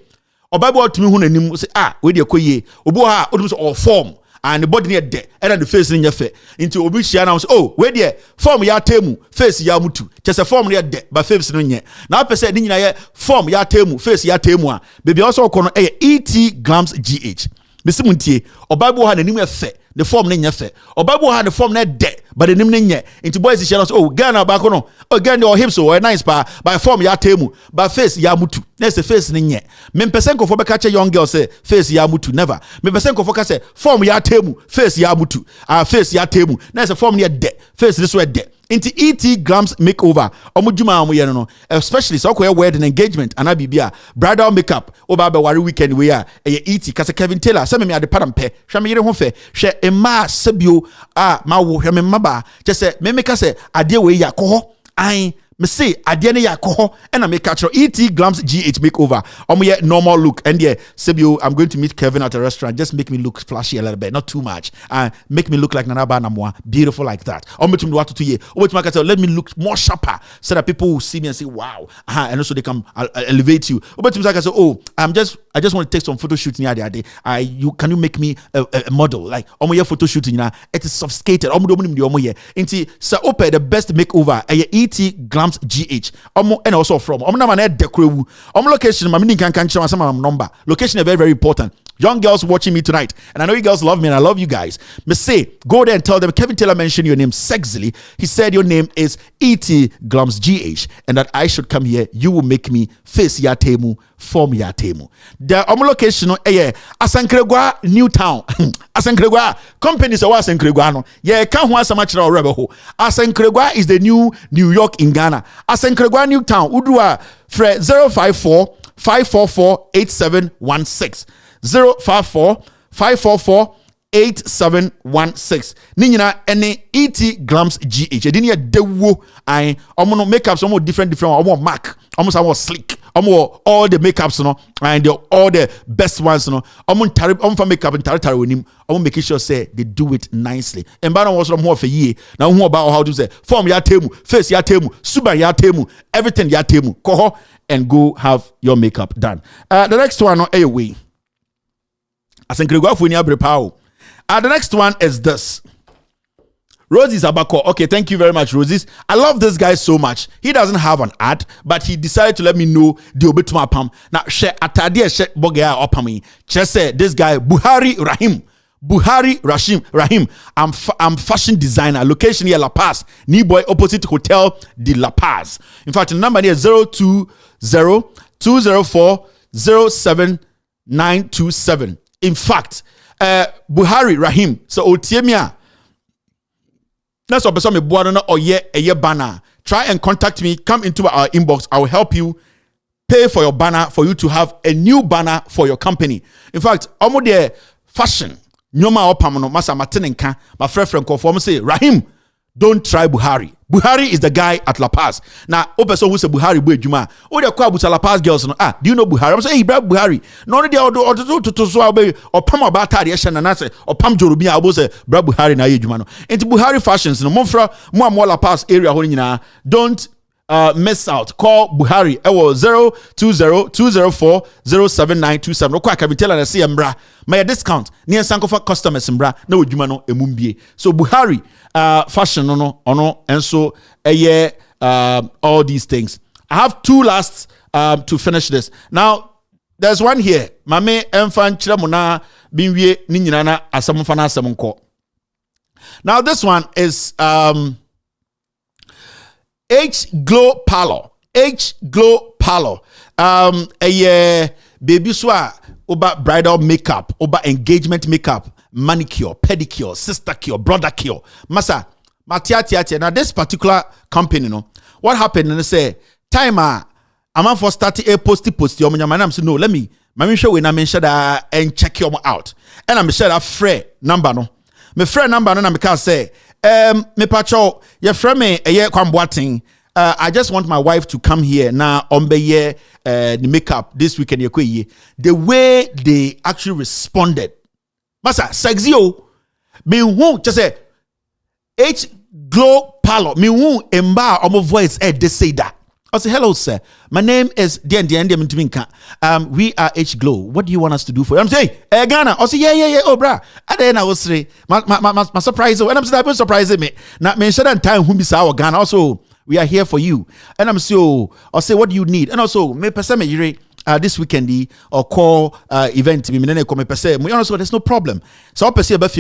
oba bi otumi hu nanim say we de koye obi wo ha odum say all form and the body near there and the face in your face into obi share now say we there form ya temu face ya mutu just form near there but face no nye na person ni nyina ye form ya temu face ya temu a baby also kono ET Glams GH bisi muntie oba bi wo ha nanim efe the form ne nye fe oba bi wo ha the form na de but the nim ne nye into boys share now Ghana ba kono Ghana or hips or nice pa by form ya temu but face ya mutu na say face ne nye me person ko for be catch young girl say face ya mutu never me person ko for ka say form ya temu face ya mutu face ya temu na say form ne de face this way de into ET Glams makeover omujuma amoye no especially so ko wedding engagement and abibia bridal makeup oba be wari weekend we a ET kase Kevin Taylor say me ade padampe hwe me yere ho fe hwe emma sabio ma wo hwe me maba je say me make say ade we ya ko an me say ade ne yakoho and I make catch ET Glams GH makeover. Normal look and yeah, Sebio, I'm going to meet Kevin at a restaurant. Just make me look flashy a little bit, not too much. Make me look like Nanaba Namwa, beautiful like that. Let me look more sharper so that people will see me and say, wow, and also they can elevate you. I just want to take some photo shooting here the other day. Can you make me a model? Like photo shooting, it is sophisticated. Inti sa ope the best makeover. ET Glams GH. And also from location. Number location is very, very important. Young girls watching me tonight, and I know you girls love me and I love you guys. Me say, go there and tell them Kevin Taylor mentioned your name sexily. He said your name is ET Glams GH, and that I should come here. You will make me face ya temu, form ya temu. The location Asankregwa New Town. Asankregwa companies are Asankregwa no. Yeah, can't want so much rebel. Asankregwa is the new New York in Ghana. Asankregwa New Town. Udua Fre 054 544 8716. 054 544 8716. Ninyina ene ET Glams GH. Edini ya dewo ai omo makeups omo different omo mark omo some slick omo all the makeups no and all the best ones no omo tare omo fa makeup and tare onim omo making sure say they do it nicely. And ba no was more for ye na who about how to say form ya temu face ya temu suba ya temu everything ya temu koho and go have your makeup done. The next one no away. The next one is this. Rosie's Abako. Okay, thank you very much, Rosie's. I love this guy so much. He doesn't have an ad, but he decided to let me know the obetuma pam. Now, share atadia share bogea opami. Just say this guy Buhari Rahim. I'm fashion designer. Location here La Paz. New Boy opposite Hotel de La Paz. In fact, the number here 020 204 07927. In fact, Buhari Rahim. So Otiemia. That's what person me boarana or a banner. Try and contact me. Come into our inbox. I will help you pay for your banner for you to have a new banner for your company. In fact, almost the fashion. Nyoma opamano masa matenenka. My friend conform say Rahim. Don't try Buhari. Buhari is the guy at La Paz. Now, person who say Buhari bu ejuma. O de kwa busa La Paz girls no. Do you know Buhari? I'm say hey, Buhari. No de to so obe opam abata de ehye na say opam jorubi a obo say bra Buhari na ejuma no. Enti Buhari fashions no monfra mo La Paz area ho nyina. Don't miss out. Call Buhari. Ewo 020-204-07927. Okwa Kevin Taylor na say mbra. My discount. Ni ensankofa customers mbra na ojuma no emumbie. So Buhari fashion no and so all these things. I have two last to finish this. Now there's one here. Mame enfan chiramuna binwie ni nyina na asamfa na asamko. Now this one is H Glow Parlor Parlor. Baby swa over bridal makeup, over engagement makeup, manicure, pedicure, sister cure, brother cure. Masa, Matia. Now this particular company, what happened? And they say, timer, I'm for starting a post. Your man, say no, let me show you. I'm sure that and check you out. And I'm sure that free number no. My friend number no, I say, me pacho, your friend me a year kwamboating. I just want my wife to come here now on the makeup this weekend. The way they actually responded, Masa sexio, me who just say H Glow Parlor, me who embar on my voice they say that. I say hello sir, my name is we are H Glow. What do you want us to do for you? I'm saying Ghana. I say yeah oh brah. And then I was say my surprise. And I'm saying I'm surprising me. Now mention that time who be our Ghana also. We are here for you. And I'm so I'll say what do you need? And also me person me this weekend or call event me come person. Also there's no problem. So I'll say about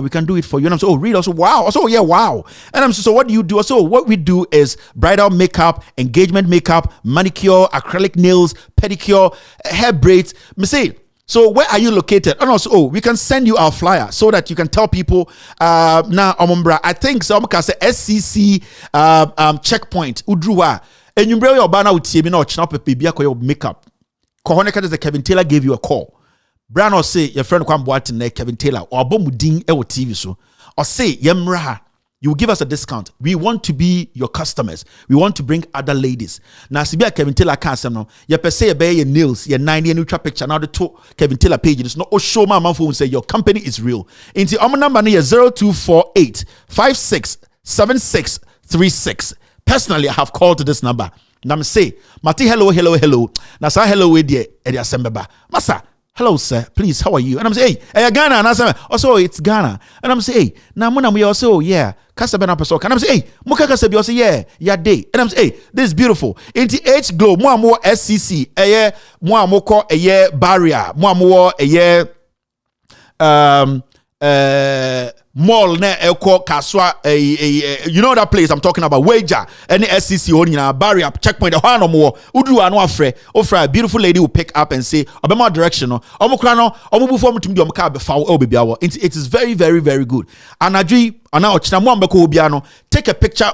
we can do it for you. And I'm so oh really also wow. Also yeah wow. And I'm so what do you do? So what we do is bridal makeup, engagement makeup, manicure, acrylic nails, pedicure, hair braids. Me say so where are you located? And also, we can send you our flyer so that you can tell people now I think so say SCC checkpoint Udruwa. And you bring your banner with TB no china pepe makeup. Kohoneka the Kevin Taylor gave you a call. Brian or say your friend Kwam Boatin Kevin Taylor or Bomudin Ewo TV so or say Yemra. You will give us a discount. We want to be your customers. We want to bring other ladies. Now, Sibia Kevin Taylor can't say no. You per se your nails, your 9 neutral picture. Now the two Kevin Taylor page. It's not show my mouth and say your company is real. Into our number here 0248 567636. Personally, I have called to this number. Now me say, Mati hello. Now say hello with the Asembeba. Masa. Hello, sir. Please, how are you? And I'm saying, hey, Ghana. And I say, also, it's Ghana. And I'm saying, hey, now, we also, yeah. Kasabena person. And I'm saying, hey, Muka Kasabi also, yeah, day. And I'm saying, hey, this is beautiful. Into H Glow, more SCC, more call a year barrier, more a year, mall ne elko kaswa you know that place I'm talking about wager any SCC on your barrier checkpoint the no more udu anu afre ofra beautiful lady will pick up and say obema direction no omukra no omubu form to me omka be foul baby awo it is very very very good anadwi ana ochina mo ambeko obia no take a picture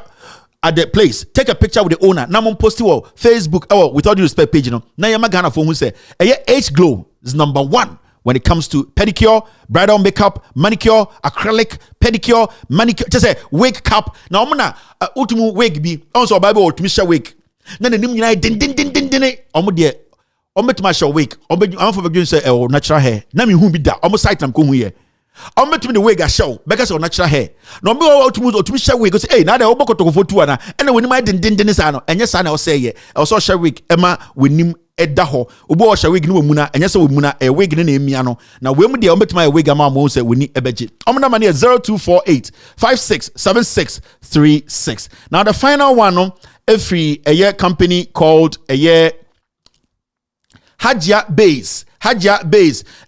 at the place, take a picture with the owner. Now I'm posting on Facebook with all due respect page no na yama Ghana for who say H Glow is number 1 when it comes to pedicure, bridal makeup, manicure, acrylic, pedicure, manicure, just say wig cap. Now I'm gonna ultimate wig be also Bible or to wig. Then the name you din omo my show wig. I'm for beginning say natural hair. Na me who be that? Almost site I'm going here. I'm met me the wig I show because of natural hair. No me to share wig. Say hey now the oboko to for two and when my din sano and yes I will say yeah. Also share wig Emma with nim edaho obo share wig no muna and yes we muna a wig ne emia no. Now we mu dey I'm met my wig am mo say we ni ebeji. Number money 0248 567636. Now the final one no every a year company called a year Hajia Base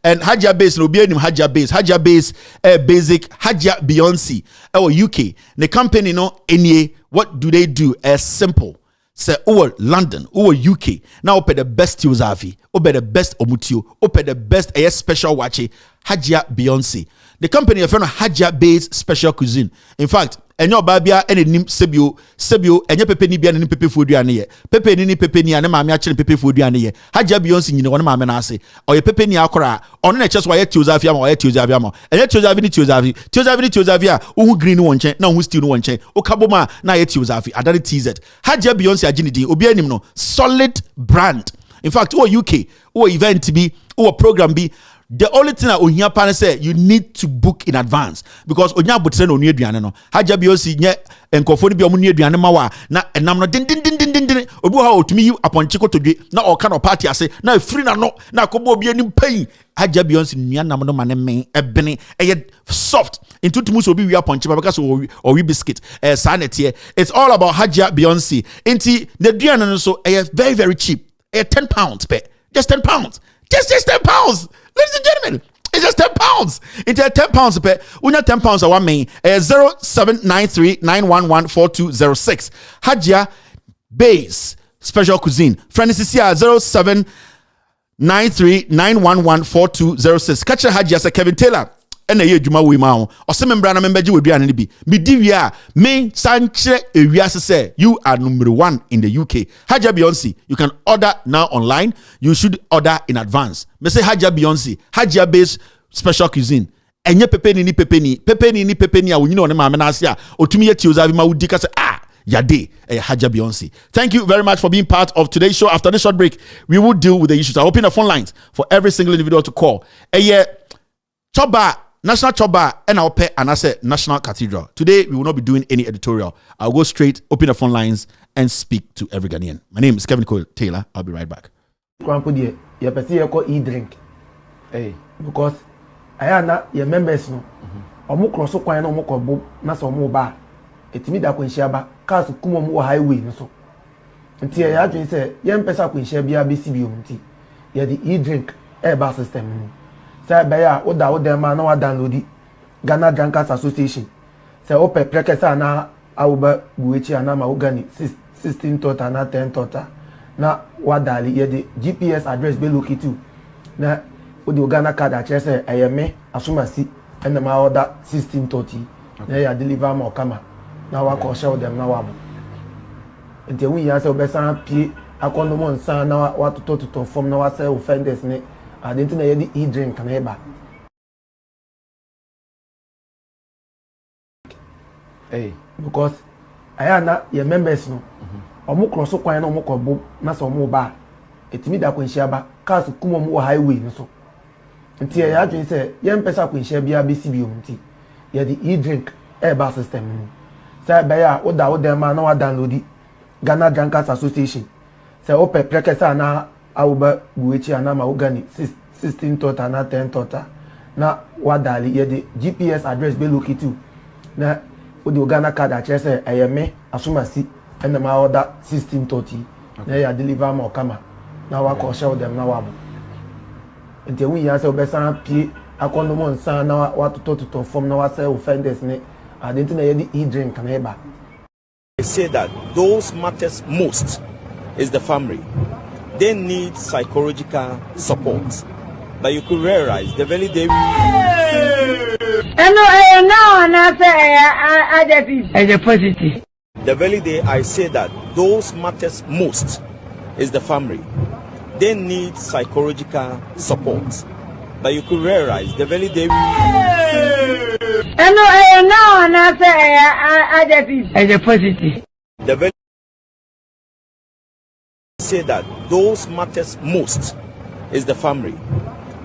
and Hajia Base no be anim Hajia Base basic Hajia Beyonce UK the company no any what do they do as simple say London UK now open the best Uzavi open the best Omutio open the best special watch Hajia Beyonce the company of Hajia Base special cuisine in fact enyo babia ene nim sebio enye pepe ni bia ne pepe foduane ye pepe ni pepe ni ane maame a kire pepe foduane ye Hajia Beyonce nyine wona maame na ase oye pepe ni akora ono na eche so ye tiozafia ma oye tiozafia ma enye tiozafi a ohu green won chen na ohu steel won chen okaboma na ye tiozafi adare TZ Hajia Beyonce aginidi obi anim no solid brand in fact UK event bi program bi. The only thing that Ohia Pan say you need to book in advance because Onya Butre no new aduane no Hajia Beyonce nye enkofo ni bi omu new aduane ma wa na enam no din obi ha otumi yi aponche kotodwe na o ka no party ase na free na no na akobo obi anim pain Hajia Beyonce nua nam no mane men ebene soft into tumu so obi wi aponche because o wi biscuit sanete it's all about Hajia Beyonce inti the aduane no so very very cheap £10 per just £10 just £10 ladies and gentlemen, it's just £10. It's £10 per. Unya £10 a 1 main. 0793 911 4206. Hajia Base Special Cuisine. Friend is here 0793-911-4206. Catch a Haji as a Kevin Taylor. And a year Juma we ma or some membrana member you will be an be. Midivia, me Sanche Ewias say you are number 1 in the UK. Haja Beyonce, you can order now online. You should order in advance. Me say Haja Beyonce, Haja based Special Cuisine. Enye pepeni ni pepeni a you know na ma asia otumi ye tioza bi ma wudi ka say Yade, Haja Beyonce. Thank you very much for being part of today's show. After this short break, we will deal with the issues. I open the phone lines for every single individual to call. Choba, National Choba, and I'll pay and I said National Cathedral. Today, we will not be doing any editorial. I'll go straight, open the phone lines, and speak to every Ghanaian. My name is Kevin Taylor. I'll be right back. E-drink. Hey, because I am not your members. No, I'm cross so quiet. I'm going to go. Etimi da kwenhyia ba cars kuma mu highway nso nti ya adwen say yem pesa kwenhyia bia besi bi nti ya the e-drink eba system ni say be ya oda ma na wa download Ghana Drinkers Association say ope prekesa na awuba buechi ana ma ogani 16 tota na 10 tota na wadali ya the GPS address be locate na odi Ghana card a chere say ayeme asumasi and ma order 1630 na ya deliver ma okama na wa ko show them na wa bo nti we ya say obesan pie akono mo nsan na wa toto form na wa say offenders ne adenti na ye di e-drink na eba hey because aya na your members no omo cross kwan na omo ko bo na so omo ba etimi da kwanhyia ba cars kuma mu highway nso nti ya adwen say yem pesa kwanhyia bia besi bi nti ye di e-drink eba system ni say be ya oda ma na wa download Ghana Drinkers Association say ope prekesa na awuba buechi ana ma ogani 16 tota na 10 tota na wadali ye the GPS address be locate na odi Ghana card a chere say ayeme asumasi and ma order 1630 na ya deliver ma okama na wa ko show them na wa bo nti we ya say obesan pie akono mo nsan na wa toto form na wa say offenders ne adenti na ye di e-drink na eba I say that those matters most is the family. They need psychological support. But you could realize the very day. The very day I say that those matters most is the family. They need psychological support. But you could realize the very day. The very say that those matters most is the family.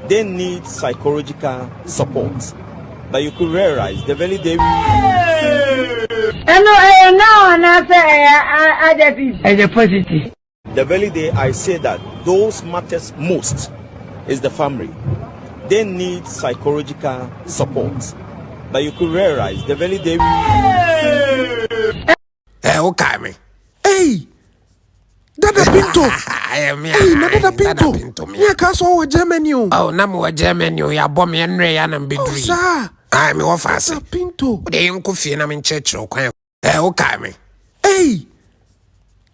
They need psychological support. But you could realize the very day. The very day I say that those matters most is the family. They need psychological support. But you could realize the very day. Okay, me. Hey, Dada Pinto. Hey, Dada Pinto. Yeah, castle with Germany. Oh, Namu Germany. Ya bomb and Ray and Bidri. Sir, I'm your fast. Pinto. They ain't coffee and I'm in church. Okay, me. Hey,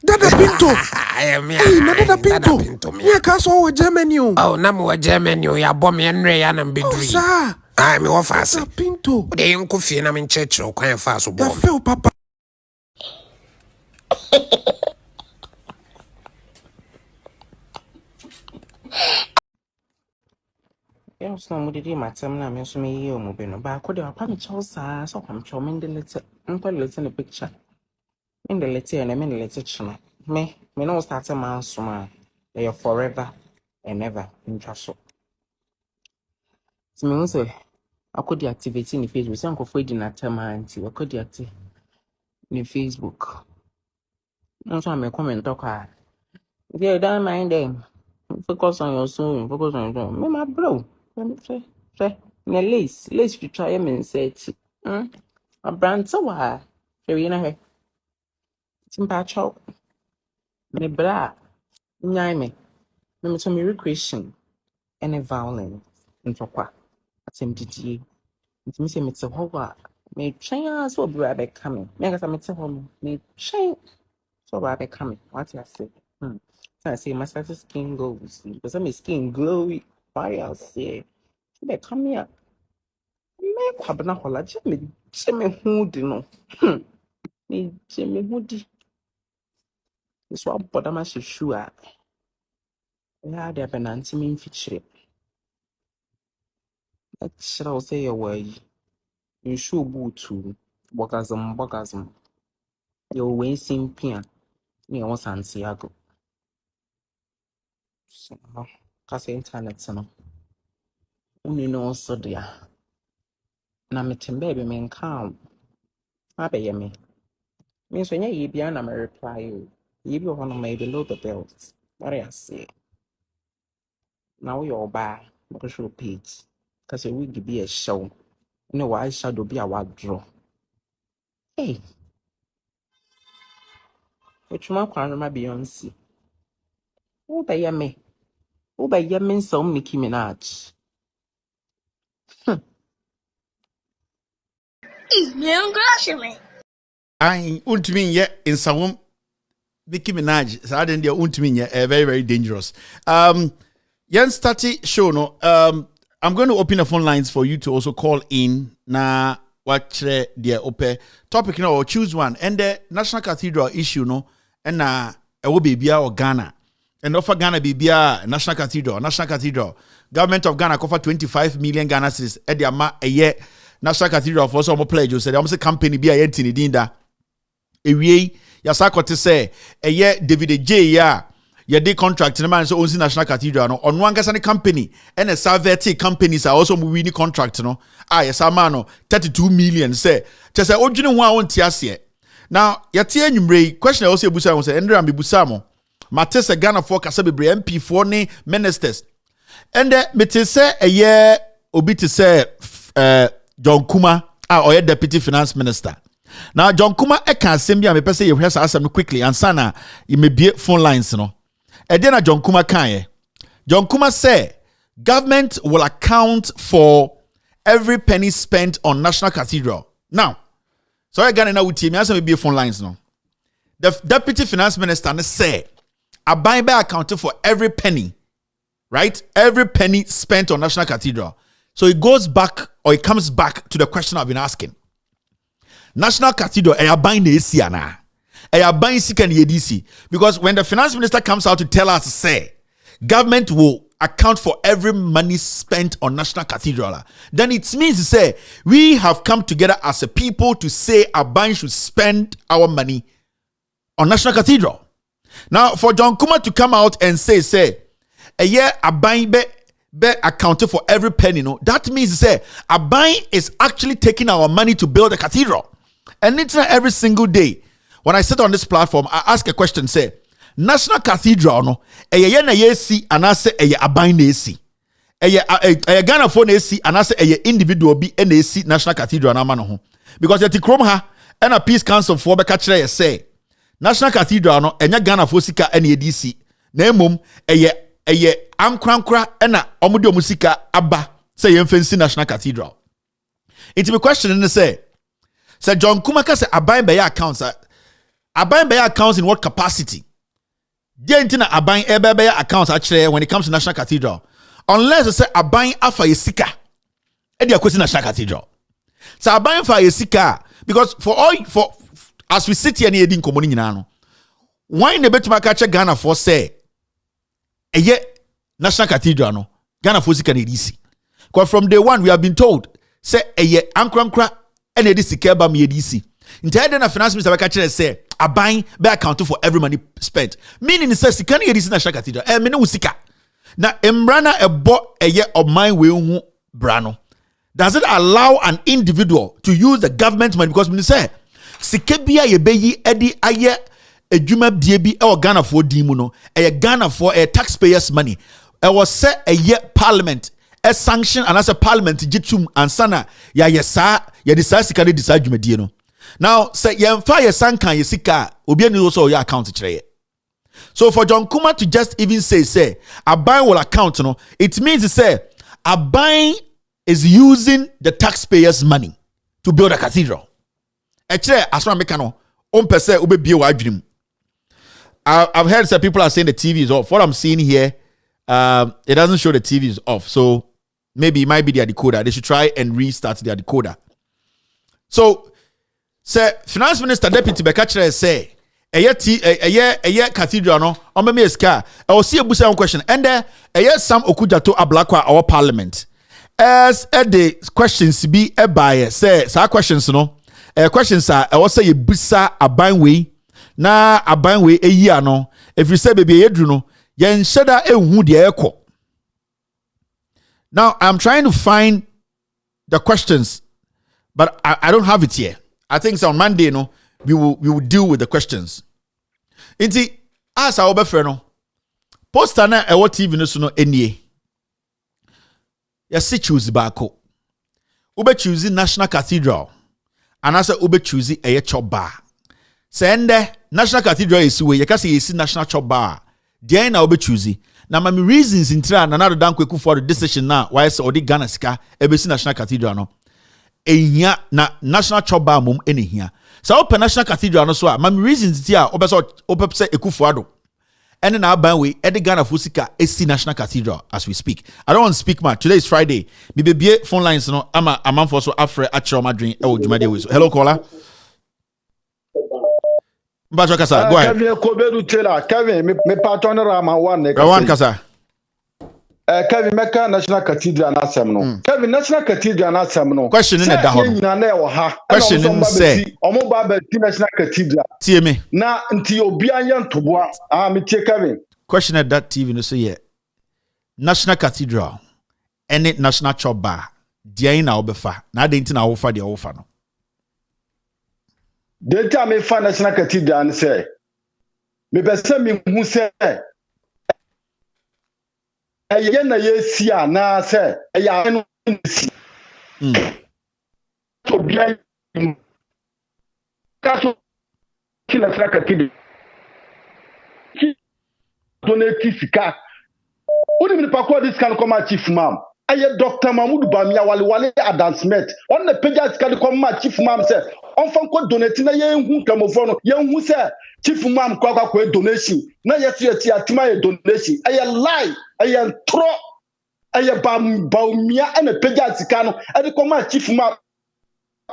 Dada Pinto. Hey, Dada Pinto. Yeah, castle with Germany. Oh, Namu Germany. Ya bomb and Ray and Bidri. Sir, I'm your fast. Pinto. They ain't coffee and I'm in church. Okay, fast. I feel, Papa. Yeah, so I'm with my time now. I'm so me you mobile. But I could have probably chose so I'm showing the letter. I'm putting in the picture. In the letter and I'm in the letter. Me no start a man so they are forever and ever in trust. So me also I could deactivate in the Facebook. So I'm going to that time until I could deactivate in Facebook. Also, I'm a comment talker. If you don't mind them, focus on your soul, focus on your me, my bro. Let me say, na lace you try and say, a brand so why? You know, timber chop, me bra, nyai me to me recreation, any violence, into what? At MDTA. It means me to how me train as well be coming. Me I me to home, me train so be coming. What you say? So I say my skin goes because my skin glowy. Why I say, they come here. Me kwabena hola me hu di no. Me me hu di. So aboda ma hwehwu a. Ya de benanti me mfikyire. Akyira wo say ye wayi. Nsu butu. Bogazum. Yo we simpia. Me won Santiago. So, kasa internet no. Uni no so dia. Na metembe be me nka. Abeye me. Me so nya ye bia na me reply you. Ye bi ho no may below the belt. What I say. Now you're bad. Because your page. Because a wig be a show. No, I shadow be a wag draw. Hey, which more can my Beyonce? Who by me? Who by your men so Mickey Minaj? I ultimate yet in some Nicki Minaj. So I didn't ultimate very, very dangerous. Yen started show no. I'm going to open the phone lines for you to also call in. Na watch the open topic no or choose one. And the National Cathedral issue no. And it will be Bia or Ghana. And offer Ghana be Bia National Cathedral. Government of Ghana offer 25 million Ghana cedis. Ediama a year. National Cathedral for some pledge. You said I'm say company be a yentini dinda. Ewie yasa kote say eye David J ya de contract na man so owns National Cathedral no on one kasa company and a Saveti companies are also winning contract no yasa man no 32 million say say odwene ho a wonte ase now yate anwumre question also ebusa won say endra mebusa mo mate se Ghana for kasa bebre MP for ne ministers and mete say eye obi te say John Kuma or deputy finance minister. Now John Kuma eka asem bia me pese ye hwesa asem quickly ansana you may be phone lines no. E dey na John Kuma kan John Kuma say government will account for every penny spent on National Cathedral. Now, so I gonna with me asem be phone lines no. The deputy finance minister say aban be accounted for every penny. Right? Every penny spent on National Cathedral. So it goes back or it comes back to the question I've been asking. National Cathedral, buying the AC buying sika and EDC. Because when the finance minister comes out to tell us, say, government will account for every money spent on National Cathedral, then it means to say, we have come together as a people to say Aban should spend our money on National Cathedral. Now, for John Kuma to come out and say, a year Aban be accounted for every penny, no, that means to say, Aban is actually taking our money to build a cathedral. And it's not every single day. When I sit on this platform, I ask a question, say, National Cathedral, no, na yesi anase aban na esi. Ghana for na esi anase individual bi na esi National Cathedral na ma no ho. Because yeti krom ha, and a Peace Council for be catch ye say, National Cathedral no, Ghana for sika na EDC. Na emom ankrankra na omudi omusika aba say yemfensi National Cathedral. It be questioning say John Kumaka say aban be accounts in what capacity? There ain't na aban be accounts actually when it comes to National Cathedral. Unless they say aban afa yesika. E dey question National Cathedral. So aban fa yesika because for as we sit here near edin komoni nyina no. Why ne betuma ka che Ghana for say National Cathedral no Ghana for sika na edisi. Because from day one we have been told say ankrankra and edisi keba me edisi. Instead na finance minister ka chere say aban be account for every money spent. Meaning say sika na edisi National Cathedral. Me no sika. Na embrana ebo oman we hu brano. Does it allow an individual to use the government money? Because when say sika bia ye beyi edi aye edwuma bie bi e Ghana for dimu no Ghana for taxpayers money. It was say parliament a sanction and as a parliament jitum ansana ya yesa ya decide sika de decide dwumadie no. Now say yemfa ye sankan ye sika obi ani also your account kire. So for John Kuma to just even say aban will account no, it means to say aban is using the taxpayers money to build a cathedral. Ekire asra meka no on pese obebie wa adwunim. I've heard some people are saying the TV is off. What I'm seeing here, it doesn't show the TV is off. So maybe it might be their decoder. They should try and restart their decoder. So, sir, Finance Minister Deputy Bekachre say, a cathedral no, on me ska. I will see a busa question. And there, Sam Okujato Ablakwa our parliament. As the questions be a buyer, say, sa questions no. Questions are, I will say a busa a bindway. Na abanwe eyi no if you say baby edru no yen sheda ehu de ekọ. Now I'm trying to find the questions but I don't have it here. I think so on Monday no we will deal with the questions. Inti as our obefre no poster na e what TV no so no enie. Ya si choose baako. Ube choose National Cathedral and asa ube choose eye chop bar. Sende National Cathedral is way. You can say it's National Chop Bar. There na obe choosy. Now my reasons in try na another dan kweku for the decision now. Why say odi Ghana sika ebesi National Cathedral no. Ehia na National Chop Bar mum ene hia. So open National Cathedral no so a my reasons tia obeso opepse ekufuado. Ene na ban we edi Ghana fusika esi National Cathedral as we speak. I don't want to speak much. Today is Friday. Me be phone lines no ama amanfo so afre achro madrin e wo dwumade we so. Hello caller. Mbacho Kasa, go ahead. Kevin Kobedu Taylor, Kevin, me patron Rama one. Rawan Kasa. Kevin Mecca National Cathedral na semno. Kevin National Cathedral na semno. Question in the dahon. Question in say. Omo ba be National Cathedral. Tie me. Na nti obi anya ntoboa. Me tie Kevin. Question at that TV no say yeah. National Cathedral and National Chop Bar. Dia na obefa. Na de nti na ofa de ofa no. The time me find National Cathedral and say, me pese me hu say, eye na ye si ana say, eye no si. So bia kaso ki National Cathedral. Ki donate sika. Odi me pa ko this kan come chief mam. Aye Dr. Mahmoud Bamia wale advancement. On the page can come chief mam say on fan ko donate na ye hu kamofo no ye hu say chief mam kwa donation na ye ti atima ye donation aye lie aye tro aye bamia na page sika no e de come chief mam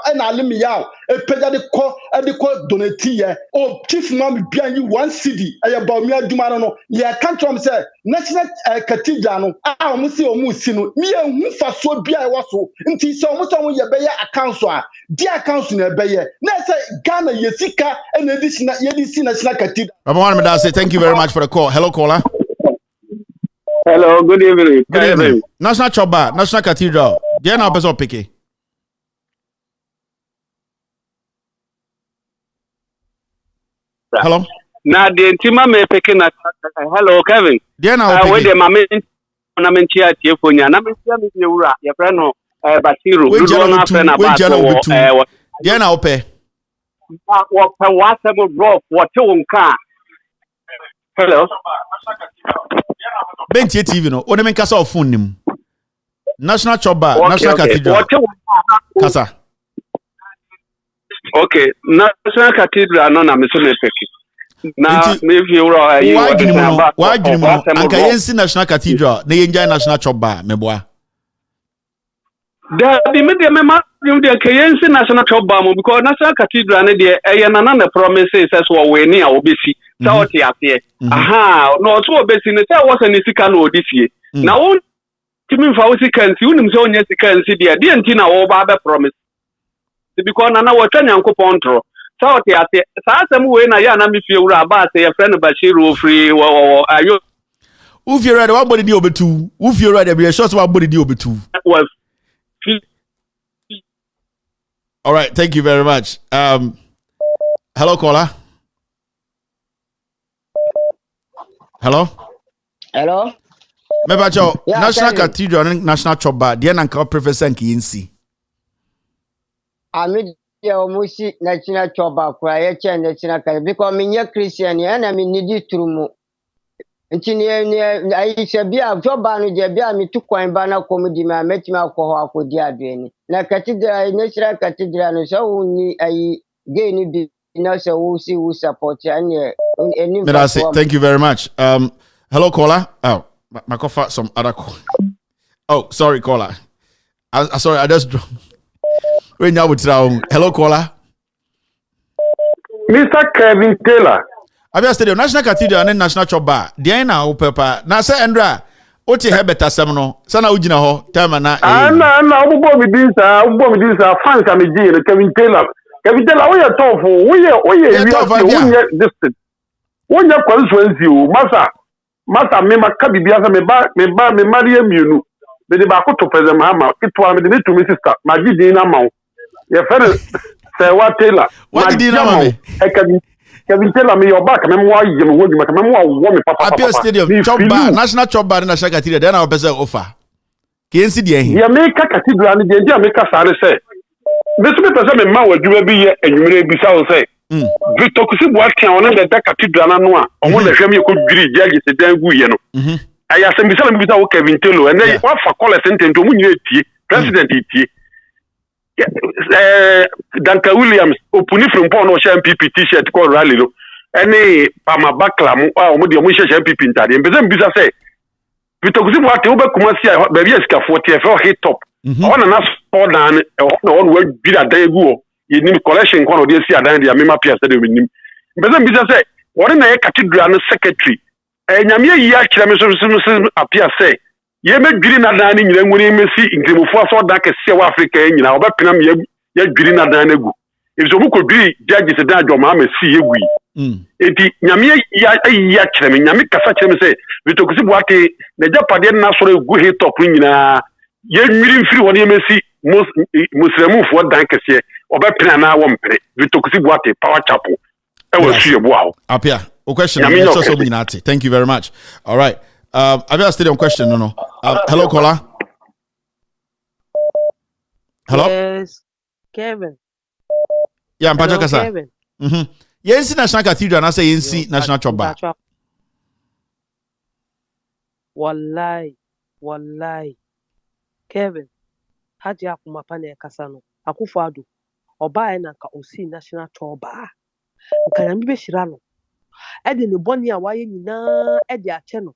and alimi yaw e page de ko donate ye o chief mam bia you 1 cedi aye bamia aduma no ye kan trom say National Cathedral no a mo se o mu si no mi hu faso bia e waso nti se o mo so ye be ye account so a dia account na be ye na say Ghana ye sika and edition ye di si National Cathedral. Baba Wan Meda say thank you very much for the call. Hello caller. Hello, good evening. Good evening. National Chop Bar, National Cathedral. Dia na person pick. Hello. Na the intima me picking at hello Kevin. Where the mama na mentia tiefonya na mentia me ura your friend no Basiru we na friend about dia na ope what WhatsApp bro what you can hello Bentie TV no one men kasa of phone nim National Chop Bar National Cathedral kasa okay National Cathedral no na me so me peke na me fi ura ayi wa gini mo anka yensi National Cathedral na yenja National Chop Bar meboa da bi me de me ma you de yensi National Chop Bar mo because National Cathedral ne de na na promises so we ni a obesi sa o ti ase aha no so obesi ne say was ni sika na odifie na won timi fa wo sika nti unim se onye sika nti de nti na wo ba be promise because na wo twa nyankopon tro sa o ti ase sa asem we na ya na me fie wura ba se your friend Bashiru free ayo ufie ready wa body di obetu ufie ready be sure so wa body di obetu. All right, thank you very much. Hello caller. Hello. Hello. Mebacho National Cathedral and National Chop Bar dia na professor nkinsi. Ami dia omusi National Chop Bar kwa ye che National Cathedral because me nye Christian ya na me nidi trumu. Nti ne ayi bia Chop Bar no je bia me tu kwan ba na komedi ma metima akọ ho akodi aduani. Na Cathedral National Cathedral no so woni ayi gay ni bi na so wo si wo support ya ne Thank you very much. Hello, caller. Oh, my coffee, some other call. Oh, sorry, caller. Sorry, I just dropped. Hello, caller. Mr. Kevin Taylor. Abia Stadium, National Cathedral and National Choba. Diana Opepa. Na say Andra. Oti he better semno. Sana ujina ho. Time na. Na ubo mi dinsa fans am ji Kevin Taylor. Kevin Taylor we tough. We distant. We constituency o. Masa me maka bibia sa me marry emienu. Me de ba ko to president Mahama. Kitwa me de me to me sister. Ma ji din na ma. Ye fere say what Taylor. What did you know? Kevin Taylor me your back. Me mo ayi me wo me wo me papa. Appeal Stadium. Choba National Choba National Cathedral. Then our person offer. KNC dey here. Ya make Cathedral ni dey make sare say. Me so me person me ma wadwuma bi ye enwumere bi sa wo say. Victor Kusibu atia on the Cathedral na no a. Omo na hwem ye ko dwiri judge se dan gu ye no. Aya sem bi sa me bi sa wo Kevin Taylor. And then what for call sentence mu nyire tie. President tie. Danka Williams opuni from Pon no MPP t-shirt called rally lo any Pama Bakla mu omo de omo hye MPP ntade mbeze mbisa say bitokuzi mu ate obekuma sia ba bia sika 40 for hit top ona na sport dan ona won we bi da dan egu o yenim collection kwa no de sia dan de amema pia say de wenim mbeze mbisa say won na ye cathedral no secretary nyame yi a kire me so apia say ye medwiri na dan ni nyina ngwuni mesi nkrimofo aso da kese wa Africa nyina obepena me ye dwiri na dan nagu ezo mu ko dwiri judge se dan adwo ma mesi ye gui enti nyame ya kire me nyame kasa kire me say bitokusi buate na japade na so egu he top nyina ye nwiri mfiri woni mesi muslimufo dan kese obepena na wo mpere bitokusi buate power chapel e wo su ye bo awo apia o question so nyina ate. Thank you very much. All right. Abia Stadium question no. Hello caller. Hello. Yes, Kevin. Yeah, I'm Patrick Kasa. Yes, National Cathedral. I say yes, National Choba. Wallahi. Kevin. Haji akuma pane kasano. Akufado. Oba na ka osi National Choba. Nkanya mbe shirano. Ede ne boni a waye nyina ede ache no.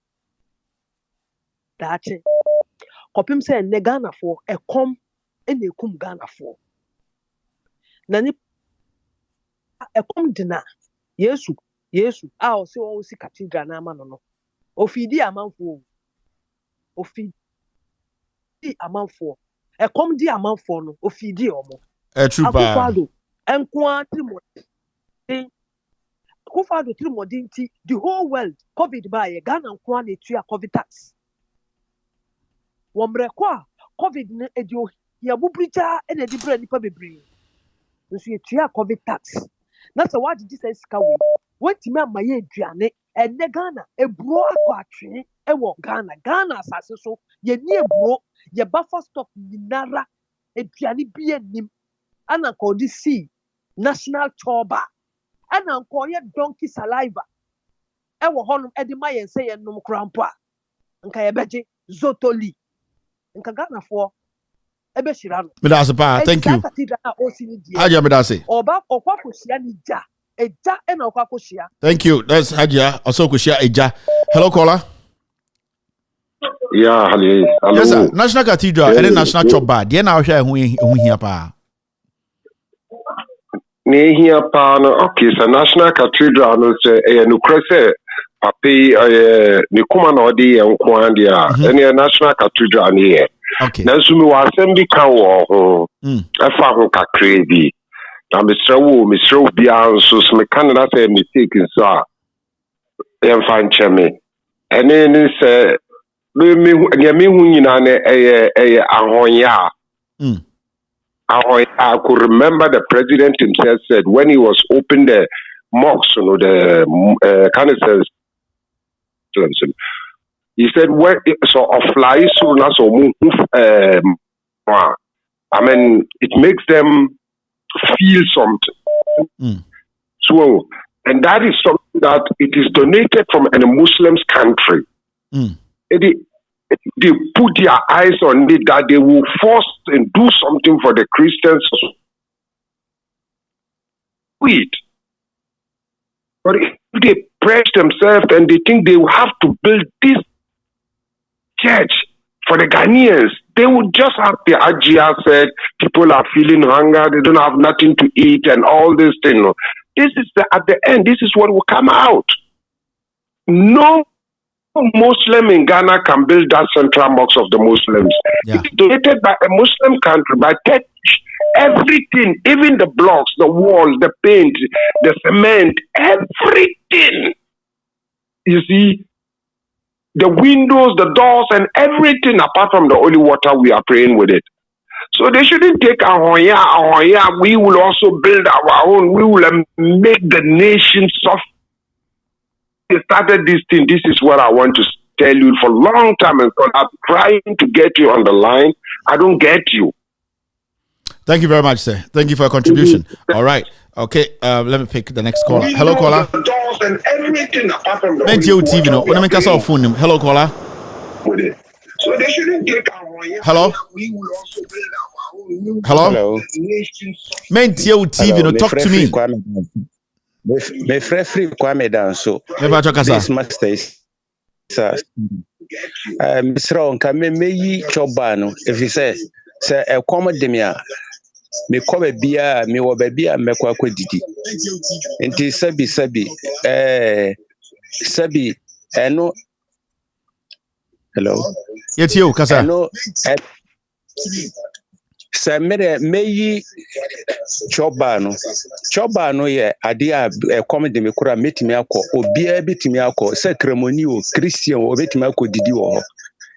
Dache. Kopim se ne Ghana for ekom ene ekum Ghana for. Nani ekom dina. Yesu a o se o si cathedral na ama no. Ofidi amanfo. Ofidi amanfo. Ekom di amanfo no ofidi omo. True pa. Akufado enko atrimodi. Akufado trimodi nti the whole world COVID ba ye Ghana nko na etua COVID tax. Womrekwa COVID na edio ya bubricha e na dibra nipa bebre. Nso etua COVID tax. Na so what did say sika we? Wetimi amaye aduane enne Ghana eburo akọ atwe e wo Ghana asase so ye ni eburo ye buffer stock nyinara aduane bi anim ana ko di see National Choba ana ko ye donkey saliva e wo honum e di maye nse ye num krampo a nka ye beje zotoli nka Ghana fo ebe shira no me da se pa thank you Haja me da se oba okwa kosia ni ja eja e na okwa kosia thank you that's Haja also kosia eja hello caller yeah hello yes sir National Cathedral and National Choba dey na hwe hu hia pa ne hia pa no okay so National Cathedral no say no krese papi ne kuma na odi enko ande a ene National Cathedral ne here okay na so mi wa asem bi kan wo ho afa ho kakre bi na misrew bia nso so me kan na say mistake nso a em fan cheme ene ni say me hu nyina na ahonya I could remember the president himself said when he was opening the mosque, you know, the canisters. He said, "Where so of fly so na so move. I mean, it makes them feel something. So, and that is something that it is donated from a Muslim's country. They put their eyes on it that they will force and do something for the Christians. Wait. But if they press themselves and they think they will have to build this church for the Ghanaians. They would just have the Ajia said, people are feeling hunger, they don't have nothing to eat and all this thing. This is at the end, this is what will come out. No Muslim in Ghana can build that central mosque of the Muslims. Yeah. It's donated by a Muslim country, by Turkish. Everything, even the blocks, the walls, the paint, the cement, everything. You see, the windows, the doors, and everything apart from the holy water, we are praying with it. So they shouldn't take ahoya. We will also build our own. We will make the nation soft. They started this thing. This is what I want to tell you for a long time. And so I'm trying to get you on the line. I don't get you. Thank you very much, sir. Thank you for your contribution. All right. Okay. Let me pick the next caller. Hello, caller. The doors and everything apart from the TV, no. When I make a phone, hello, caller. So they shouldn't take ahoya. Hello. We will also build our own. Hello. TV, no. Talk to me. Me free Kwame down so. This master is Mr. Onka me yi choba no if he says say e come de me a me come bia me wo ba bia me kwa didi enti sabi eno hello yet you kasa eno say me yi choba no ye ade a come de me kura metimi akọ obia betimi akọ say kremoni o Christian o betimi akọ didi wo ho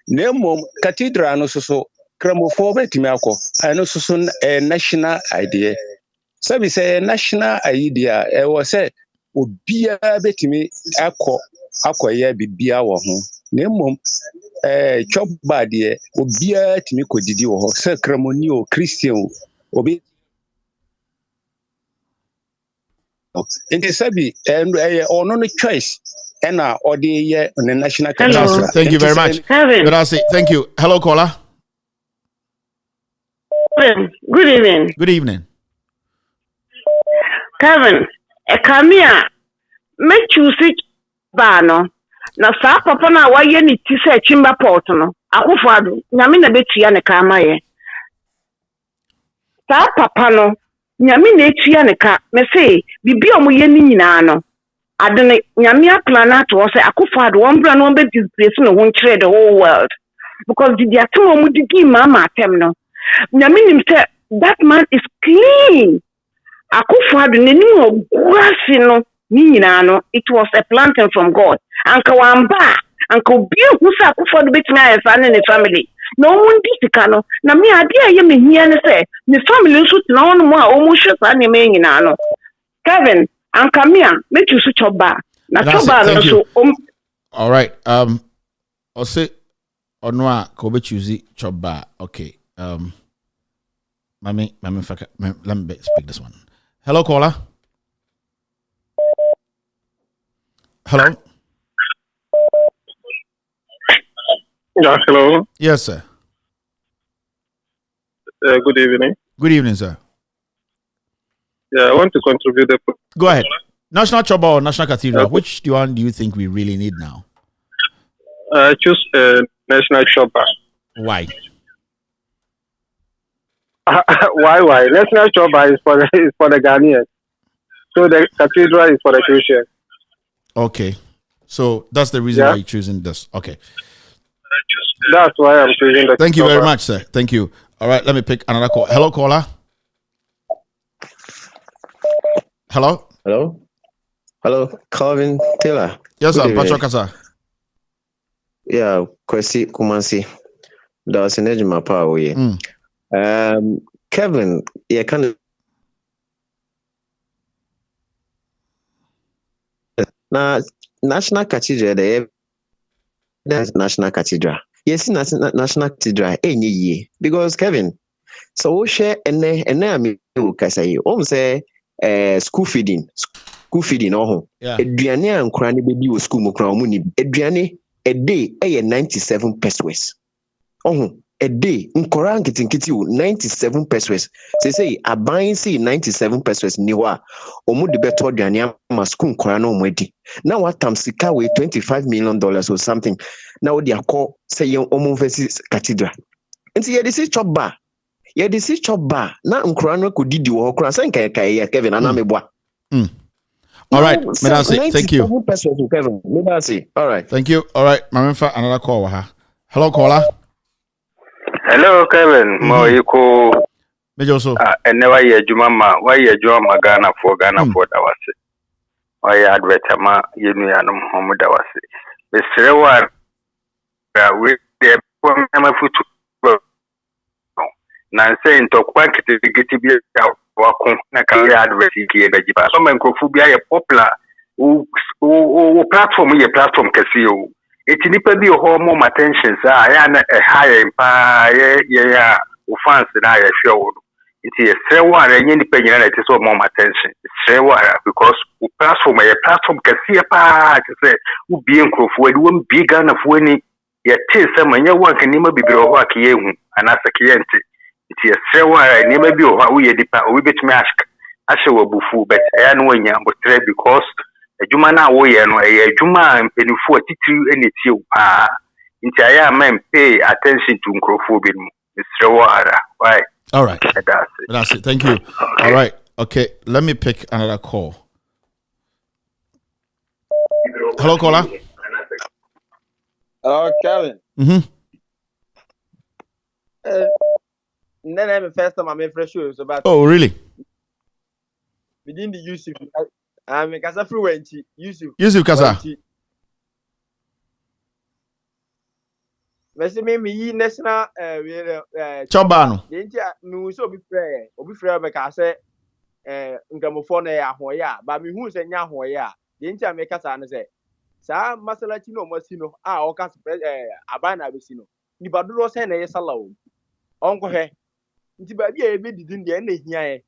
nemo cathedral no so kremofo betimi akọ ano so national idea sabi say national idea e wo say obia betimi akọ ye bibia wo ho nemo choba de obia timi ko didi wo ho say kremoni o Christian obi Inti sabi ono no choice ena odi ye on the national cathedral. Thank you very much. Thank you. Hello, caller. Good evening. Good evening. Kevin, Kamia, me choose bano. Na sa papa na waye ni ti se chimba port no. Akufo ado, nyame na betua ne kama ye. Sa papa no nyame na etua ne ka me say bibi omo ye ni nyina no adene nyame aplan to say akufo ado won bra no be disgrace no won kire the whole world because the atom omo digi mama atem no nyame nim say that man is clean akufo ado nenim ogurasi no ni nyina no it was a planting from God anka wamba anka obi hu say akufo ado betimi ayefa ne family no one disika no na me ade aye me hia ne say me family nso tina won mo a o mo hwe sa ne me nyina no Kevin anka me a me tu so choba na choba no so all right o say ono a ko be choose choba okay mami faka let me speak this one. Hello, caller. Hello. Yeah, hello. Yes, sir. Good evening. Good evening, sir. Yeah, I want to contribute. Go ahead. National Choba or National Cathedral? Which one do you think we really need now? Choose National Choba. Why? Why? National Choba is for the Ghanaians. So the Cathedral is for the Christians. Okay. So that's the reason why you're choosing this. Okay. That's why I'm choosing the Thank you very much, sir. Thank you. All right, let me pick another call. Hello, caller. Hello? Hello, Calvin Taylor. Yes, sir. Patrick Kasa. Yeah, Kwesi Kumasi. That was an edge of my power. Kevin, yeah, kind of. Now, National Cathedral, that's National Cathedral. Yes, National Cathedral, any year. Because Kevin, so we share and I mean, say, say, school feeding, oh, Adriane and Cranny baby was school mukra muni. Adriane a day, 97 pesos. Oh, a day nkora nkitinkiti 97 pesos say aban say 97 pesos niwa omu de beto aduane ama school nkora na omudi na watam sika we $25 million or something na wo de akọ say omu versus cathedral nti ye de si chop bar na nkora no kodidi wo kora say nkai ya Kevin anameboa. All right, Medasi, thank you. All right. Thank you. All right, Mamemfa, another call. Hello, caller. Hello, Kevin. Mo yiko. Mejo so. And never ye Jumama. Why ye Jumama Ghana for Dawasi? Why ye advertama yenu yanum homu Dawasi? Mr. One, we the futu. Nancy into quantity to get to be wakun na kaya adverti ki ebejiba. So men kofubia ye popular. Platform ye platform kasi o. Iti nipa bi ho more attention sa ya na higher pa ya fans na ya show. Iti sewa re nyi nipa nyina na iti so more attention. Sewa because platform kasi pa say u bi enkrofo adi won bi Ghana fo ni ye tin se manya wan kan nima bibire ho akiye hu anasa kiyente. Iti sewa re nima bi ho u ye dipa o betumi ashe wabufu but ya no nya mbotre because ejuma na wo ye no ejuma mpenifu atitiri enetie pa nti aya men pay attention to nkrofo mu Mr. Why? All right, that's it. Thank you. All right, okay, let me pick another call. Hello, caller. Hello, Kevin. Then I'm first time I'm fresh shows about. Oh, really? Within the Yusuf, I'm a Casa Fluency. Yusuf Casa. Mese me national Chobano. Dentia me so be prayer because say ngamofo na ya hoya ba me hu se nya hoya dentia me kasa no say sa masalachi no masino o ka abana besi no ni baduro se na yesalawo onko he nti ba bia e be didin de na hia e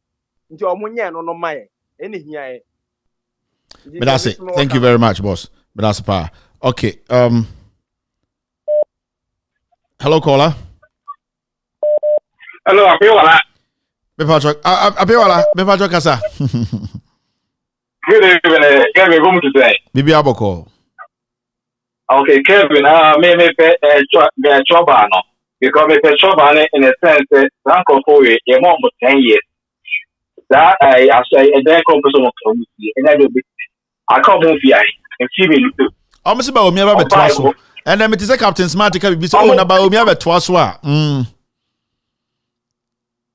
nti omunye no mae e na hia e. But that's it. Thank you very much, boss. But that's power. Okay. Hello, caller. Hello, Abiola. Bepacho Kasa. Good evening, Kevin. Come to say. Bibi Aboko. Okay, Kevin. Me Chobano because me Chobano in a sense that for you more than 10 years. That I say then come to some and I come home here and see me. Almost about me about twaso. And then it is a Captain Smart can be so about me about twaso.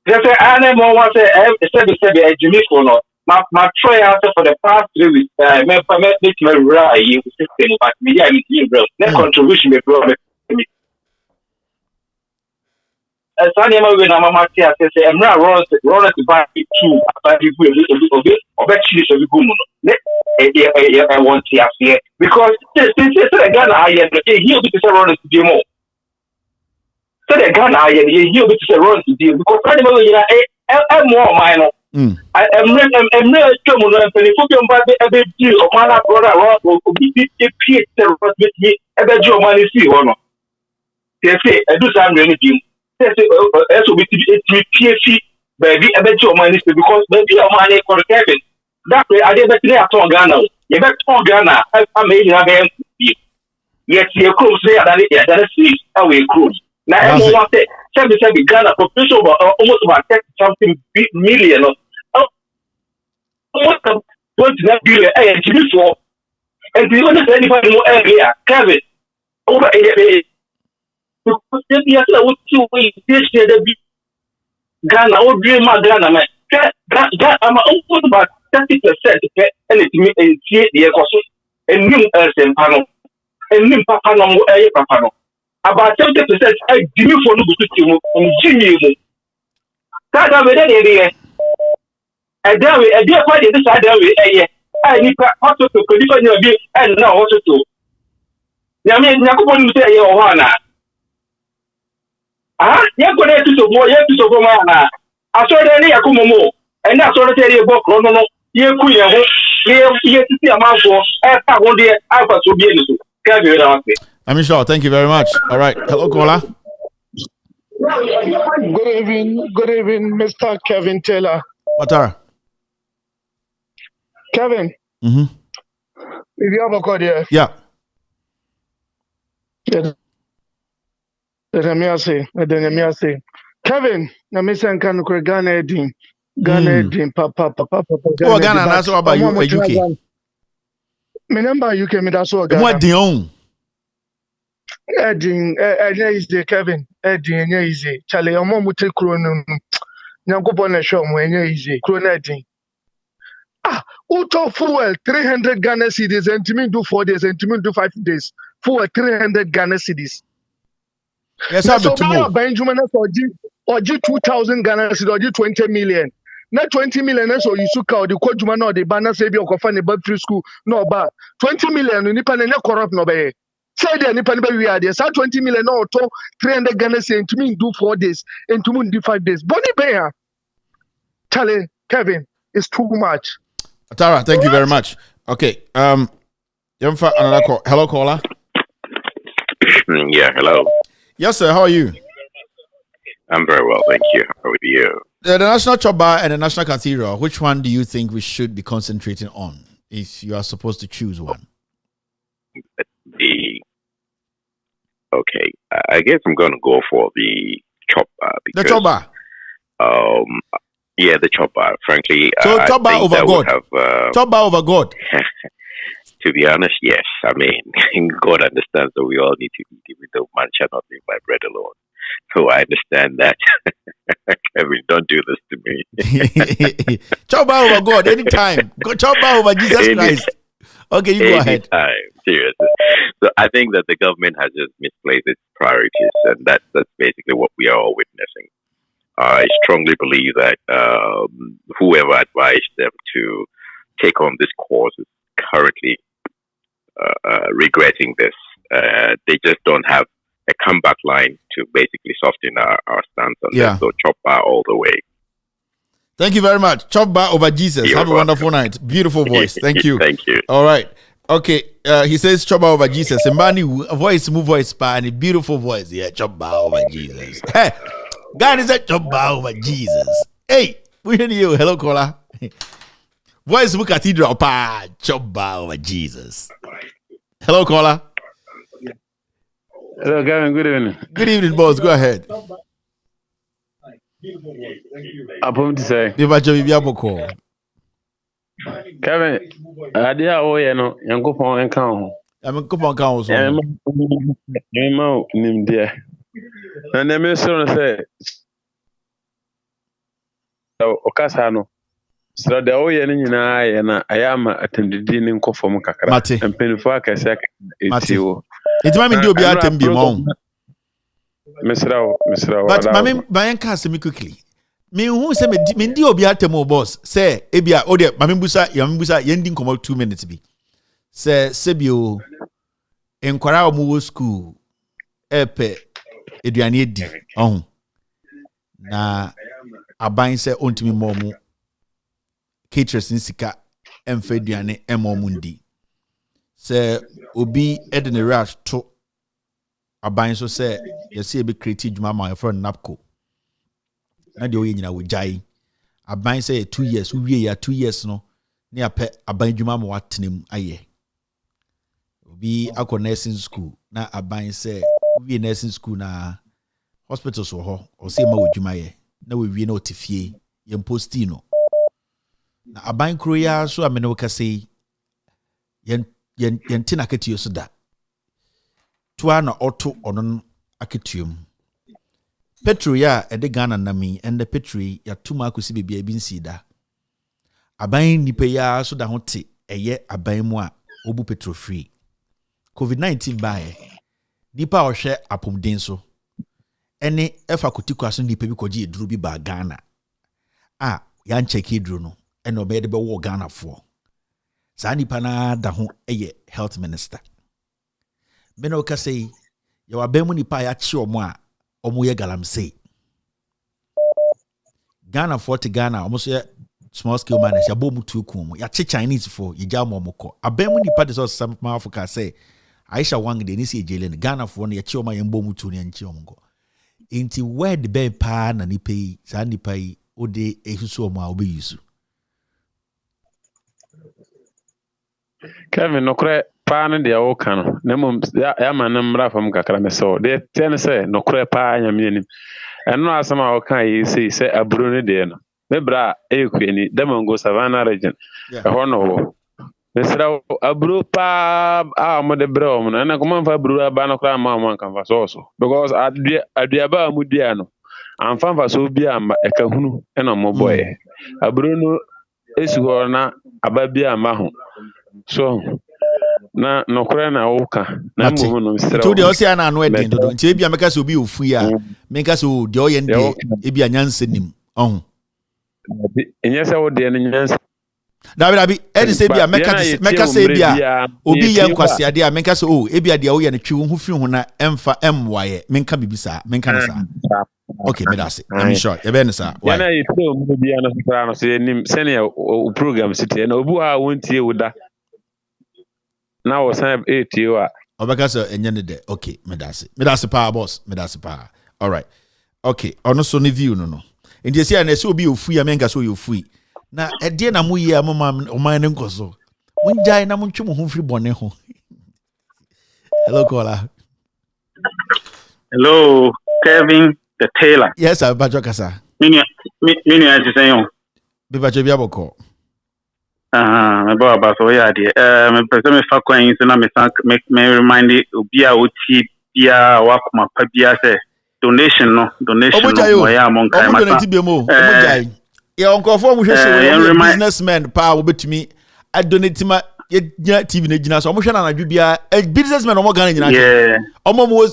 Yes, I never want to say a Jimmy for not. My try answer for the past 3 weeks. I make my right system, but media is bro. That contribution may problem. As I never when I'm a say I'm not run to buy 2 about the of actually so good. I want to here because since again I am he'll be to run to do more. So the Ghana he'll be to run to do because I never more minor. I'm really coming and putting back a bit deal of my brother or be with me a bit your money see or not. They say I do some anything. They say it's PFC baby a bit your money because baby your money for Kevin. That way I didn't at all Ghana. You bet all Ghana I made have yes you could say that is away cruise. Now I want to say Ghana population almost about 30 something million. Almost 29 billion for and the only anybody more area Kevin over because yes I would see Ghana or dream my Ghana man I'm almost about 30% and it see the cost and new and panel and new papa papa about 70% I give you for no good and Jimmy that area and then we a dear party this side I need to be and now also to Yamin Yakupon say Ohana. You're going to more yet to so mana. I saw the Yakumo and that's all I tell you about Rono. You could see a mouth for I won't be Alpha to be able to carry it out. I'm sure. Thank you very much. All right. Hello, caller. Good evening, Mr. Kevin Taylor. Matara. Kevin. Mm-hmm. If you have a code here. Yeah. Let me say. Kevin, na me say kan ko Ghana edin. Ghana edin papa. Oh, Ghana na so about you UK. Me number UK me da so Ghana. Mo edin on. Edin easy Kevin. Edin easy. Chale omo mu te kro no. Nyankopon na show mo easy. Kro na edin. Auto fuel 300 Ghana cedis and to me do 4 days and to me do 5 days. Fuel 300 Ghana cedis. Yes, I bet tomorrow. Benjamin or G 2,000 Ghana cedis or G 20 million. Not 20 million so you suka or the Kojuma no the banner say be or fan the free school no ba 20 million you nipa na corrupt no be. Say the nipa na we are there. So 20 million no to 300 Ghana cedis and to me do 4 days and to me do 5 days. Bonnie Bear. Charlie, Kevin, it's too much. Tara, thank you very much. Okay. Another call. Hello, caller. Yeah, hello. Yes, sir. How are you? I'm very well, thank you. How are you? The National Choba and the National Cathedral, which one do you think we should be concentrating on if you are supposed to choose one? Okay, I guess I'm going to go for the Choba. The Choba? Yeah, the Choba, frankly. So Choba over God? Choba over God? To be honest, yes. I mean, God understands that we all need to eat, even though man shall not live by bread alone. So I understand that. Kevin, don't do this to me. Choba over God, anytime. Choba over Jesus Christ. Okay, you go ahead. Seriously. So I think that the government has just misplaced its priorities, and that's basically what we are all witnessing. I strongly believe that whoever advised them to take on this cause is currently regretting this. They just don't have a comeback line to basically soften our stance on this. So chop bar all the way. Thank you very much. Chop bar over Jesus. Have a wonderful night. Beautiful voice. Thank you. Thank you. All right. Okay. He says chop bar over Jesus. Mbani voice, move voice, and beautiful voice. Yeah, chop bar over Jesus. Hey, God is a chop bar over Jesus. Hey, we hear you. Hello, caller. Voice book Cathedral pa chop bar over Jesus. Hello, caller. Hello, Gavin. Good evening. Good evening, boss. Go ahead. I'm to say. Kevin, idea oh yeah no, yango pon enka ho. I'm coupon count so. I'm nim there. Na na me so no say. Okasa no. So the oh yeah ni nyina ya na ayama atendidi ni nkofo mu kakra. Empenifo akase etio. Itima mi ndi obi atembi mo. Misrawo. But mame cast me quickly. Me who say me ndi obi atemo boss. Say ebia o de mame busa yendi nkomo 2 minutes bi. Say sebio enkwara o mu school epe eduane edi ohun. Na aban say ontimi mo mu caterers nsika emfa eduane emo mu ndi. Say obi edene rush to aban so say yesi ebe create djuma ma for napco na de oye nyina wo jai aban say 2 years wie ya 2 years no ne apɛ aban djuma ma watenem aye obi akɔ nursing school na aban say wie nursing school na hospitals wo ho o say ma wo djuma ye na we wie na otifie ye posti no na aban kro ya so amene wo kase yen tina ketio so da toa na auto onon aketuum petro ya ede Ghana nami ende petro ya tuma akosi bebia ebi nsida aban nipa ya so da hote eye aban mu a obu petro free covid-19 bae nipa ohwe apomden so ene efa kotikwa so nipa bi koje eduru bi ba Ghana ya ncheki eduru no ene obede be wo Ghana fo sa nipa na da ho eye health minister bena o kasei ya wabemu nipa ya chi omo a omo ye galamsey Ghana 40 Ghana omo so ye small scale managers ya bomu tuku mu ya chi Chinese for ye ja mo ko abemu nipa de so some Africa say Aisha Wang de ni si ejele Ghana for no ye chi omo ye bomu tu ne nchi omo ko Inti word be pa na nipa yi saa nipa yi ode esusu omo a obe yusu. Kevin nokre pa no de o kan no na mom ya ma na mra fam kakra me so de ten say nokre pa nya me anim eno asama o kan yi say aburo ne de no me bra e kwani Damango Savannah region e ho no mesra aburo pa a mo de bra o no na ko man fa aburo ba no kra ma man kan fa so because adua ba mu dia no amfa fa so bia ma e ka hunu e na mo boy aburo no esu ho na ababia ma ho so na nokora na woka na mbo no misra to de osia na anu edin dodo nti ebia meka se obi ofu ya meka se o de oye nde ebia nyanse nim ohun enye se wo de nyanse dabi edi se ebia meka se ebia obi ye nkwase ade a meka se o ebia de oye ne twi hu fi hu na emfa emwaye menka bibisa menka na sa okay me that's it I'm sure e be ne sa why na e pro mu bia no sra no se nim sene o program city na obu a wontie wuda now was 8 you are obekasa enye ne de okay me that's power boss me that's power all right okay ono so ne view no enti se na se obi ofu ya menka so ofu na ede na mu yi amama o man ne nkoso munjai na muntwe mu ho firi bone ho hello caller. Hello Kevin the Taylor. Yes I bajo kasa mini ati senyo be bajo bia boko me ba ba so ya de me pese me fa kwan so na me remind obi a oti bia wa kuma pa bia se donation no mo ya mon kai ma donate bi mo omujai ya onkofo mu hwese businessmen pa wo betumi a donate ma ya TV na gina so omo hwe na anadwo bia businessmen omo Ghana gina yeah omo mo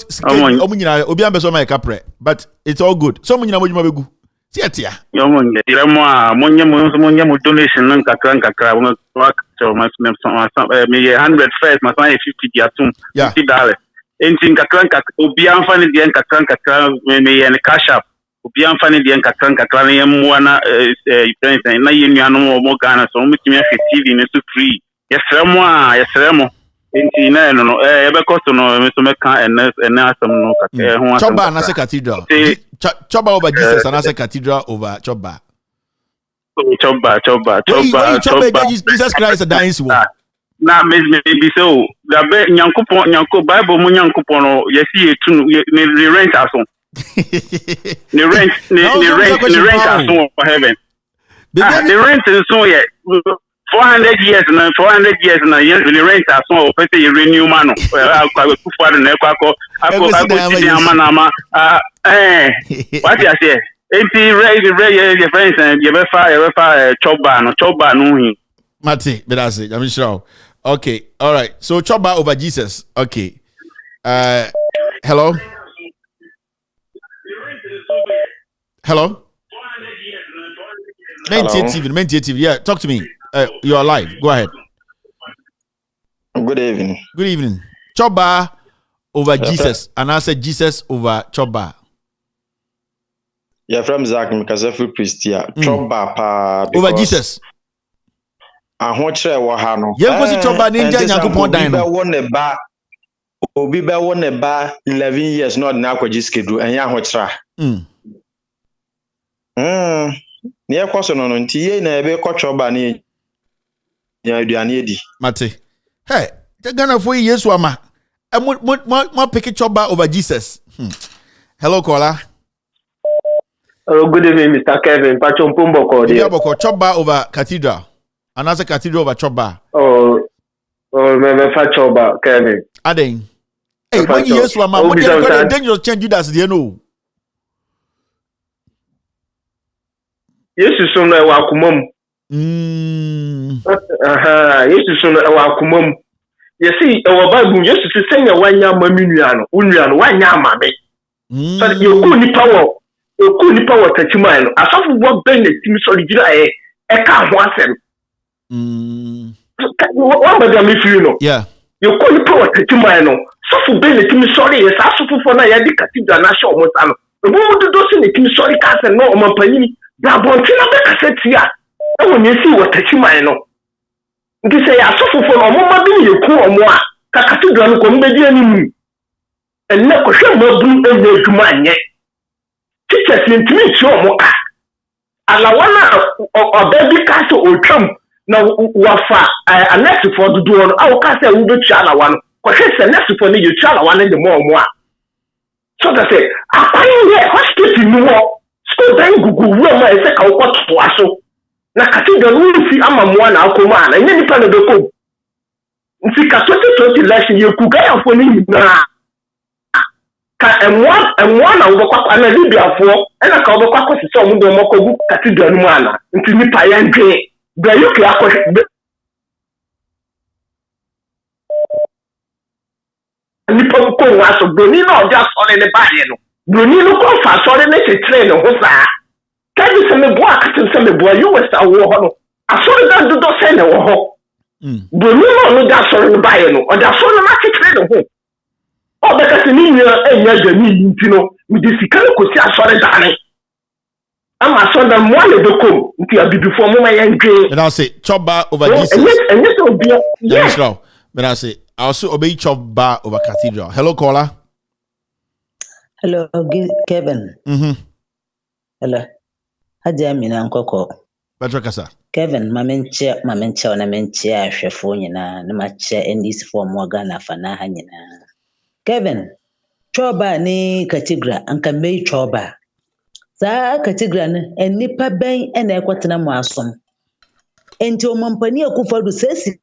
omo nyina obi an be so ma kapre but it's all good so omo nyina mo juma begu Tiatia. Yomunge. Iramo monye mo donation nan kakra mo work so me 100 first ma 50 dia tum $50. Enti kakra obi amfani dia kakra me ye cash up. Obi amfani dia kakra na ye mo na na ye nuano mo Ghana so mo timi afi TV ne so free. Yesremo. Enti na no ebe kosto no me so me kan asem no kakra ho asem. Choba na se Cathedral. Choba over Jesus and I say Cathedral over Choba. Choba. Jesus Christ a dying soul. Na maybe so. The Nyanko Bible mu Nyankopon no yesi etu ne rent aso. Ne rent aso for heaven. The rent is so yeah 400 years na the rent aso o pese renew man no. Akwa na akwa ama what you say? Enti your friends and you befa choba no hin. Mati, but that's it. I'm sure. Okay, all right. So choba over Jesus. Okay. Hello. Main TV. Yeah, talk to me. You're live. Go ahead. Good evening. Choba over Jesus, and I said Jesus over Choba. Yeah, from Zach Mikazefu Pristia. Choba pa over Jesus. Ahochere wa ha no. Yen ko si Choba ninja Nyankopon dan no. Obi be won ba 11 years not na akwaji schedule enya ahochere. Ne ekoso no nti ye na ebe ko Choba ni ya aduane edi. Mate. Hey, the Ghana for Yesu ama. Mo pick Choba over Jesus. Hello, caller. Hello, good evening, Mr. Kevin. Pacho Mpumbo called you. Choba over Cathedral. And as a Cathedral over Choba. Me fa Choba, Kevin. Aden. Hey, when Yesu ama, what the dangerous change Judas, do you know? Yesu sono e wa kumam. Yesu sono e wa kumam. Yesi e wa Bible Yesu se senya wanya ma minua no. Unua no wanya ma me. So yoku ni power tachimai no. Asafu wo ben na timi so gira e ka ho asem. What about me feel no? Yeah. Yoku ni power tachimai no. Safu ben na timi sorry yes asafu fo na ya di Cathedral na show mo sa no. Ebo mo do se na timi sorry ka se no o mampanyini. Da bontina be kaseti a. E won yesi wo tachimai no. Nti se ya sofofo no mo ma bi yeku omo a ka Cathedral ko mbedi animu enne ko hwe mabru ene adwuma anye teachers ntumi show mo ka ala wana obabi ka so otwam na wafa annex for dodo no awo ka say wo betu ala wana ko hwese next for ni yetu ala wana de mo a so that say akwai here hospital ni wo so dan gugu wo ma ese ka wo to aso na cathedral wo fi ama mo na akoma na nye nipa na beko nti ka 2020 election ye ku ga yafo ni na ka emwa na wo kwa na libya fo ena ka wo kwa sisi omo do mo ko gu cathedral mu ana nti nipa ya ndwe bra yuki akọ nipa ko wa so broni na oja sọrọ ne baye no broni no ko fa sọrọ ne tetre ne ho saa ka di se me bo akatin se me bo you west awo ho no asọrọ da do se ne wo ho broni no da sọrọ ne baye no oja sọrọ na tetre ne ho o be ka se ni enya da ni ntino mi di sika ko si asọrọ da ne ama so da mo le do kom nti abibifo mo ma yendwe and I'll say chop bar over Jesus and yes obi yes but I'll say I also obey chop bar over Cathedral. Hello caller. Hello Kevin. Hello Haja Mina Nkoko. Patrick Kasa. Kevin mamenche na menche ahwefo nyina na mache NDC form wa Ghana fa na ha nyina. Kevin choba ni Cathedral anka mei choba saa Cathedral ne nipa ben na ekotena mu asom enti omampani akufadu sesi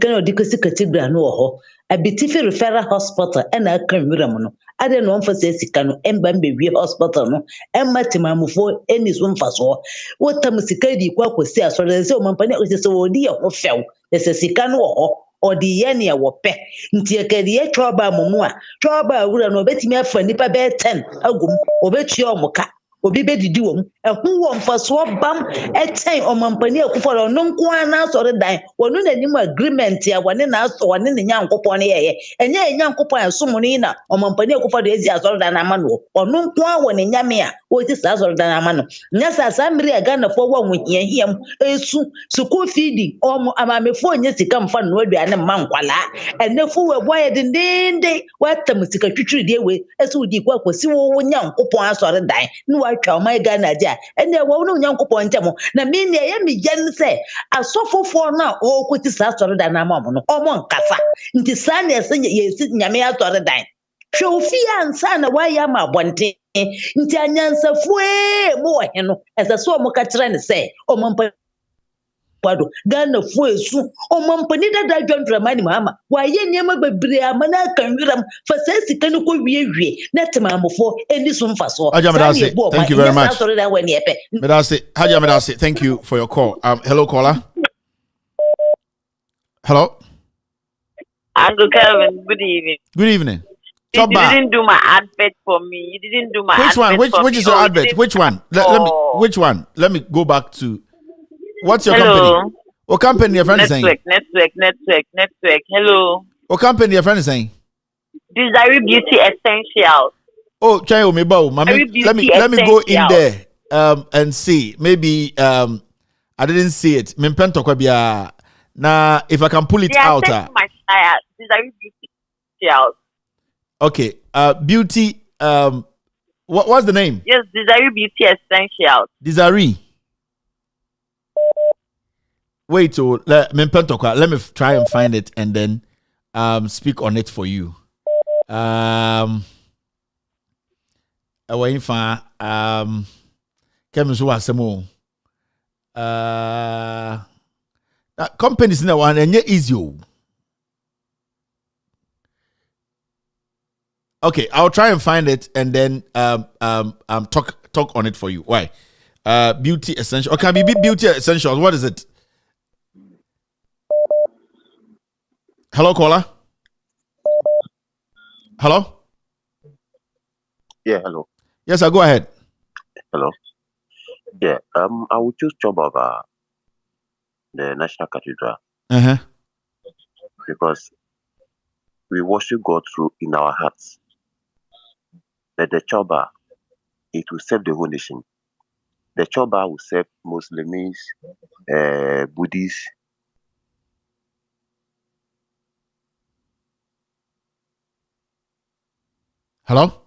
kana odikasi Cathedral no ho abitifi referral hospital na akanwira mu no ade no mfa sesi kanu emba mbewie hospital no emma timamufo eni so mfaso wotam sika di kwa kwasi asore se omampani akose wodi ye ho few sesi kanu ho odi ye ne wo pe nti ekadi ye choba mumu a choba awura no betimi afa nipa be 10 agum obetue omuka obi bedidi wom ehun wo mfaso bam eten omampani akufo no nko ana asore dan wonu nanim agreement ya wane na aso wane ne nyankopon ne yeye enye nyankopon asomo ni na omampani akufo do ezi asore dan amano onu nko a wone nyame a oti sa asore dan amano nya sa samri aga na fo wo hiam esu school feeding omo amamefo nye sika mfa no aduane mankwala enefo we boye dindinde watam sika twitwiri de we esu di kwa kwasi wo nyankopon asore dan ni atwa my Ghana ja ene wo no nyankopon ntemo na me ne ye me gyan se asofofo na o kwoti sa asore dan na mamu no omo nkasa nti sa na ese ye nyame asore dan hwe ofia ansa na wa ya ma bonte nti anyansafo mo wo he no ese so mo ka kire ne se o mampa kwado Ghana fu esu o mampani dada dwandra mani mama wa ye niema bebre amana kan wiram fa sesi kan ko wie na temamofo eni so mfaso thank you very much Medase thank you for your call. Hello caller. Hello Uncle Kevin, good evening. Good evening. You didn't do my advert for me. You didn't do my which advert one? for Which me. is your advert? Which one? Let me. Which one? Let me go back to. What's your company? What company your friend is saying? Network. Hello. What company your friend is saying? Desiree Beauty Essentials. Oh, Chayo Mebo, let me go in there and see. Maybe I didn't see it. Mimpento kwabia. Now if I can pull it out. My Desiree Beauty Essentials. Okay. Beauty. What's the name? Yes, Desiree Beauty Essentials. Desiree. Wait, let me try and find it and then speak on it for you. Companies in the one and yet easy. Okay, I'll try and find it and then talk on it for you. Why? Beauty Essentials. Or can be Beauty Essentials. What is it? Hello, caller. Hello. Yeah, hello. Yes, sir. Go ahead. Hello. Yeah. I would choose job of the National Cathedral. Because we worship God through in our hearts. That the Choba, it will serve the whole nation. The Choba will serve Muslims, Buddhists. Hello?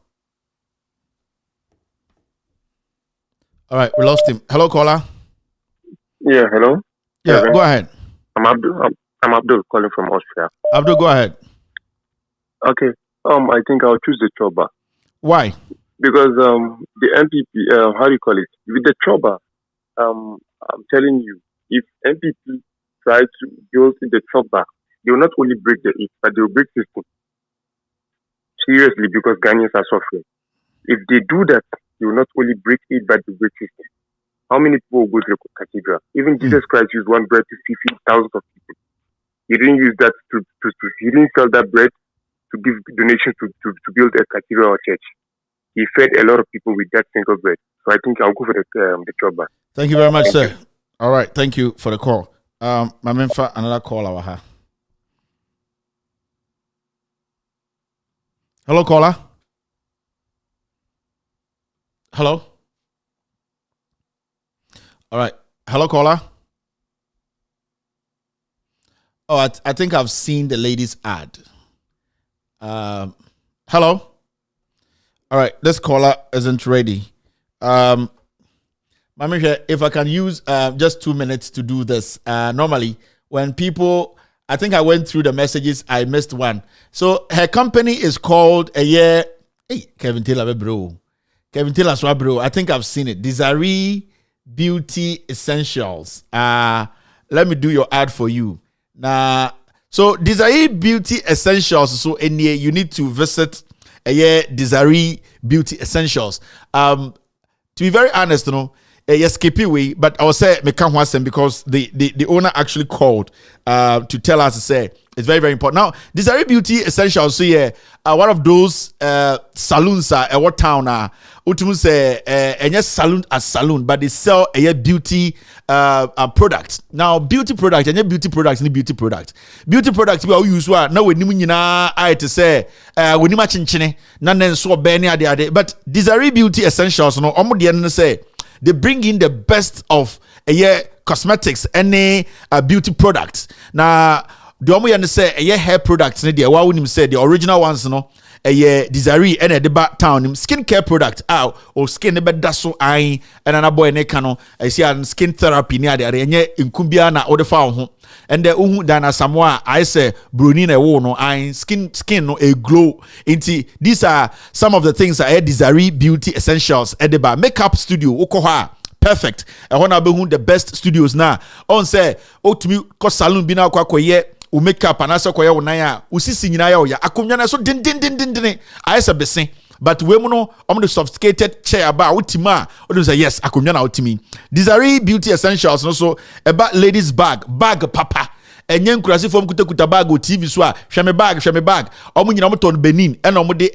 All right, we lost him. Hello, caller. Yeah, hello. Yeah, go ahead. I'm Abdul. I'm Abdul calling from Austria. Abdul, go ahead. Okay. I think I'll choose the Choba. Why? Because the MPP, how do you call it? With the Choba, I'm telling you, if MPP try to build the Choba, they will not only break the it, but they will break system. Seriously, because Ghanaians are suffering. If they do that, they will not only break it, but they will break system. How many people will go to the cathedral? Even Jesus Christ used one bread to feed thousands of people. He didn't use that he didn't sell that bread to give donations to build a cathedral or church. He fed a lot of people with that single bread. So I think I'll go for the Choba. Thank you very much, sir. All right, thank you for the call. My man for another call our ha. Hello, caller. Hello. All right. Hello, caller. Oh, I think I've seen the lady's ad. Hello. All right, this caller isn't ready. If I can use just 2 minutes to do this. Normally, when people, I think I went through the messages, I missed one. So her company is called Hey, Kevin Taylor, bro. Kevin Taylor, bro. I think I've seen it. Desiree Beauty Essentials. Let me do your ad for you. Now, so Desiree Beauty Essentials. So you need to visit Desiree Beauty Essentials. To be very honest, yes, skip away, but I will say me can't want because the owner actually called to tell us to say it's very, very important. Now, Desiree Beauty Essentials, so one of those saloons at what town say and yes, saloon as saloon, but they sell a beauty products. Now, beauty products and beauty products and beauty products. Beauty products we all use now we nimuna I to say we ni machinchine nan so beni ade but Desiree Beauty Essentials no omo say they bring in the best of cosmetics and beauty products. Now, the omo say hair products ne dey wa wonim say the original ones no Desiree and the back town skincare product or skin ne beda so ai and an boy ne kano I see an skin therapy near there enye nkumbia na ode fa ho and the uhu dana samoa I say bruni na wo no ai skin no a glow into these are some of the things that Desiree Beauty Essentials edeba makeup studio ukoha perfect and when I be the best studios now on say to me ko salon bi na kwakoye u makeup anasa koye wo nan a usisi nyina ya oya akonwa na so din ayesa besen but we mu no the sophisticated chair ba utima o say yes akonwa na utimi Desiree Beauty Essentials no so about ladies bag papa enye nkurase fom kutakuta bag o TV so a hwe me bag omo nyina mo ton Benin and omo de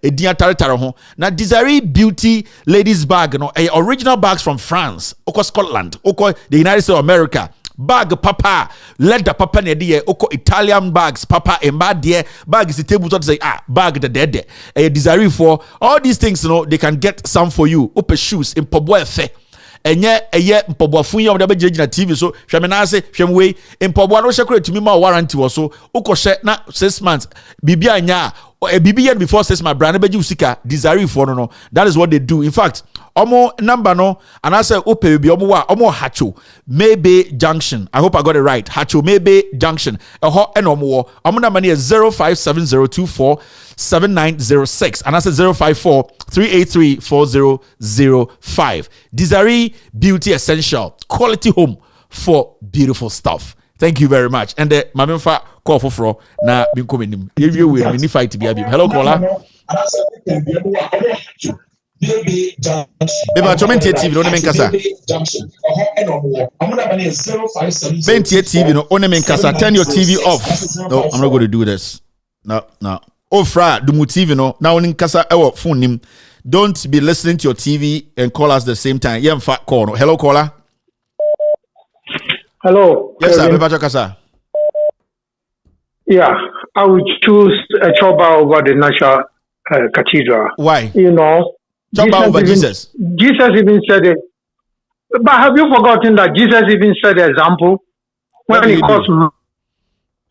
edin ataretare ho na Desiree Beauty ladies bag no original bags from France oko Scotland oko the United States of America bag papa leather papa ne de oko Italian bags papa emba de bag is the table to say bag the dead Desiree for all these things they can get some for you open shoes in pobo efe enye mpobwafun ya oda begina TV so hweme na ase hweme we mpobwa no hye tumi ma warranty wo so ukɔhye na 6 months bibia anya bibi yet before 6 months brand beji usika Desiree for no that is what they do. In fact omo number no and I say ope bi omo Hacho Maybe Junction. I hope I got it right. Hacho Maybe Junction eho enomo number is 0570247906 and I said 054-383-4005. Desiree Beauty Essential, quality home for beautiful stuff. Thank you very much. And the mamemfa call for na binkomenim. You will mini fight to be a hello caller. Beba chomentie TV no menkasa. Bentie TV no one menkasa. Turn your TV off. No, I'm not going to do this. No. Oh, fra, dumu TV no. Now on kasa ewo phone nim. Don't be listening to your TV and call us the same time. Yeah, fat call. No. Hello, caller. Hello. Yes, sir. Beba kasa. Yeah, I would choose a Choba over the National Cathedral. Why? Choba over Jesus. Jesus even said it. But have you forgotten that Jesus even set the example when he caused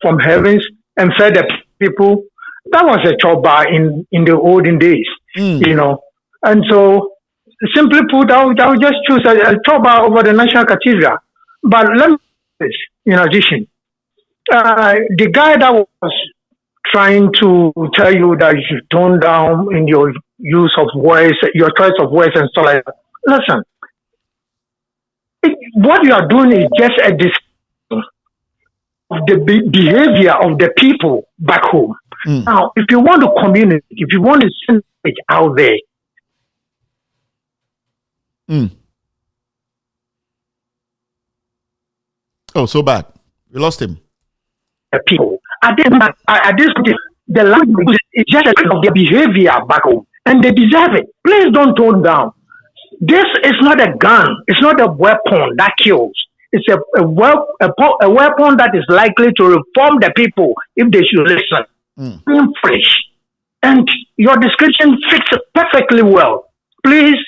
from heavens and fed the people? That was a Choba in the olden days, And so simply put, I would just choose a Choba over the National Cathedral. But let me say this, in addition, the guy that was trying to tell you that you should tone down in your use of words, your choice of words and stuff like that. Listen, what you are doing is just a display of the behavior of the people back home. Now, if you want to communicate, if you want to send it out there, Oh, so bad. We lost him. the people at this point, the language is just a kind of their behavior back home, and they deserve it. Please don't tone down. This is not a gun. It's not a weapon that kills. It's a weapon that is likely to reform the people if they should listen. Being fresh. And your description fits it perfectly well. Please,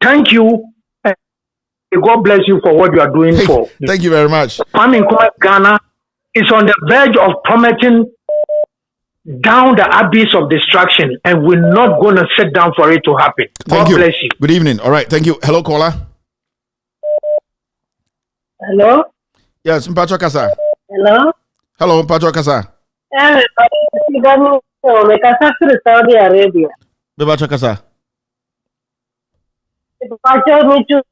thank you. And God bless you for what you are doing for. Thank you very much. Farming Ghana is on the verge of plummeting down the abyss of destruction, and we're not going to sit down for it to happen. God bless you. Good evening. All right. Thank you. Hello, caller. Hello? Yes, Mpacho Kasa. Hello? Hello, Mpacho Kasa. Saudi Arabia. Mpacho Kasa. Mpacho me to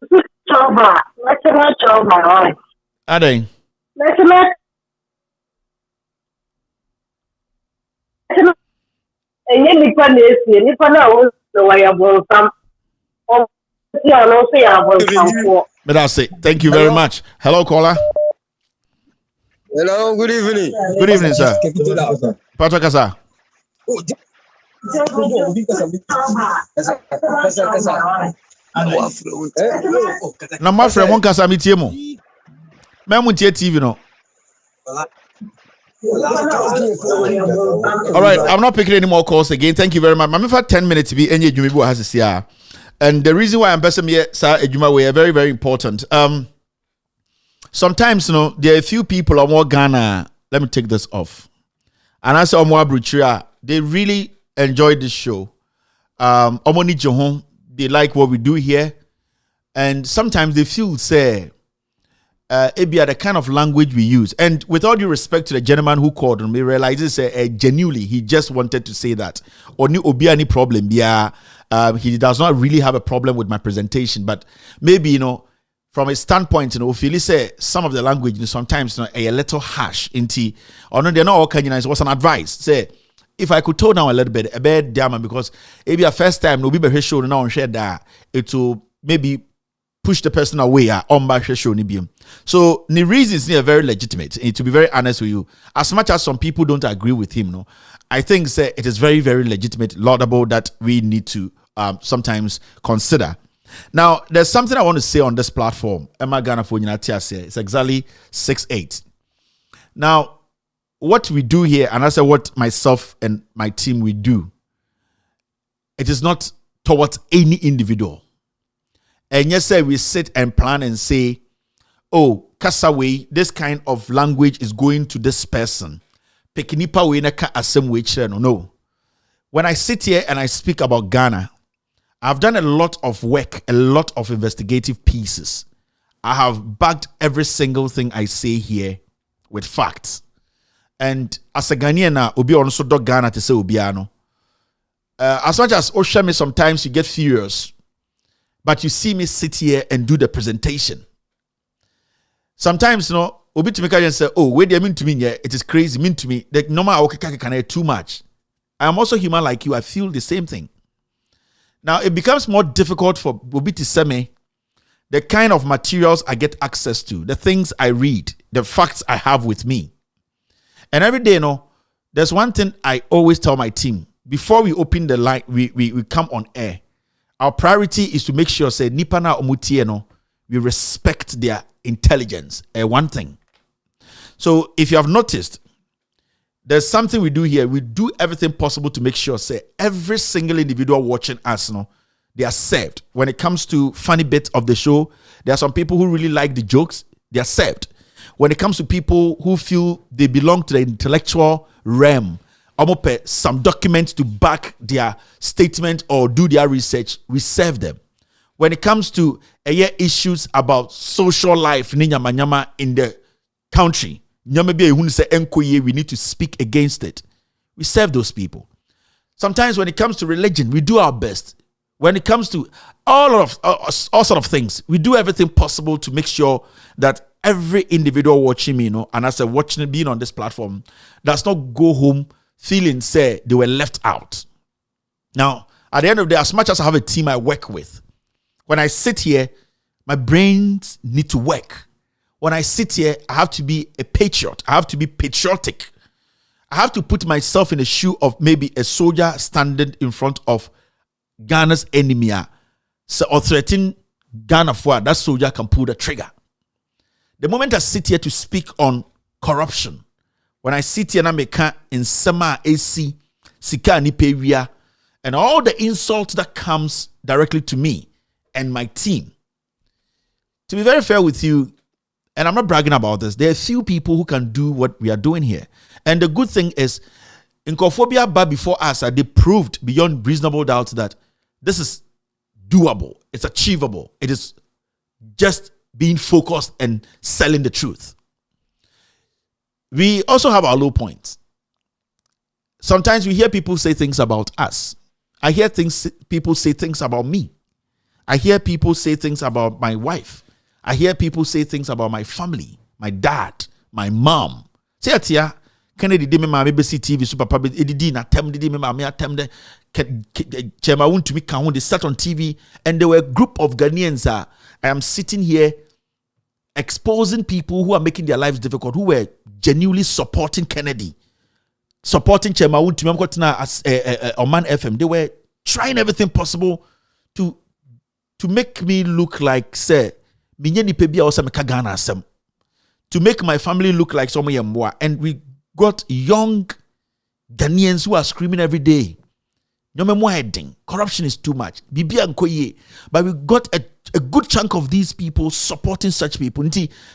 Choba. National Choba. Adeng. National. Enye nipa na esi, nipa na wo so wa ya bonsam. O ti ano so ya bonsam ko. But that's it. Thank you very much. Hello, caller. Hello, good evening. Good evening, sir. Mpacho Kasa. Na my friend won't kasa mi tie mo. Me mo tie TV no. All right, I'm not picking any more calls again. Thank you very much. I'm for 10 minutes to be any Jumibu has this year. And the reason why I'm passing here, sir, Ejuma, we are very, very important. Sometimes, you know, there are a few people on more Ghana. Let me take this off. And I say Omwa Bruchia, they really enjoy this show. Omoni Johon, they like what we do here. And sometimes they feel, say, it be the kind of language we use. And with all due respect to the gentleman who called on me, realizes genuinely he just wanted to say that. Or ni obi any problem. Yeah, he does not really have a problem with my presentation. But maybe, you know, from a standpoint, you know, if you say some of the language, you know, sometimes, you know, a little harsh into, or no, they're not all Kenyan. It was an advice. Say, if I could tone down a little bit, a bit damn, because maybe a first time, no be be show now and share that it will maybe push the person away on back show nibium. So the reasons are very legitimate. And to be very honest with you, as much as some people don't agree with him, no, I think say it is very, very legitimate, laudable that we need to sometimes consider. Now, there's something I want to say on this platform. Emma Ghana for it's exactly 6-8. Now, what we do here, and I say what myself and my team we do, it is not towards any individual. And yes, sir, we sit and plan and say, oh, Kasaway, this kind of language is going to this person. Pekinipa we neka asem we no. When I sit here and I speak about Ghana, I've done a lot of work, a lot of investigative pieces. I have backed every single thing I say here with facts. And as a Ghanaian, Obi also dog Ghana to say Obiano. As much as Oshame, sometimes you get furious. But you see me sit here and do the presentation. Sometimes, you know, Obi to make and say, oh, wait, they mean to me, yeah, it is crazy, mean to me. The normal can too much. I am also human like you. I feel the same thing. Now, it becomes more difficult for Obi to say me the kind of materials I get access to, the things I read, the facts I have with me. And every day, you know, there's one thing I always tell my team. Before we open the line, we come on air. Our priority is to make sure, say, Nipana Omutieno, we respect their intelligence. One thing. So, if you have noticed, there's something we do here. We do everything possible to make sure, say, every single individual watching us, they are served. When it comes to funny bits of the show, there are some people who really like the jokes. They are served. When it comes to people who feel they belong to the intellectual realm, some documents to back their statement or do their research, we serve them. when it comes to issues about social life in the country, we need to speak against it. We serve those people. Sometimes when it comes to religion, we do our best. When it comes to all sort of things, we do everything possible to make sure that every individual watching me, and as a watching being on this platform, does not go home feeling say they were left out. Now, at the end of the day, as much as I have a team I work with, when I sit here, my brains need to work. When I sit here, I have to be a patriot. I have to be patriotic. I have to put myself in the shoe of maybe a soldier standing in front of Ghana's enemy, or threatening Ghana for that soldier can pull the trigger. The moment I sit here to speak on corruption, when I sit here and I make in Sema AC, Sika ni Pewia, and all the insult that comes directly to me and my team. To be very fair with you, and I'm not bragging about this, there are few people who can do what we are doing here. And the good thing is, Incophobia bar before us, they proved beyond reasonable doubt that this is doable, it's achievable, it is just being focused and selling the truth. We also have our low points. Sometimes we hear people say things about us. I hear people say things about me. I hear people say things about my wife. I hear people say things about my family, my dad, my mom. Say it here. Kennedy did me my BBC TV super papa did na tem did me my tem de chema won to me can they sat on TV and there were a group of Ghanaians I am sitting here exposing people who are making their lives difficult, who were genuinely supporting Kennedy, supporting Chema won to me as Oman FM. They were trying everything possible to make me look like say minyeni pebi also meka Ghana asem, to make my family look like someone yamwa. And we got young Ghanaians who are screaming every day, corruption is too much. But we got a good chunk of these people supporting such people.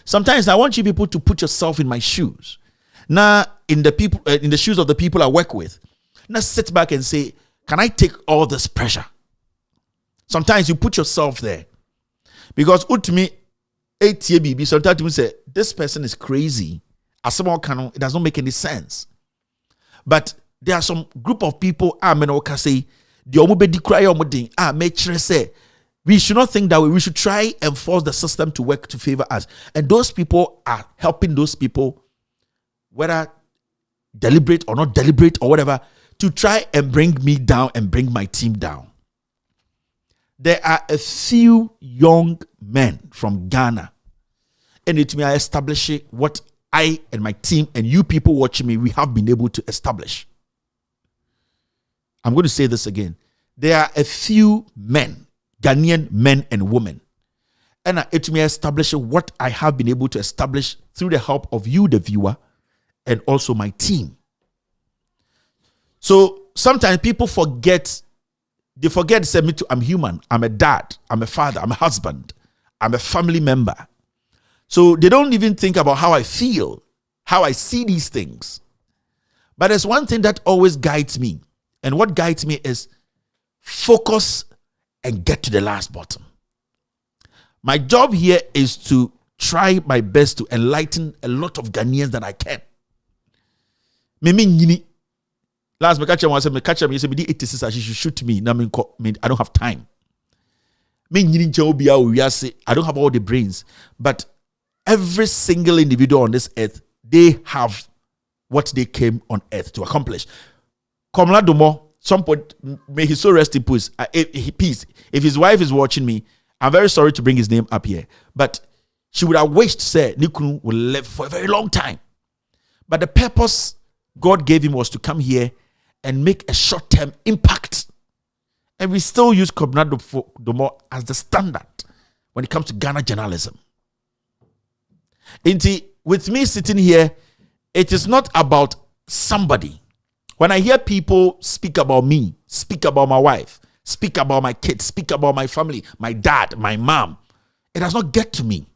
Sometimes I want you people to put yourself in my shoes. Now, in the shoes of the people I work with, now sit back and say, can I take all this pressure? Sometimes you put yourself there. Because ultimately, sometimes you say, this person is crazy. It does not make any sense. But there are some group of people, we should not think that way. We should try and force the system to work to favor us. And those people are helping those people, whether deliberate or not deliberate or whatever, to try and bring me down and bring my team down. There are a few young men from Ghana, and it may establish what I and my team and you people watching me, we have been able to establish. I'm going to say this again. There are a few men, Ghanaian men and women, and it may establish what I have been able to establish through the help of you, the viewer, and also my team. So sometimes people forget. They forget to say, I'm human. I'm a dad. I'm a father. I'm a husband. I'm a family member. So they don't even think about how I feel, how I see these things. But there's one thing that always guides me. And what guides me is focus and get to the last bottom. My job here is to try my best to enlighten a lot of Ghanaians that I can. Last me catch him, he said, 86, she should shoot me. I don't have time. I don't have all the brains. But every single individual on this earth, they have what they came on earth to accomplish. Komla Domo, some point, may his soul rest in peace. If his wife is watching me, I'm very sorry to bring his name up here. But she would have wished, say, Nikunu will live for a very long time. But the purpose God gave him was to come here and make a short-term impact. And we still use Komla Domo as the standard when it comes to Ghana journalism. With me sitting here, it is not about somebody. When I hear people speak about me, speak about my wife, speak about my kids, speak about my family, my dad, my mom, it does not get to me.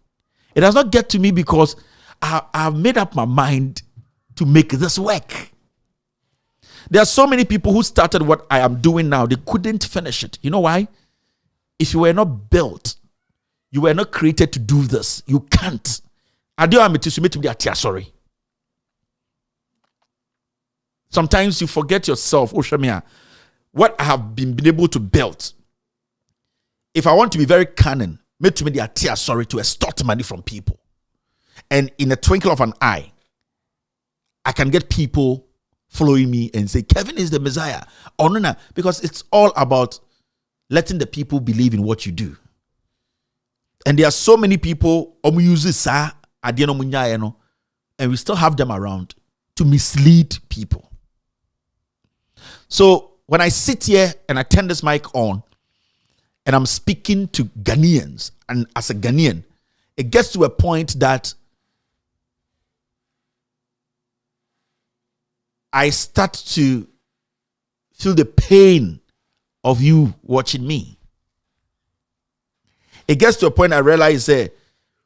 It does not get to me because I've made up my mind to make this work. There are so many people who started what I am doing now. They couldn't finish it. You know why? if you were not built, you were not created to do this. You can't. Sorry. Sometimes you forget yourself, Oshamia. What I have been able to build. If I want to be very cunning, sorry, to extort money from people. And in a twinkle of an eye, I can get people following me and say, Kevin is the Messiah. Oh, no, because it's all about letting the people believe in what you do. And there are so many people, and we still have them around to mislead people. So when I sit here and I turn this mic on and I'm speaking to Ghanaians, and as a Ghanaian, it gets to a point that I start to feel the pain of you watching me. It gets to a point I realize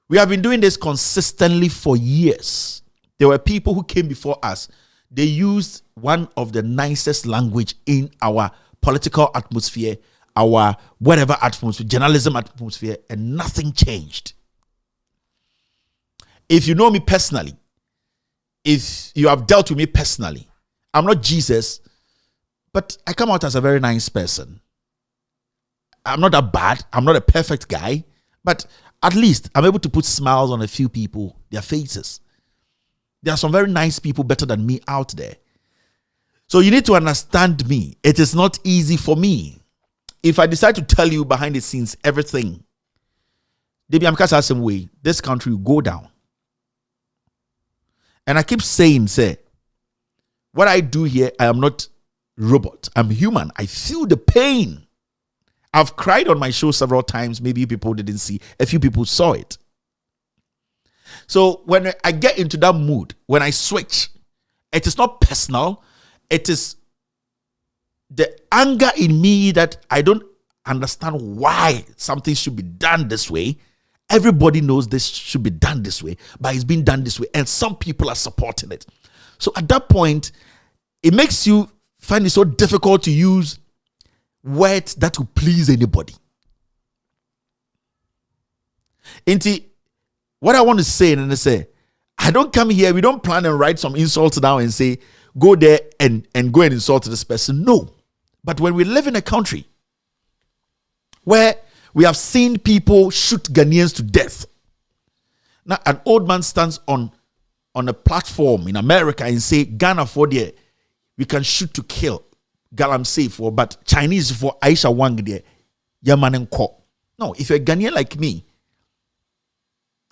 we have been doing this consistently for years. There were people who came before us. They used one of the nicest language in our political atmosphere, our whatever atmosphere, journalism atmosphere, and nothing changed. If you know me personally, if you have dealt with me personally, I'm not Jesus, but I come out as a very nice person. I'm not that bad. I'm not a perfect guy, but at least I'm able to put smiles on a few people, their faces. There are some very nice people better than me out there. So you need to understand me. It is not easy for me. If I decide to tell you behind the scenes everything, this country will go down. And I keep saying, what I do here, I am not robot. I'm human. I feel the pain. I've cried on my show several times. Maybe people didn't see. A few people saw it. So when I get into that mood, when I switch, it is not personal. It is the anger in me that I don't understand why something should be done this way. Everybody knows this should be done this way, but it's being done this way. And some people are supporting it. So at that point, it makes you find it so difficult to use words that will please anybody. What I want to say, and I say, I don't come here, we don't plan and write some insults down and say, go there and go and insult this person. No. But when we live in a country where we have seen people shoot Ghanaians to death. Now, an old man stands on a platform in America and say, Ghana for there, we can shoot to kill. Galam safe for, but Chinese for Aisha Wang there, Yaman and Ko. No, if you're a Ghanaian like me,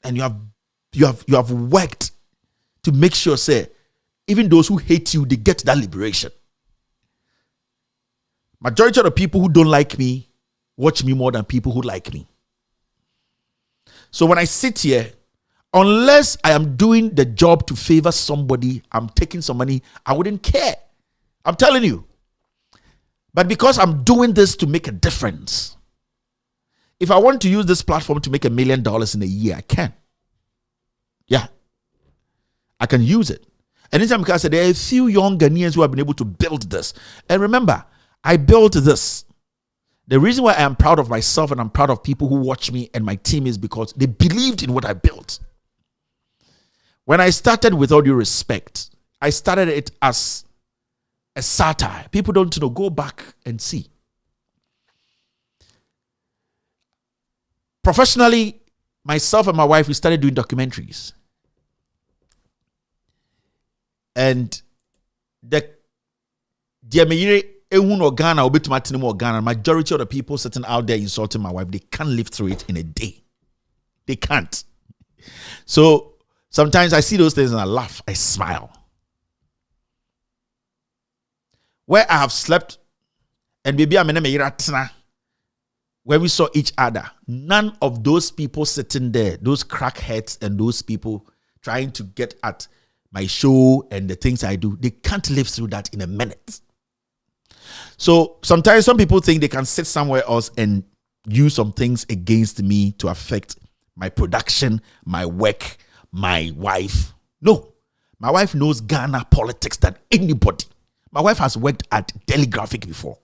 and you have worked to make sure, even those who hate you, they get that liberation. Majority of the people who don't like me watch me more than people who like me. So when I sit here, unless I am doing the job to favor somebody, I'm taking some money, I wouldn't care. I'm telling you. But because I'm doing this to make a difference, if I want to use this platform to make $1 million in a year, I can. Yeah. I can use it. And anytime I say there are a few young Ghanaians who have been able to build this. And remember, I built this. The reason why I am proud of myself and I'm proud of people who watch me and my team is because they believed in what I built. When I started With All Due Respect, I started it as a satire. People don't know. Go back and see. Professionally, myself and my wife, we started doing documentaries. And the majority of the people sitting out there insulting my wife, they can't live through it in a day. They can't. So sometimes I see those things and I laugh, I smile. Where I have slept and baby I'm in a where we saw each other, none of those people sitting there, those crackheads and those people trying to get at my show and the things I do, they can't live through that in a minute. So sometimes some people think they can sit somewhere else and use some things against me to affect my production, my work, my wife. No, my wife knows Ghana politics than anybody. My wife has worked at Telegraphic before.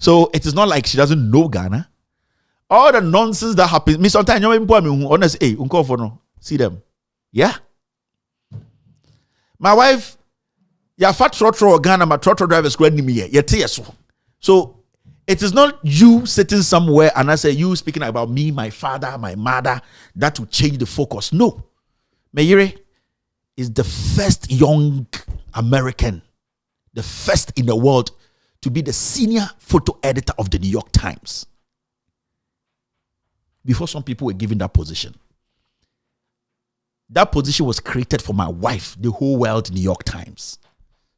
So it is not like she doesn't know Ghana. All the nonsense that happens, me sometimes you know honestly, hey, uncle for no, see them. Yeah. My wife, fat trotro Ghana, my trotro driver is going me here. So it is not you sitting somewhere and I say you speaking about me, my father, my mother, that will change the focus. No. Mayere is the first young American, the first in the world to be the senior photo editor of the New York Times. Before some people were given that position. That position was created for my wife, the whole world New York Times.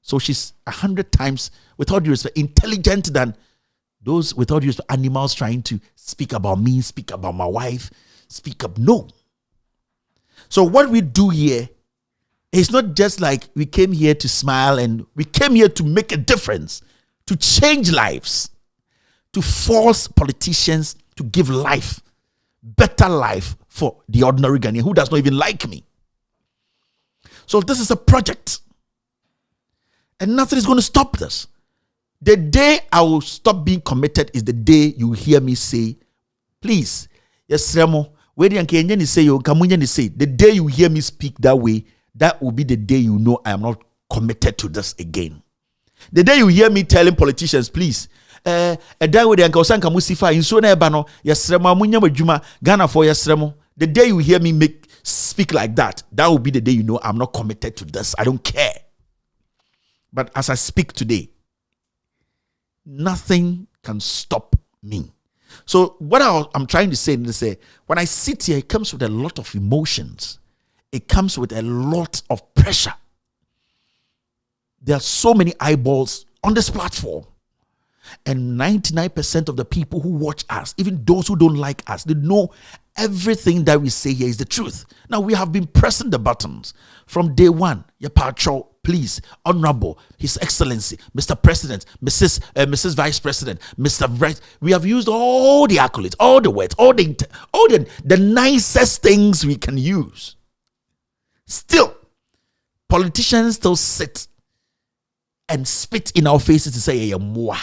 So she's 100 times, with all due respect, intelligent than those, with all due respect, animals trying to speak about me, speak about my wife, speak up. No. So what we do here is not just like we came here to smile, and we came here to make a difference, to change lives, to force politicians to give life, better life for the ordinary Ghanaian who does not even like me. So this is a project. And nothing is going to stop this. The day I will stop being committed is the day you hear me say, please, yes, Remo, the day you hear me speak that way, that will be the day you know I am not committed to this again. The day you hear me telling politicians, please, the day you hear me speak like that, that will be the day you know I'm not committed to this. I don't care. But as I speak today, nothing can stop me. So what I'm trying to say is, when I sit here, it comes with a lot of emotions. It comes with a lot of pressure. There are so many eyeballs on this platform. And 99% of the people who watch us, even those who don't like us, they know everything that we say here is the truth. Now, we have been pressing the buttons from day one. Your patro, please, Honorable, His Excellency, Mr. President, Mrs. Vice President, Mr. Vice. We have used all the accolades, all the words, all the nicest things we can use. Still, politicians still sit and spit in our faces to say, "Hey, moi."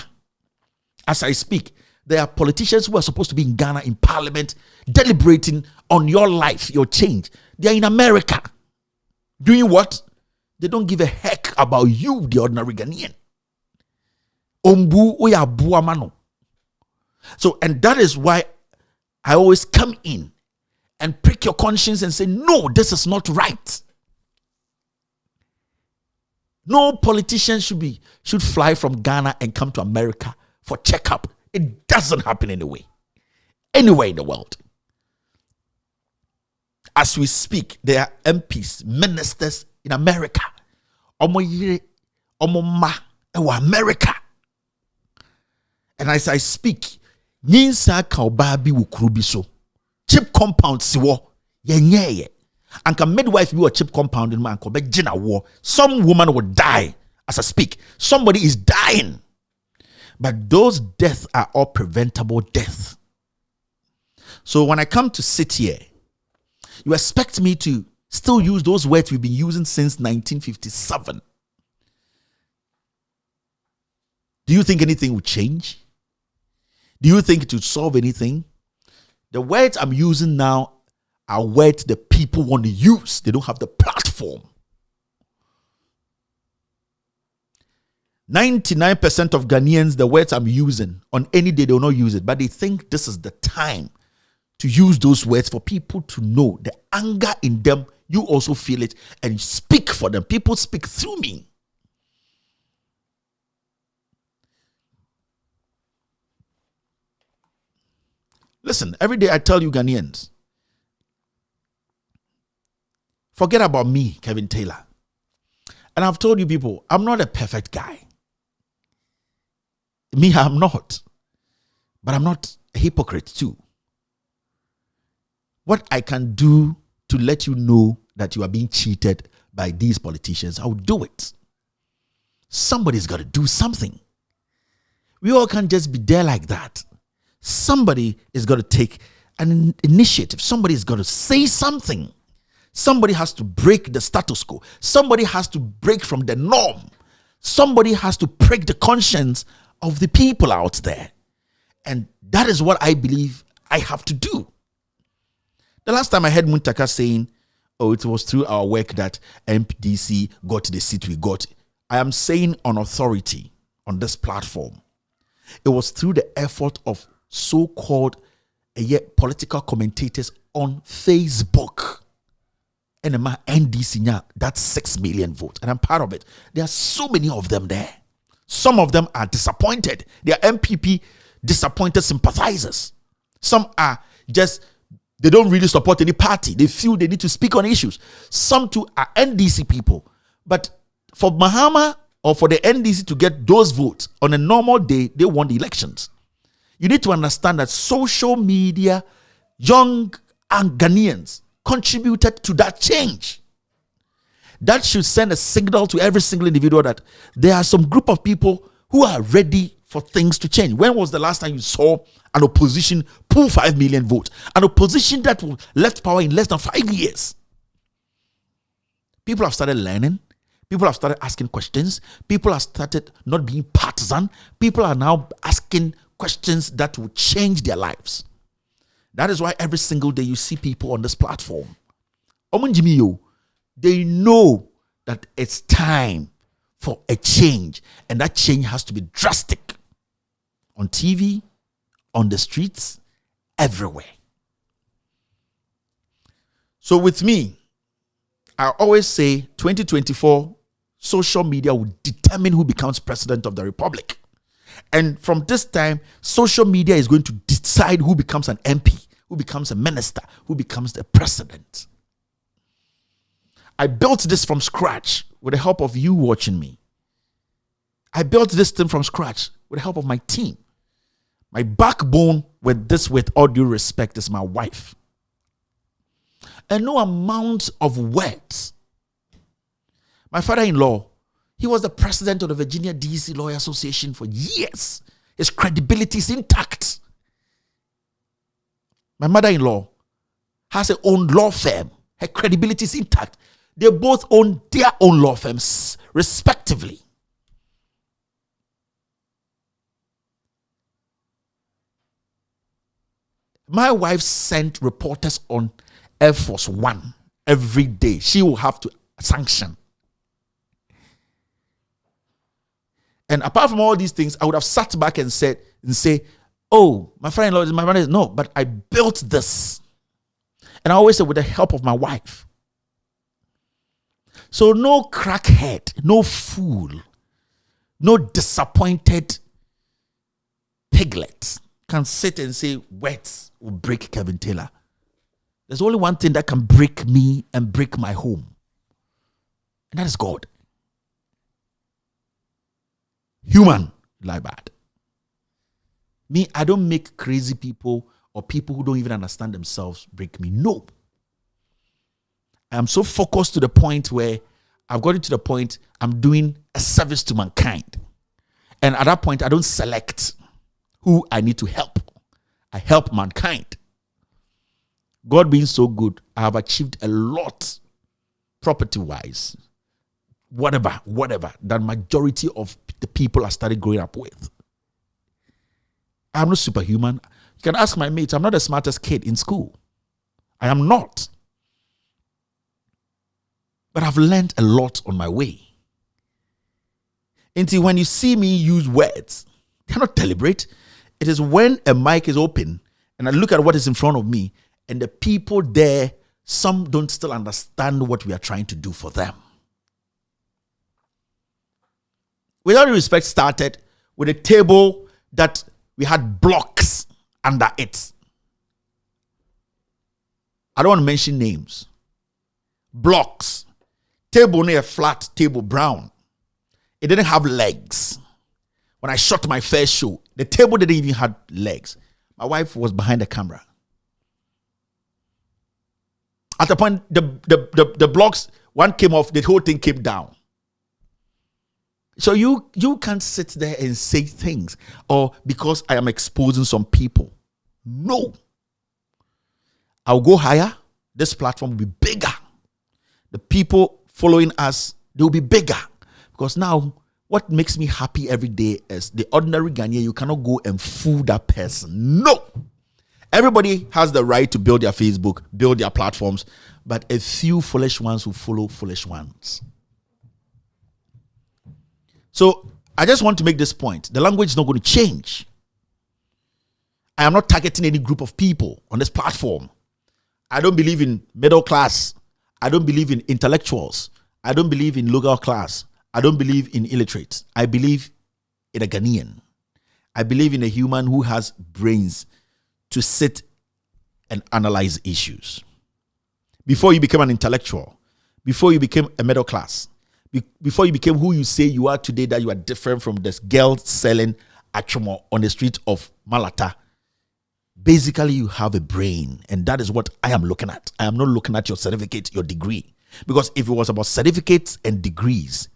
As I speak, there are politicians who are supposed to be in Ghana in parliament deliberating on your life, your change. They are in America. Doing what? They don't give a heck about you, the ordinary Ghanaian. Ombu oya buamano. So, and that is why I always come in and prick your conscience and say, no, this is not right. No politician should fly from Ghana and come to America for checkup. It doesn't happen anywhere in the world. As we speak, there are MPs, ministers in America. America. And as I speak, Ninsa Kaubabi Wukrubi so. Chip compound siwo. Ye. Anka midwife be a chip compound in man ko be jina war. Some woman will die as I speak. Somebody is dying. But those deaths are all preventable deaths. So when I come to sit here, you expect me to still use those words we've been using since 1957. Do you think anything will change? Do you think it will solve anything? The words I'm using now are words the people want to use. They don't have the platform. 99% of Ghanaians, the words I'm using, on any day they will not use it, but they think this is the time to use those words for people to know the anger in them. You also feel it and speak for them. People speak through me. Listen, every day I tell you Ghanaians, forget about me, Kevin Taylor. And I've told you people, I'm not a perfect guy. Me, I'm not. But I'm not a hypocrite too. What I can do to let you know that you are being cheated by these politicians, I'll do it. Somebody's got to do something. We all can't just be there like that. Somebody is going to take an initiative. Somebody is going to say something. Somebody has to break the status quo. Somebody has to break from the norm. Somebody has to prick the conscience of the people out there. And that is what I believe I have to do. The last time I heard Muntaka saying, oh, it was through our work that MPDC got the seat we got. I am saying on authority on this platform, it was through the effort of so-called political commentators on Facebook. And my NDC, that's 6 million votes. And I'm part of it. There are so many of them there. Some of them are disappointed. They are MPP disappointed sympathizers. Some are just, they don't really support any party. They feel they need to speak on issues. Some too are NDC people. But for Mahama or for the NDC to get those votes on a normal day, they won the elections. You need to understand that social media, young and Ghanaians contributed to that change. That should send a signal to every single individual that there are some group of people who are ready for things to change. When was the last time you saw an opposition pull 5 million votes? An opposition that left power in less than 5 years. People have started learning. People have started asking questions. People have started not being partisan. People are now asking questions that will change their lives. That is why every single day you see people on this platform. They know that it's time for a change. And that change has to be drastic. On TV, on the streets, everywhere. So with me, I always say 2024, social media will determine who becomes president of the republic. And from this time, social media is going to decide who becomes an MP, who becomes a minister, who becomes the president. I built this from scratch with the help of you watching me. I built this thing from scratch with the help of my team. My backbone with this, with all due respect, is my wife. And no amount of words. My father-in-law, he was the president of the Virginia DC Lawyer Association for years. His credibility is intact. My mother-in-law has her own law firm. Her credibility is intact. They both own their own law firms, respectively. My wife sent reporters on Air Force One every day. She will have to sanction. And apart from all these things, I would have sat back and say, oh, my friend-in-law is my mother. No, but I built this. And I always say with the help of my wife. So no crackhead, no fool, no disappointed piglet can sit and say words will break Kevin Taylor. There's only one thing that can break me and break my home. And that is God. Human lie bad. Me, I don't make crazy people or people who don't even understand themselves break me. No. I'm so focused to the point where I've gotten to the point I'm doing a service to mankind. And at that point, I don't select who I need to help. I help mankind. God being so good, I have achieved a lot property-wise, whatever, than majority of the people I started growing up with. I'm not superhuman. You can ask my mates, I'm not the smartest kid in school. I am not. But I've learned a lot on my way. Until when you see me use words, they're not deliberate. It is when a mic is open and I look at what is in front of me and the people there, some don't still understand what we are trying to do for them. With all due respect, started with a table that we had blocks under it. I don't want to mention names. Blocks. Table near a flat table, brown. It didn't have legs. When I shot my first show, the table didn't even have legs. My wife was behind the camera. At the point, the blocks, one came off, the whole thing came down. So you can't sit there and say things, or because I am exposing some people. No. I'll go higher. This platform will be bigger. The people following us, they will be bigger. Because now, What makes me happy every day is the ordinary Ghanaian. You cannot go and fool that person. No. Everybody has the right to build their Facebook, build their platforms, but a few foolish ones who follow foolish ones. So I just want to make this point. The language is not going to change. I am not targeting any group of people on this platform. I don't believe in middle class. I don't believe in intellectuals. I don't believe in lower class. I don't believe in illiterates. I believe in a Ghanaian. I believe in a human who has brains to sit and analyze issues. Before you became an intellectual, before you became a middle class, before you became who you say you are today, that you are different from this girl selling achomo on the street of Malata, basically you have a brain, and that is what I am looking at. I am not looking at your certificate, your degree. Because if it was about certificates and degrees,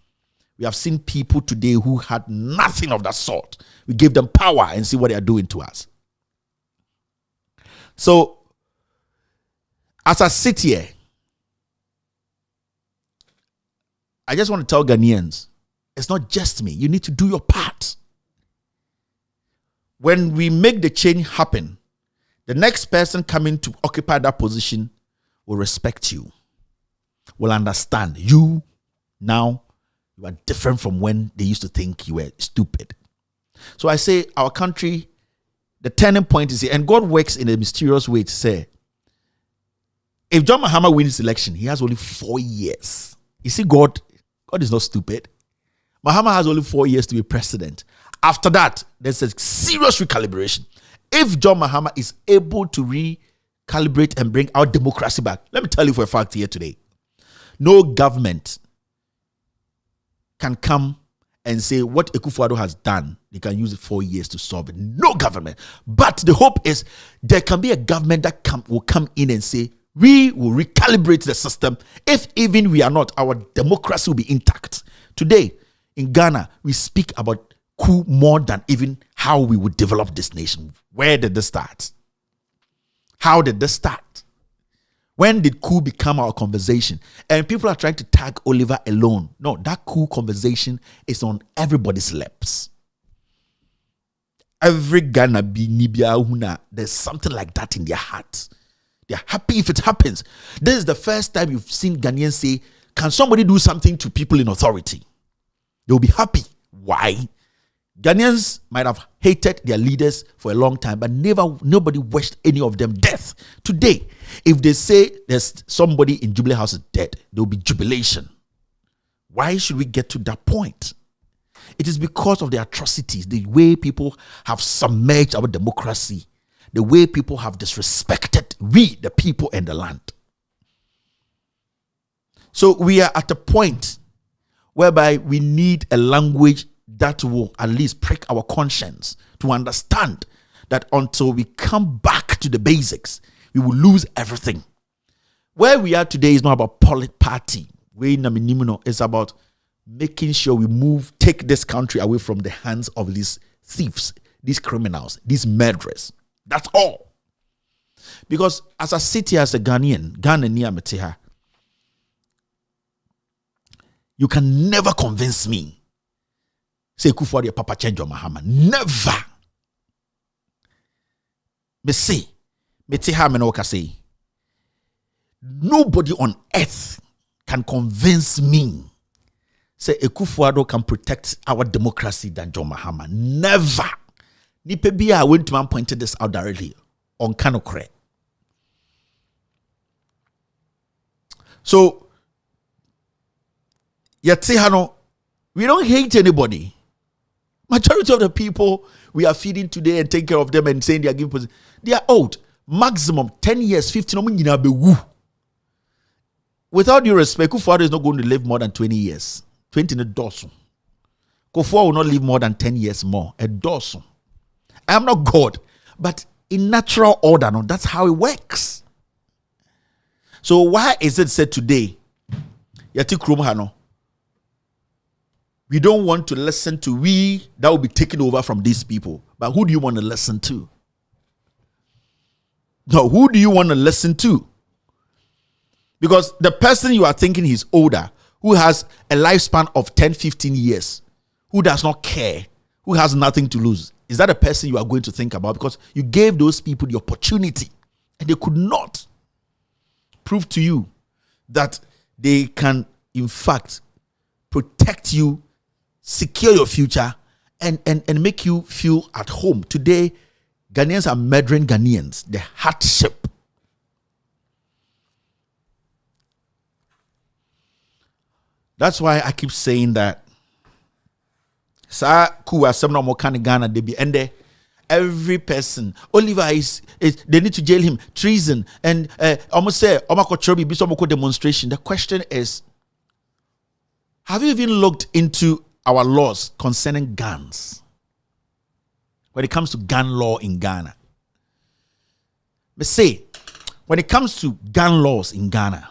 we have seen people today who had nothing of that sort. We gave them power and see what they are doing to us. So, as I sit here, I just want to tell Ghanaians, it's not just me. You need to do your part. When we make the change happen, the next person coming to occupy that position will respect you, will understand you. Now, you are different from when they used to think you were stupid. So I say our country, the turning point is here, and God works in a mysterious way to say, if John Mahama wins election, he has only 4 years. You see, God is not stupid. Mahama has only 4 years to be president. After that, there's a serious recalibration. If John Mahama is able to recalibrate and bring our democracy back, let me tell you for a fact here today, no government can come and say what Akufo-Addo has done, they can use it 4 years to solve it. No government. But the hope is there can be a government that will come in and say, we will recalibrate the system. If even we are not, our democracy will be intact. Today, in Ghana, we speak about coup more than even how we would develop this nation. Where did this start? How did this start? When did coup become our conversation? And people are trying to tag Oliver alone. No, that coup conversation is on everybody's lips. Every Ghana be Nibia Huna, there's something like that in their heart. They're happy if it happens. This is the first time you've seen Ghanaians say, can somebody do something to people in authority? They'll be happy. Why? Ghanaians might have hated their leaders for a long time, but nobody wished any of them death. Today, if they say there's somebody in Jubilee House is dead, there will be jubilation. Why should we get to that point? It is because of the atrocities, the way people have submerged our democracy, the way people have disrespected we, the people and the land. So we are at a point whereby we need a language that will at least prick our conscience to understand that until we come back to the basics, we will lose everything. Where we are today is not about party. It's about making sure we take this country away from the hands of these thieves, these criminals, these murderers. That's all. Because as I sit here as a Ghanaian, you can never convince me. Say Akufo-Addo Papa change your Mahama. Never. Me say, nobody on earth can convince me. Say Akufo-Addo can protect our democracy than John Mahama. Never. Nipebia, I went to man pointed this out directly on Kanokre. So, Yatsihano, we don't hate anybody. Majority of the people we are feeding today and taking care of them and saying they are giving position, they are old. Maximum 10 years, 15. Without due respect, Akufo-Addo is not going to live more than 20 years. 20 in a dozen. Akufo will not live more than 10 years more. A dozen. I am not God, but in natural order, no, that's how it works. So why is it said today, Yati Krumhano, we don't want to listen to that will be taken over from these people. But who do you want to listen to? No, who do you want to listen to? Because the person you are thinking he's older, who has a lifespan of 10, 15 years, who does not care, who has nothing to lose, is that a person you are going to think about? Because you gave those people the opportunity and they could not prove to you that they can, in fact, protect you, secure your future, and make you feel at home. Today, Ghanaians are murdering Ghanaians. The hardship. That's why I keep saying that. Ghana, they be and every person, Oliver is they need to jail him, treason, and almost say demonstration. The question is, have you even looked into our laws concerning guns? When it comes to gun law in Ghana, but say when it comes to gun laws in Ghana,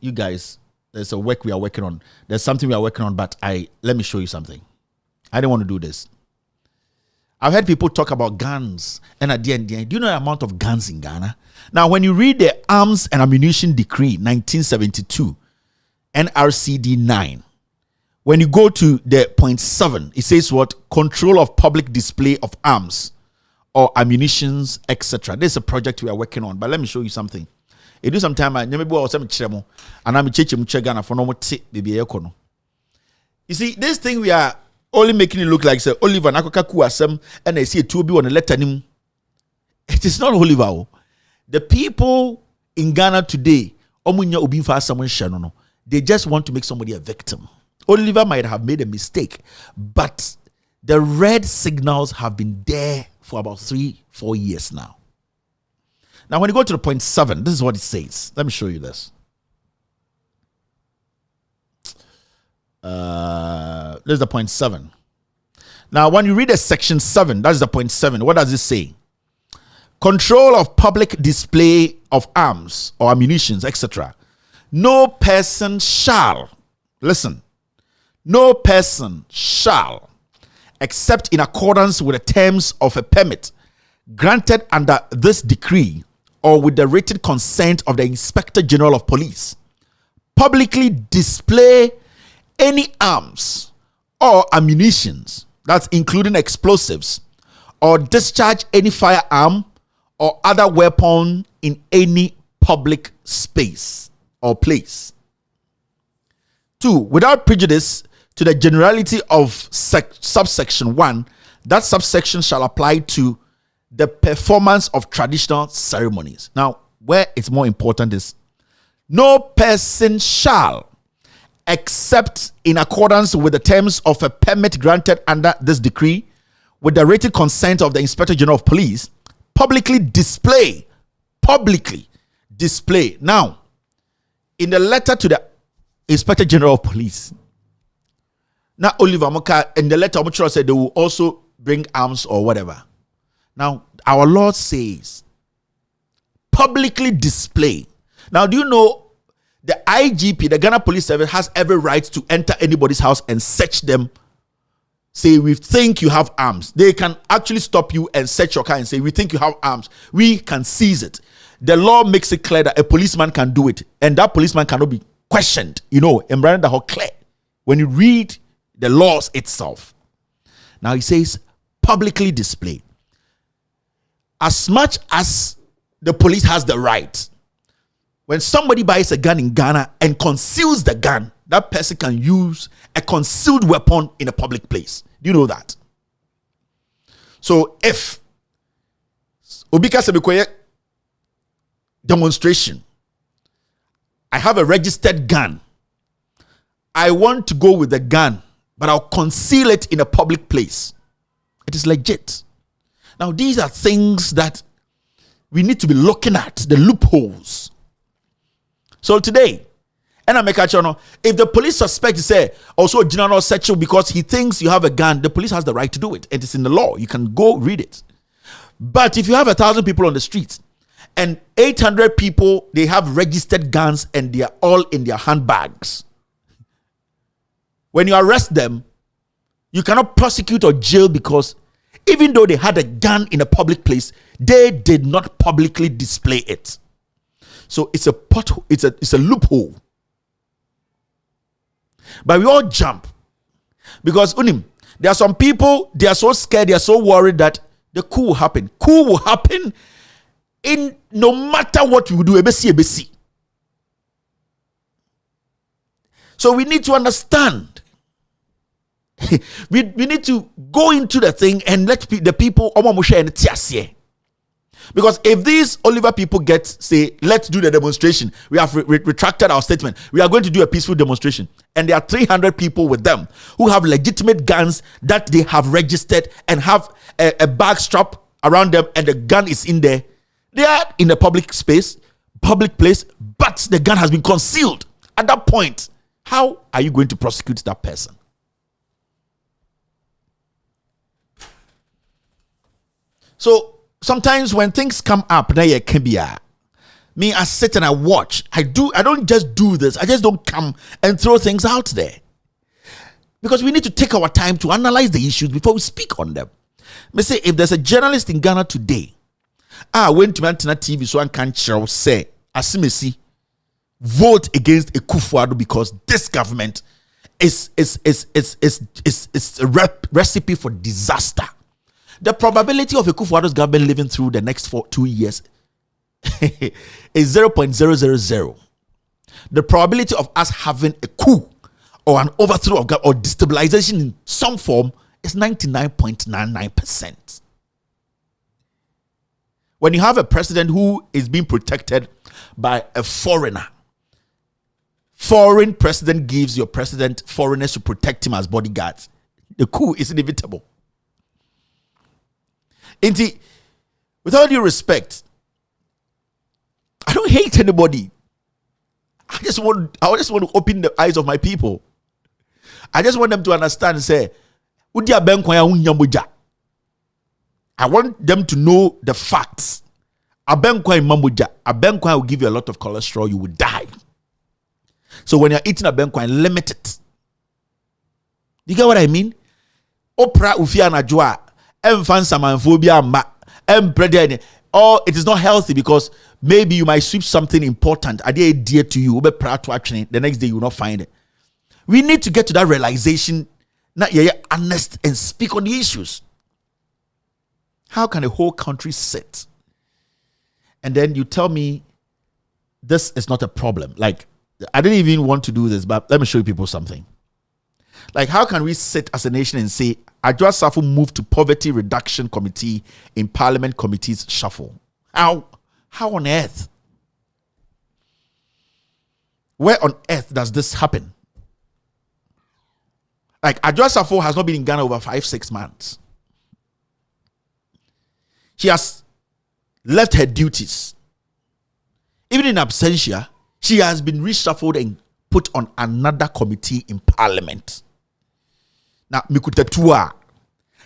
you guys, there's a work we are working on. There's something we are working on, but let me show you something. I didn't want to do this. I've heard people talk about guns, and at the end, do you know the amount of guns in Ghana? Now, when you read the Arms and Ammunition Decree 1972, NRCD 9, when you go to the point 7, it says what? Control of public display of arms or ammunitions, etc. This is a project we are working on, but let me show you something. It do sometime and I'm you see, this thing we are only making it look like say Oliver Nakokaku asem and I see a 2B on a letter name. It is not Oliver. The people in Ghana today, they just want to make somebody a victim. Oliver might have made a mistake, but the red signals have been there for about 3-4 years now. Now, when you go to the point 7, this is what it says. Let me show you this. This is the point 7. Now, when you read the section 7, that's the point 7. What does it say? Control of public display of arms or ammunitions, etc. No person shall, listen, no person shall, except in accordance with the terms of a permit granted under this decree or with the written consent of the Inspector General of Police, publicly display any arms or ammunitions, that's including explosives, or discharge any firearm or other weapon in any public space or place. 2, without prejudice to the generality of subsection 1, that subsection shall apply to the performance of traditional ceremonies. Now, where it's more important is, no person shall, except in accordance with the terms of a permit granted under this decree, with the written consent of the Inspector General of Police, publicly display. Now, in the letter to the Inspector General of Police, now Oliver Moka, in the letter, Omochoro said they will also bring arms or whatever. Now, our Lord says, publicly display. Now, do you know the IGP, the Ghana Police Service, has every right to enter anybody's house and search them? Say, we think you have arms. They can actually stop you and search your car and say, we think you have arms. We can seize it. The law makes it clear that a policeman can do it, and that policeman cannot be questioned. You know, and Brian the whole clear when you read the laws itself. Now he says publicly display. As much as the police has the right, when somebody buys a gun in Ghana and conceals the gun, that person can use a concealed weapon in a public place. Do you know that? So if Obika Sebikoye demonstration, I have a registered gun, I want to go with the gun, but I'll conceal it in a public place, it is legit. Now, these are things that we need to be looking at, the loopholes. So today, and I make a channel, if the police suspect, say, also general search you because he thinks you have a gun, the police has the right to do it. It is in the law. You can go read it. But if you have 1,000 people on the streets and 800 people, they have registered guns and they are all in their handbags, when you arrest them, you cannot prosecute or jail because even though they had a gun in a public place, they did not publicly display it. So it's a pothole, it's a loophole. But we all jump because There are some people, they are so scared, they are so worried that the coup will happen. Coup will happen in no matter what we do. ABC. So we need to understand. we need to go into the thing and let the people. Because if these Oliver people say, let's do the demonstration, we have retracted our statement, we are going to do a peaceful demonstration, and there are 300 people with them who have legitimate guns that they have registered and have a bag strap around them, and the gun is in there. They are in a public place, but the gun has been concealed. At that point, how are you going to prosecute that person? So sometimes when things come up, me, I sit and I watch. I don't just do this. I just don't come and throw things out there. Because we need to take our time to analyze the issues before we speak on them. Me say, if there's a journalist in Ghana today, I went to Antenna TV so I can say, Asimesi, vote against Akufo-Addo because this government is a recipe for disaster. The probability of Akufo-Addo's government living through the next 2 years is 0.000. The probability of us having a coup or an overthrow of or destabilization in some form is 99.99%. When you have a president who is being protected by a foreigner, foreign president gives your president foreigners to protect him as bodyguards, the coup is inevitable. Indeed, with all due respect, I don't hate anybody. I just want to open the eyes of my people. I just want them to understand, say, I want them to know the facts. Abenkwan will give you a lot of cholesterol, you will die. So when you're eating abenkwan, limit it. You get what I mean? Oprah ufia na joa, or it is not healthy because maybe you might sweep something important. I did dear to you, the next day you will not find it. We need to get to that realization, not honest and speak on the issues. How can a whole country sit and then you tell me this is not a problem? Like, I didn't even want to do this, but let me show you people something. Like, how can we sit as a nation and say, Adwoa Safo moved to Poverty Reduction Committee in Parliament Committees shuffle? How on earth? Where on earth does this happen? Like, Adwoa Safo has not been in Ghana over 5-6 months. She has left her duties. Even in absentia, she has been reshuffled and put on another committee in Parliament. Now, mikutetua.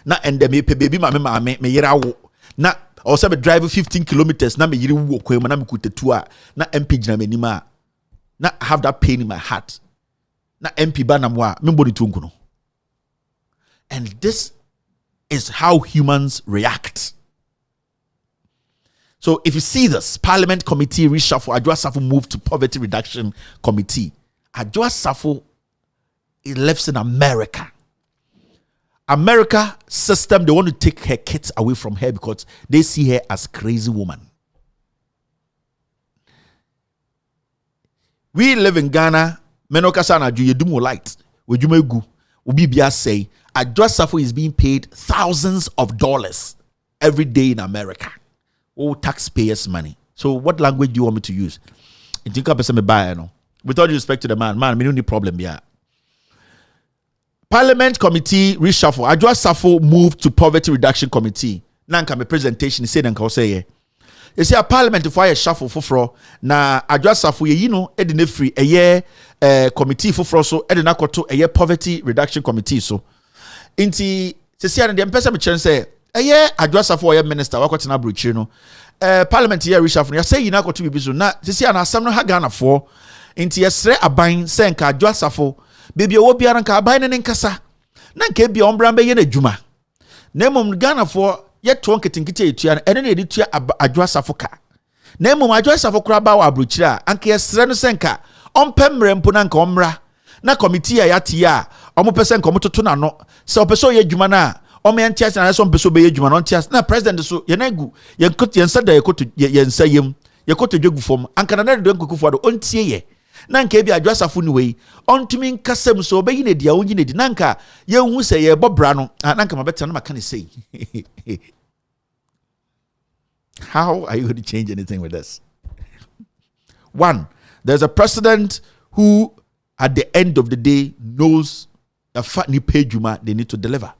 Na ende me pe baby me yera wo. Na also be drive 15 kilometers na me yiri wo kwema na mikutetua. Na MP jina me nima. Na have that pain in my heart. Na MP ba na mwa me mbodi tunkuno. And this is how humans react. So if you see this, Parliament Committee reshuffle, Adwoa Safo moved to Poverty Reduction Committee. Adwoa Safo lives in America. America system, they want to take her kids away from her because they see her as crazy woman. We live in Ghana. Menokasa na ju yedumo light. Wejumegu. Ubibia say Adwoa Safo is being paid thousands of dollars every day in America. Oh, taxpayers' money. So what language do you want me to use? You think person me buy no? With all due respect to the man, me no need problem here. Parliament Committee reshuffle. Adwoa Safo moved to Poverty Reduction Committee. Nanka me presentation say nanka say you see a parliament for a shuffle for na Adwoa Safo ye no e de na free a year committee for so e de na koto a year Poverty Reduction Committee so. Inti se see an dem person me chen say Adwoa Safo ye minister wakwete na brochi no parliament here reshuffle ya say yina koto bibi so na se see an asem no ha Ghana for inti yesre aban say nka Adwoa Safo baby owo biara nka aban ne nkasa na nka bia ombra be ye na dwuma na mom Ghana for ye to nketinkiti etua na ene na edi tua Adwoa Safo ka na mom Adwoa Safo kura ba wa abrochi a anka yesre no say nka ompemre mpo na nka omra na committee a yati a omo person komo toto na no se opeso ye dwuma na omo entias na so opeso be ye dwuma no entias na president so ye na gu ye koto ye nsa da ye koto ye nsa yem ye koto dwegu fom ankana na de nkukufu do ontie ye na nka bi adwasafo ni wei ontumi nkasem so obeyi ne dia onyi ne di na nka ye hu se ye bobra no na nka mabeta na maka ne sei. How are you going to change anything with this? One, there's a president who at the end of the day knows the fat ni pay juma they need to deliver.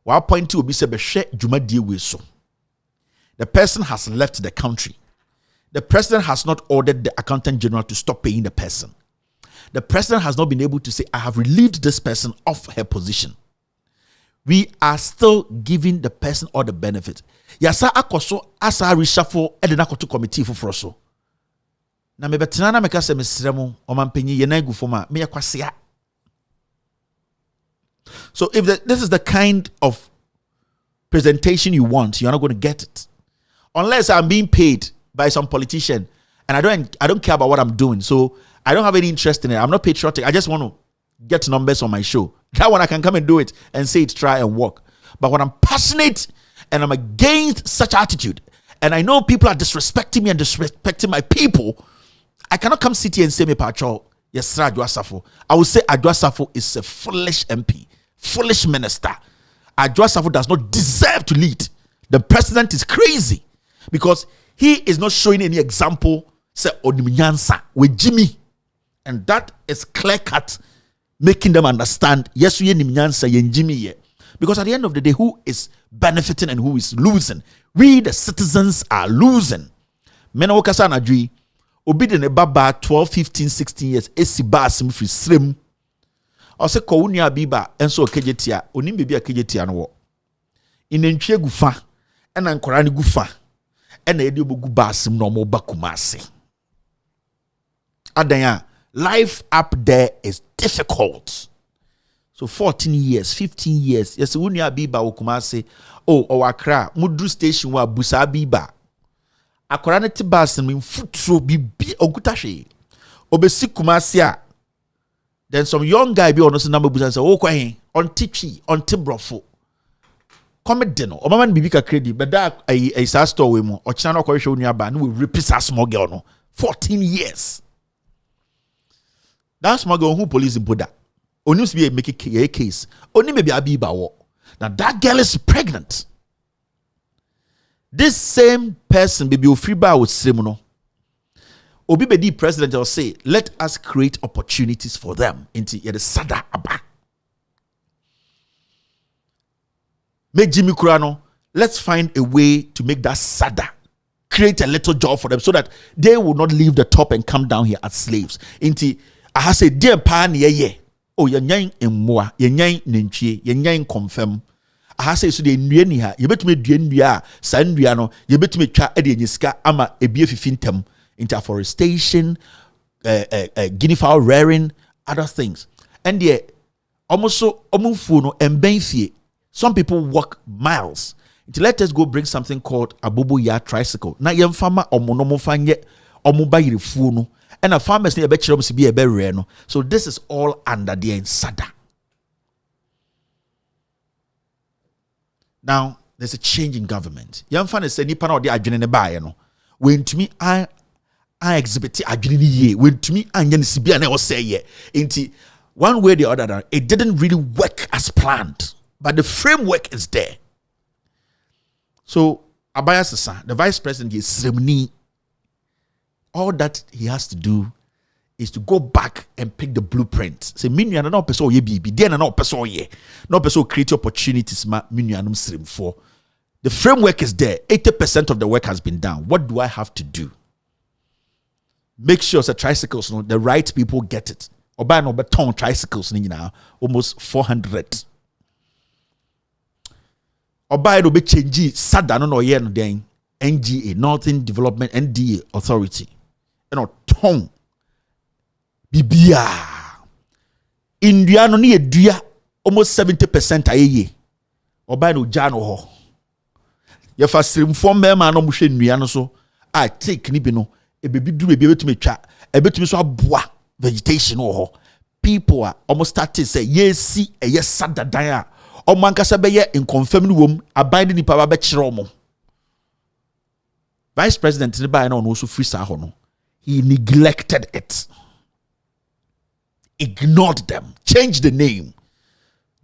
One point two will be juma deal with so. The person has left the country. The president has not ordered the accountant general to stop paying the person. The president has not been able to say, I have relieved this person of her position. We are still giving the person all the benefit. Yasa akoso asa reshuffle edena koto committee for so. Na me betina na meka se mesremo o mampanyi ye na gu foma me yakwasea. So if this is the kind of presentation you want, you're not going to get it. Unless I'm being paid by some politician and I don't care about what I'm doing. So I don't have any interest in it. I'm not patriotic. I just want to get numbers on my show. That one I can come and do it and say it, try and work. But when I'm passionate and I'm against such attitude, and I know people are disrespecting me and disrespecting my people, I cannot come sit here and say me patrol. Yes, sir, Adwasafo. I will say Adwasafo is a foolish MP, foolish minister. Adwasafo does not deserve to lead. The president is crazy because he is not showing any example. Say Onimnyansa with Jimmy, and that is clear cut. Making them understand, yes, we Nimnyansa yen Jimmy ye. Because at the end of the day, who is benefiting and who is losing? We, the citizens, are losing. Mena wakasa na dwi, obi de ne baba 12, 15, 16 years, esi ba asim free slim. Ose ko uni abiba, enso okejetia, onim bebi akejetia no wo. Inentwie gufa, ena nkora ni gufa, ena edi obogu ba asim no mo ba kumase. Adanya, life up there is difficult. So 14 years, 15 years. Yes, when you are biba okumase, oh, Accra, Mudru station wa busa biba. Akora ne tibas min futro bibi ogutashe. Obesi kumasia. Then some young guy be on number busa say, oh, kwahe, on tichi, on tibrofo. Come deno. O mama bibi ka credit, but that a store we mo. O chana ko show ni aba, no we repeat as small girl no. 14 years. That small girl who police in Buddha. Only to be make a case. Only maybe a biba war. Now that girl is pregnant. This same person baby free bar with Simono. Obi be president will say, let us create opportunities for them. Into the sada aba. Make Jimmy Kurano. Let's find a way to make that sada. Create a little job for them so that they will not leave the top and come down here as slaves. Into I have said, dear pan ye. Oh, yanyan emwa, yanyan nenchie, yanyan confirm. I have said, so the nueni ha, you bet me duendia, sanduano, you bet me cha edi niska ama ebie fifintem into afforestation, guinea fowl rearing, other things. And yeah, almost so omufuno embenfie. Some people walk miles. Let us go bring something called a bobo ya tricycle. Na yem farmer omonomo fanye omuba yirifuno. And a farmers need a better to be a very no. So this is all under the Ensada. Now there's a change in government. Young fan said, "Nipa na odi adwene ne ba ye no. When to me, I exhibit adwene ni ye. When to me, anya nsi bia na o say ye. Inti one way or the other, it didn't really work as planned, but the framework is there. So Abaya Sasa, the vice president, is ceremony. All that he has to do is to go back and pick the blueprint. Say, Minian no person ye be then no person ye. No person create opportunities ma Minianum stream for. The framework is there. 80% of the work has been done. What do I have to do? Make sure the tricycles, no, the right people get it. Or buy no beton tricycles now, almost 400. Or buy no be change sada no ye no den NGA, Northern Development NDA Authority. You know, ton bibia India no ni edua almost 70% ayeye. Oba no jano ho. Ye fa srim form me ma no mohwe nnua no so. I take ni bi no e bebi duru bebi betumi twa, e betumi so aboa vegetation or people are almost started say yes sadadaya or mankasa beye in confirmed womb abiding in power bechiromo. Vice President Tinubu no also free sahono. He neglected it, ignored them, changed the name.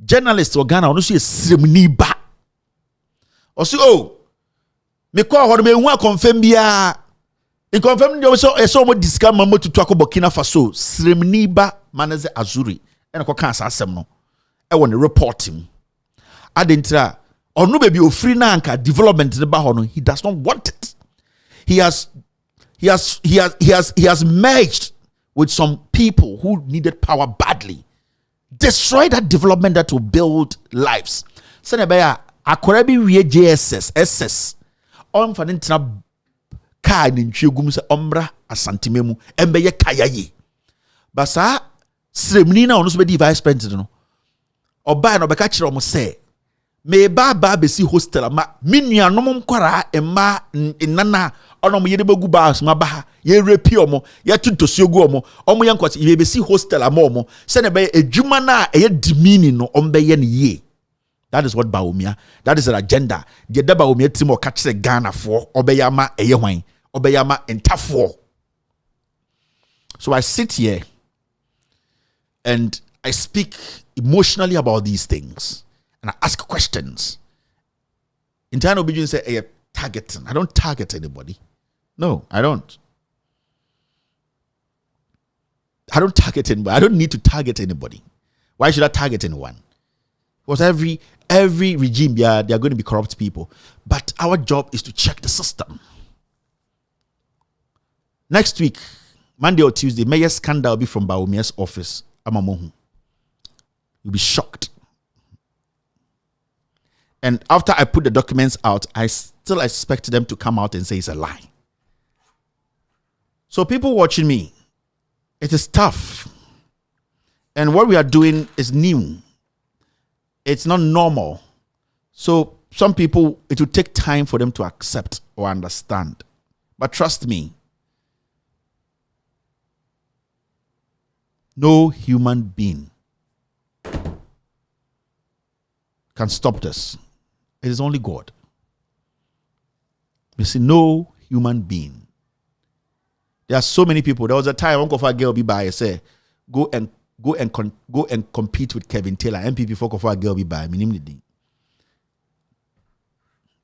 Journalists or Ghana also srimniba. Also, oh, me call her me one confirm biya. In confirm you so mo discount mamo to talk about Burkina Faso. Srimniba maneze Azuri. And I can't say no. I want to report him. I didn't try. Or no baby free nanka development in the bahono. He does not want it. He has merged with some people who needed power badly. Destroy that development that will build lives. Senebaya akorabi wie JSS SS. On fanintina ka ni ntwegum se omra asantememu embeye kayaye. Basa sremni na ono so be di vice president no. Oba na obeka kire omo se me ba besi hostel ma minuanom nkwara emma nana onom yede begu ba ma ba ye repi omo ye tuntosi ogu omo ye nkwati ye besi hostel ama omo se ne be adwuma na eye dimini no ombeye ne ye. That is what Baumia, that is an agenda. The Baumia timo catch the Ghana for obeyama eye hwan obeyama entafo. So I sit here and I speak emotionally about these things. And I ask questions. Internal obedience say, hey, targeting. I don't target anybody. No, I don't. I don't target anybody. I don't need to target anybody. Why should I target anyone? Because every regime, they are going to be corrupt people. But our job is to check the system. Next week, Monday or Tuesday, Mayor Scandal will be from Baumia's office. Amamohu. You'll be shocked. And after I put the documents out, I still expect them to come out and say it's a lie. So people watching me, it is tough. And what we are doing is new. It's not normal. So some people, it will take time for them to accept or understand. But trust me, no human being can stop this. It is only God. You see, no human being. There are so many people. There was a time Uncle Fa girl be by say, go and compete with Kevin Taylor. MPP for Kofa girl be by minimum.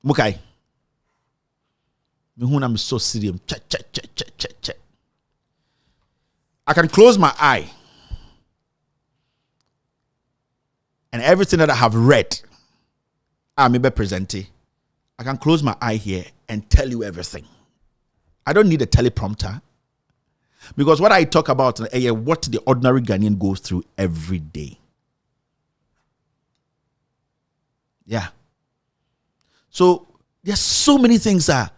Mukai. I'm so serious. Check. I can close my eye. And everything that I have read, I may be presenting. I can close my eye here and tell you everything. I don't need a teleprompter. Because what I talk about is what the ordinary Ghanaian goes through every day. Yeah. So there's so many things that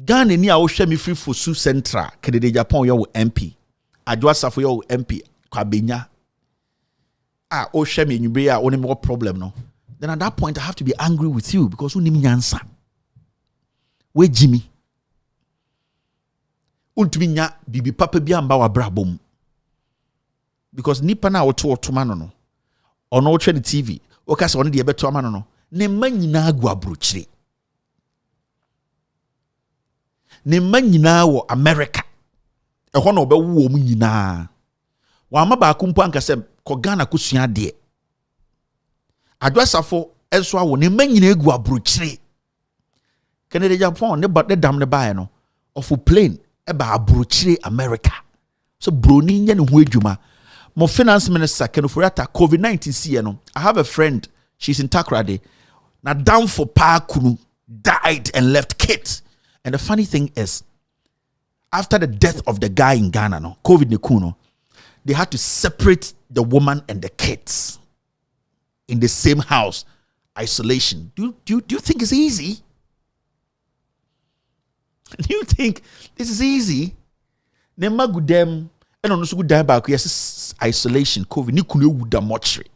Ghana ni awoshe mi free for Su Central, Kennedy Japan yo MP. Adwa Safo yo MP Kwabenya. Oshemi nyubria only more problem no. Then at that point I have to be angry with you because you need answer. Where Jimmy? Untiminya bibi papa bi amba wa brabom. Because nipa na oto otoma no. Ono otwe the TV. Oka se ono de beto ama no. Ne man nyina agu abrochire. Ne man nyina wo America. Ehɔ na obewu omu nyina. Wa ma ba kumpo anka se ko Ghana kusua de. Adwasafo enso awo ne man nyina agu abrochire. Kennedy Japan ne ba de dam ne bae no. Of plane eba abrochire America. So broni nya ne ho adwuma. Mo finance minister Kenoforiata COVID-19 see no. I have a friend, she's in Takrade. Na down for pa kunu died and left kids. And the funny thing is, after the death of the guy in Ghana, no, COVID Nikuno, they had to separate the woman and the kids in the same house, isolation. Do you think it's easy? Do you think this is easy? Nema gudem, and on good die back, yes, isolation, COVID, Nikuno would da mortuary.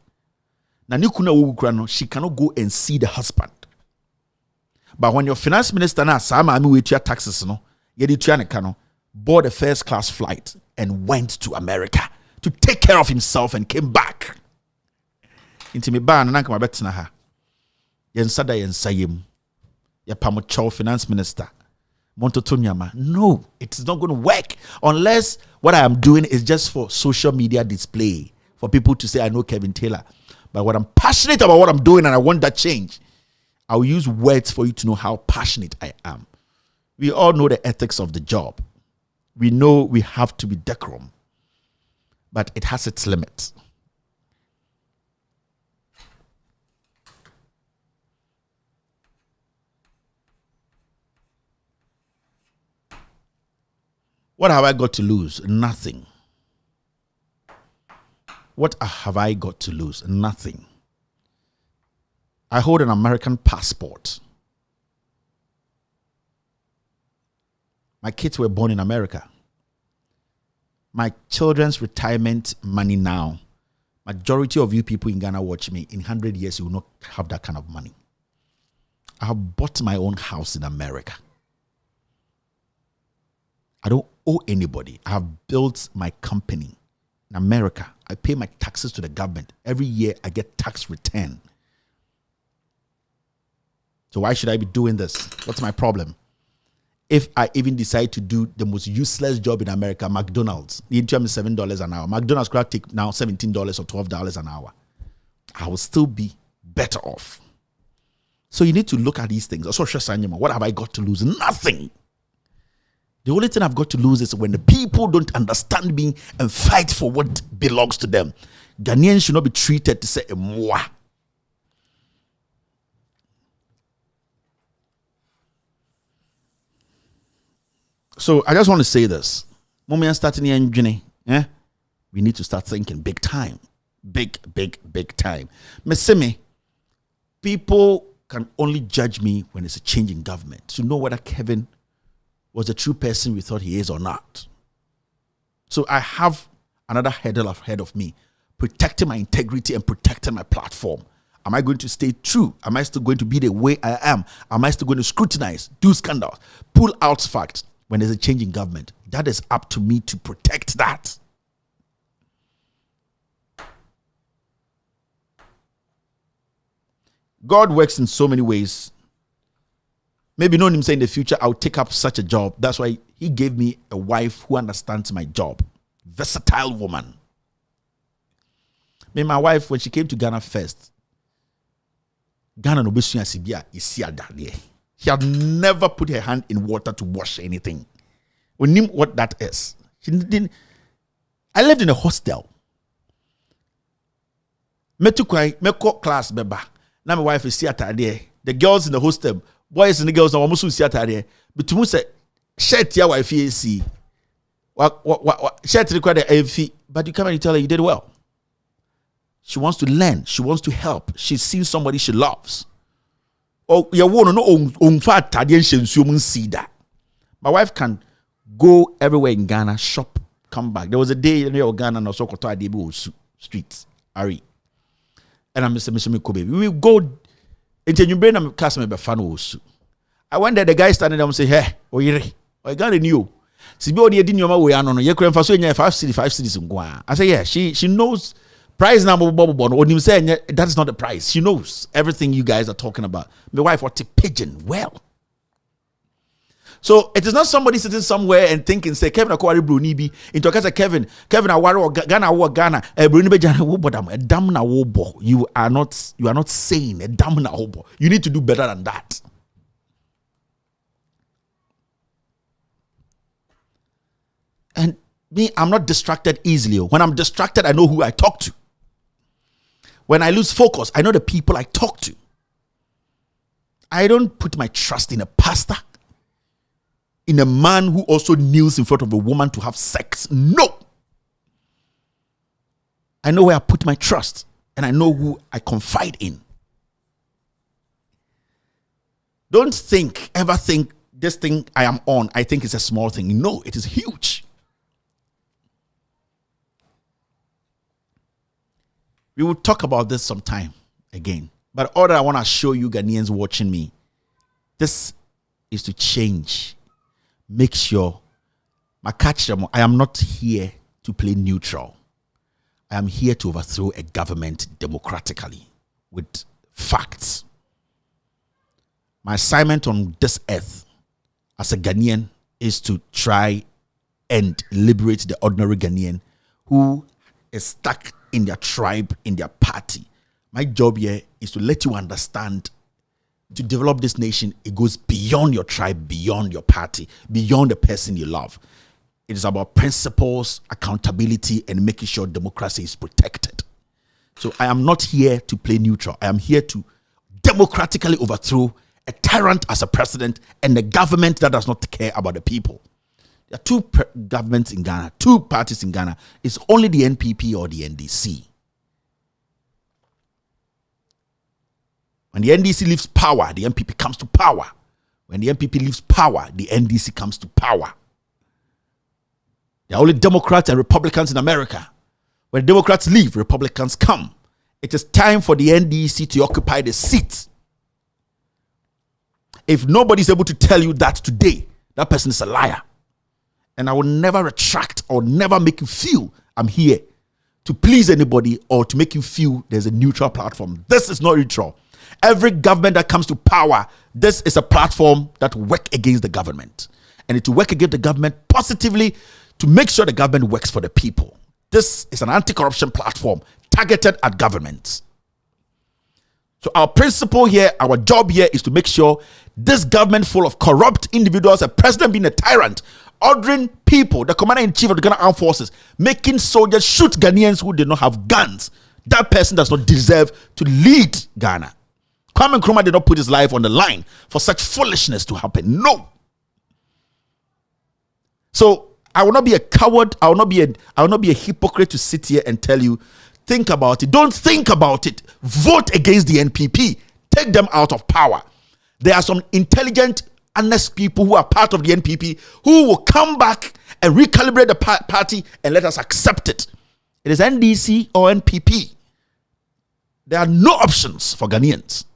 Na Nikuna Ugrano, she cannot go and see the husband. But when your finance minister na sama ami with your taxes, no, yedi tuane kano, bought a first class flight and went to America to take care of himself and came back. Into me ban and my bet na ha. Yensada yensayim. Yapamocho finance minister. Montotunyama. No, it's not going to work unless what I am doing is just for social media display, for people to say I know Kevin Taylor. But what I'm passionate about what I'm doing and I want that change, I'll use words for you to know how passionate I am. We all know the ethics of the job. We know we have to be decorum, but it has its limits. What have I got to lose? Nothing. What have I got to lose? Nothing. I hold an American passport. My kids were born in America. My children's retirement money now, majority of you people in Ghana watch me, in 100 years you will not have that kind of money. I have bought my own house in America. I don't owe anybody. I have built my company in America. I pay my taxes to the government. Every year I get tax return. So why should I be doing this? What's my problem? If I even decide to do the most useless job in America, McDonald's, the interim is $7 an hour. McDonald's could take now $17 or $12 an hour. I will still be better off. So you need to look at these things. What have I got to lose? Nothing. The only thing I've got to lose is when the people don't understand me and fight for what belongs to them. Ghanaians should not be treated to say, moi. So I just want to say this. When we are starting the journey, we need to start thinking big time. Big time. Me, people can only judge me when it's a change in government to know whether Kevin was the true person we thought he is or not. So I have another hurdle ahead of me, protecting my integrity and protecting my platform. Am I going to stay true? Am I still going to be the way I am? Am I still going to scrutinize, do scandals, pull out facts when there's a change in government? That is up to me to protect that. God works in so many ways. Maybe knowing him say in the future, I'll take up such a job. That's why he gave me a wife who understands my job. Versatile woman. My wife, when she came to Ghana first, Ghana no besuya sibia isi adade. She had never put her hand in water to wash anything. We knew what that is. She didn't. I lived in a hostel. Meko class beba. Now my wife is there. The girls in the hostel, boys and the girls are almost there. But to say, shirt your wife see. What shirt require the AFC, but you come and you tell her you did well. She wants to learn. She wants to help. She's seen somebody she loves. Oh, you want to know see that. My wife can go everywhere in Ghana, shop, come back. There was a day in Ghana and also Koto Adebu streets, Ari. And I'm Mr. Kobe. We will go into your brain and cast me by fan. I went there, the guy standing there and say, hey, oh, you got a new. Sibi didn't know we are no. You couldn't for 5 cities in Gua. I say, yeah, she knows price number when you say that is not the price. She knows everything you guys are talking about. My wife was a pigeon. Well. So it is not somebody sitting somewhere and thinking, say, Kevin Akwari Brunibi, into a Kevin Awari or Ghana, Brunibi Jana Wobodam, a damn na wobo. You are not saying a damn na wobo. You need to do better than that. And me, I'm not distracted easily. When I'm distracted, I know who I talk to. When I lose focus, I know the people I talk to. I don't put my trust in a pastor, in a man who also kneels in front of a woman to have sex. No. I know where I put my trust, and I know who I confide in. Don't ever think this thing I am on, I think it's a small thing. No, it is huge. We will talk about this sometime again. But all that I want to show you Ghanaians watching me, this is to change. Make sure, I am not here to play neutral. I am here to overthrow a government democratically with facts. My assignment on this earth as a Ghanaian is to try and liberate the ordinary Ghanaian who is stuck in their tribe, in their party. My job here is to let you understand, to develop this nation, it goes beyond your tribe, beyond your party, beyond the person you love. It is about principles, accountability, and making sure democracy is protected. So I am not here to play neutral. I am here to democratically overthrow a tyrant as a president and a government that does not care about the people. There are two governments in Ghana, two parties in Ghana. It's only the NPP or the NDC. When the NDC leaves power, the NPP comes to power. When the NPP leaves power, the NDC comes to power. There are only Democrats and Republicans in America. When Democrats leave, Republicans come. It is time for the NDC to occupy the seat. If nobody is able to tell you that today, that person is a liar. And I will never retract or never make you feel I'm here to please anybody or to make you feel there's a neutral platform. This is not neutral. Every government that comes to power, this is a platform that works against the government. And it will work against the government positively to make sure the government works for the people. This is an anti-corruption platform targeted at governments. So our principle here, our job here is to make sure this government full of corrupt individuals, a president being a tyrant, ordering people, the commander-in-chief of the Ghana Armed Forces, making soldiers shoot Ghanaians who did not have guns. That person does not deserve to lead Ghana. Kwame Nkrumah did not put his life on the line for such foolishness to happen. No. So I will not be a coward. I will not be a hypocrite to sit here and tell you, think about it. Don't think about it. Vote against the NPP. Take them out of power. There are some intelligent, honest people who are part of the NPP who will come back and recalibrate the party and let us accept it. It is NDC or NPP. There are no options for Ghanaians.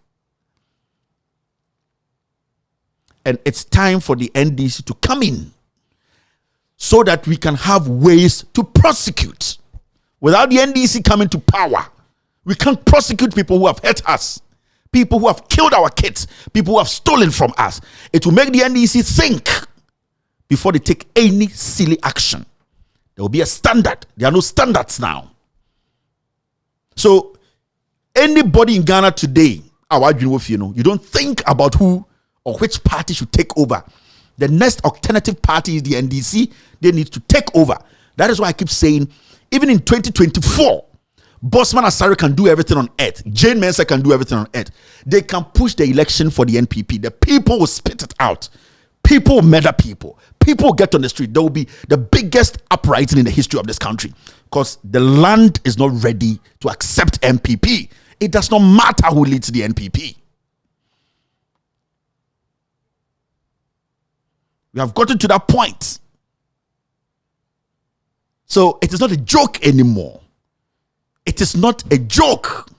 And it's time for the NDC to come in so that we can have ways to prosecute. Without the NDC coming to power, we can't prosecute people who have hurt us, people who have killed our kids, people who have stolen from us. It will make the NDC think before they take any silly action. There will be a standard. There are no standards now. So anybody in Ghana today, you don't think about who or which party should take over. The next alternative party is the NDC. They need to take over. That is why I keep saying, even in 2024, Bossman Asare can do everything on earth. Jane Mensah can do everything on earth. They can push the election for the NPP. The people will spit it out. People will murder people. People will get on the street. There will be the biggest uprising in the history of this country because the land is not ready to accept NPP. It does not matter who leads the NPP. We have gotten to that point. So it is not a joke anymore. It is not a joke.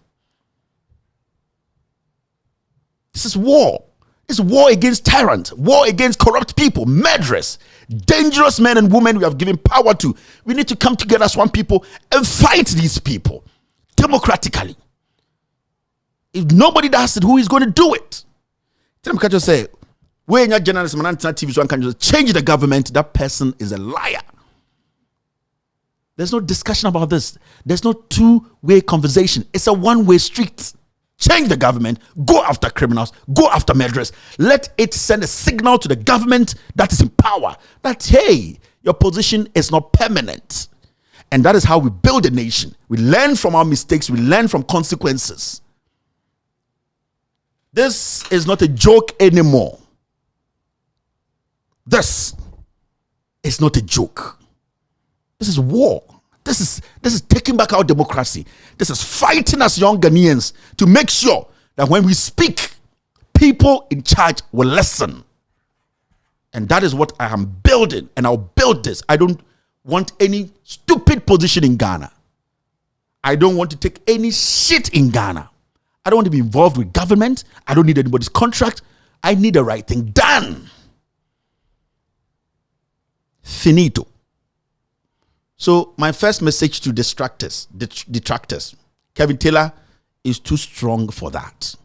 This is war. It's war against tyrants, war against corrupt people, murderers, dangerous men and women we have given power to. We need to come together as one people and fight these people democratically. If nobody does it, who is going to do it? Tell me, can you say, when your journalist man TV one can just change the government, that person is a liar. There's no discussion about this. There's no two-way conversation. It's a one-way street. Change the government, go after criminals, go after murderers. Let it send a signal to the government that is in power that, hey, your position is not permanent. And that is how we build a nation. We learn from our mistakes. We learn from consequences. This is not a joke anymore. This is not a joke. This is war. This is taking back our democracy. This is fighting us young Ghanaians to make sure that when we speak, people in charge will listen. And that is what I am building, and I'll build this. I don't want any stupid position in Ghana. I don't want to take any shit in Ghana. I don't want to be involved with government. I don't need anybody's contract. I need the right thing done. Finito. So my first message to detractors, Kevin Taylor is too strong for that.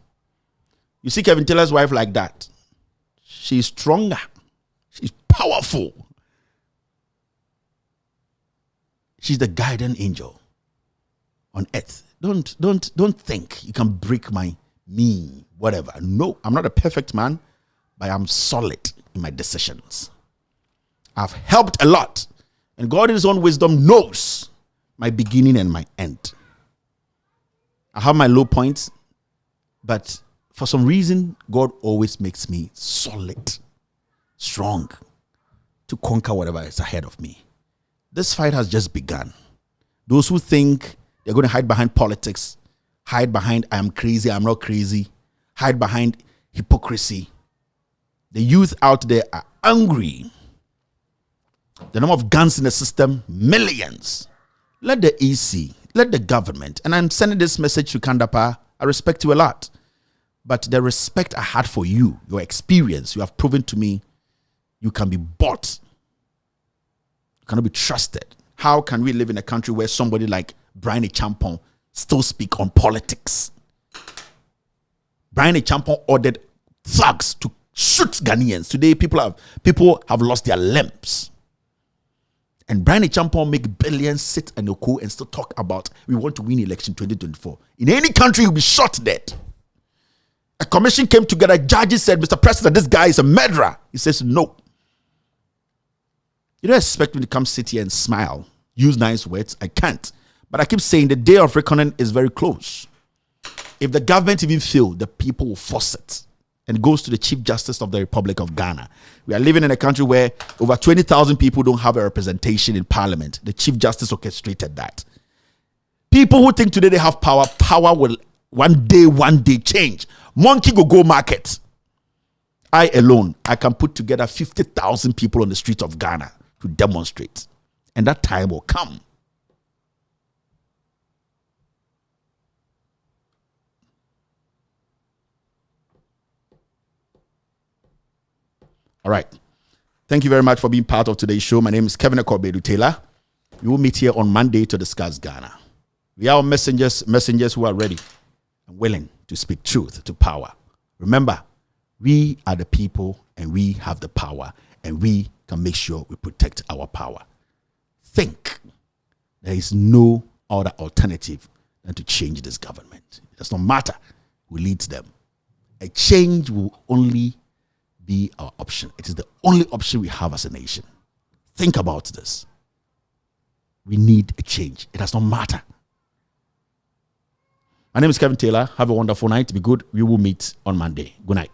You see Kevin Taylor's wife like that. She's stronger. She's powerful. She's the guardian angel on earth. Don't think you can break me, whatever. No, I'm not a perfect man, but I'm solid in my decisions. I've helped a lot. And God in his own wisdom knows my beginning and my end. I have my low points, but for some reason, God always makes me solid, strong, to conquer whatever is ahead of me. This fight has just begun. Those who think they're going to hide behind politics, hide behind I am crazy, I'm not crazy, hide behind hypocrisy. The youth out there are angry. The number of guns in the system, millions. Let the EC, let the government, and I'm sending this message to Kandapa, I respect you a lot. But the respect I had for you, your experience, you have proven to me you can be bought. You cannot be trusted. How can we live in a country where somebody like Brian Champon still speak on politics? Brian Champon ordered thugs to shoot Ghanaians. Today, people have lost their limbs. And Brian Champon make billions, sit in a coup and still talk about we want to win election 2024. In any country, you'll be shot dead. A commission came together. Judges said, Mr. President, this guy is a murderer. He says, no. You don't expect me to come sit here and smile, use nice words. I can't. But I keep saying the day of reckoning is very close. If the government even fail, the people will force it. And it goes to the Chief Justice of the Republic of Ghana. We are living in a country where over 20,000 people don't have a representation in parliament. The Chief Justice orchestrated that. People who think today they have power, power will one day change. Monkey go market. I alone, I can put together 50,000 people on the streets of Ghana to demonstrate. And that time will come. All right. Thank you very much for being part of today's show. My name is Kevin Akobedu Taylor. We will meet here on Monday to discuss Ghana. We are messengers who are ready and willing to speak truth to power. Remember, we are the people and we have the power and we can make sure we protect our power. Think there is no other alternative than to change this government. It does not matter who leads them. A change will only be our option. It is the only option we have as a nation. Think about this. We need a change. It does not matter. My name is Kevin Taylor. Have a wonderful night. Be good. We will meet on Monday. Good night.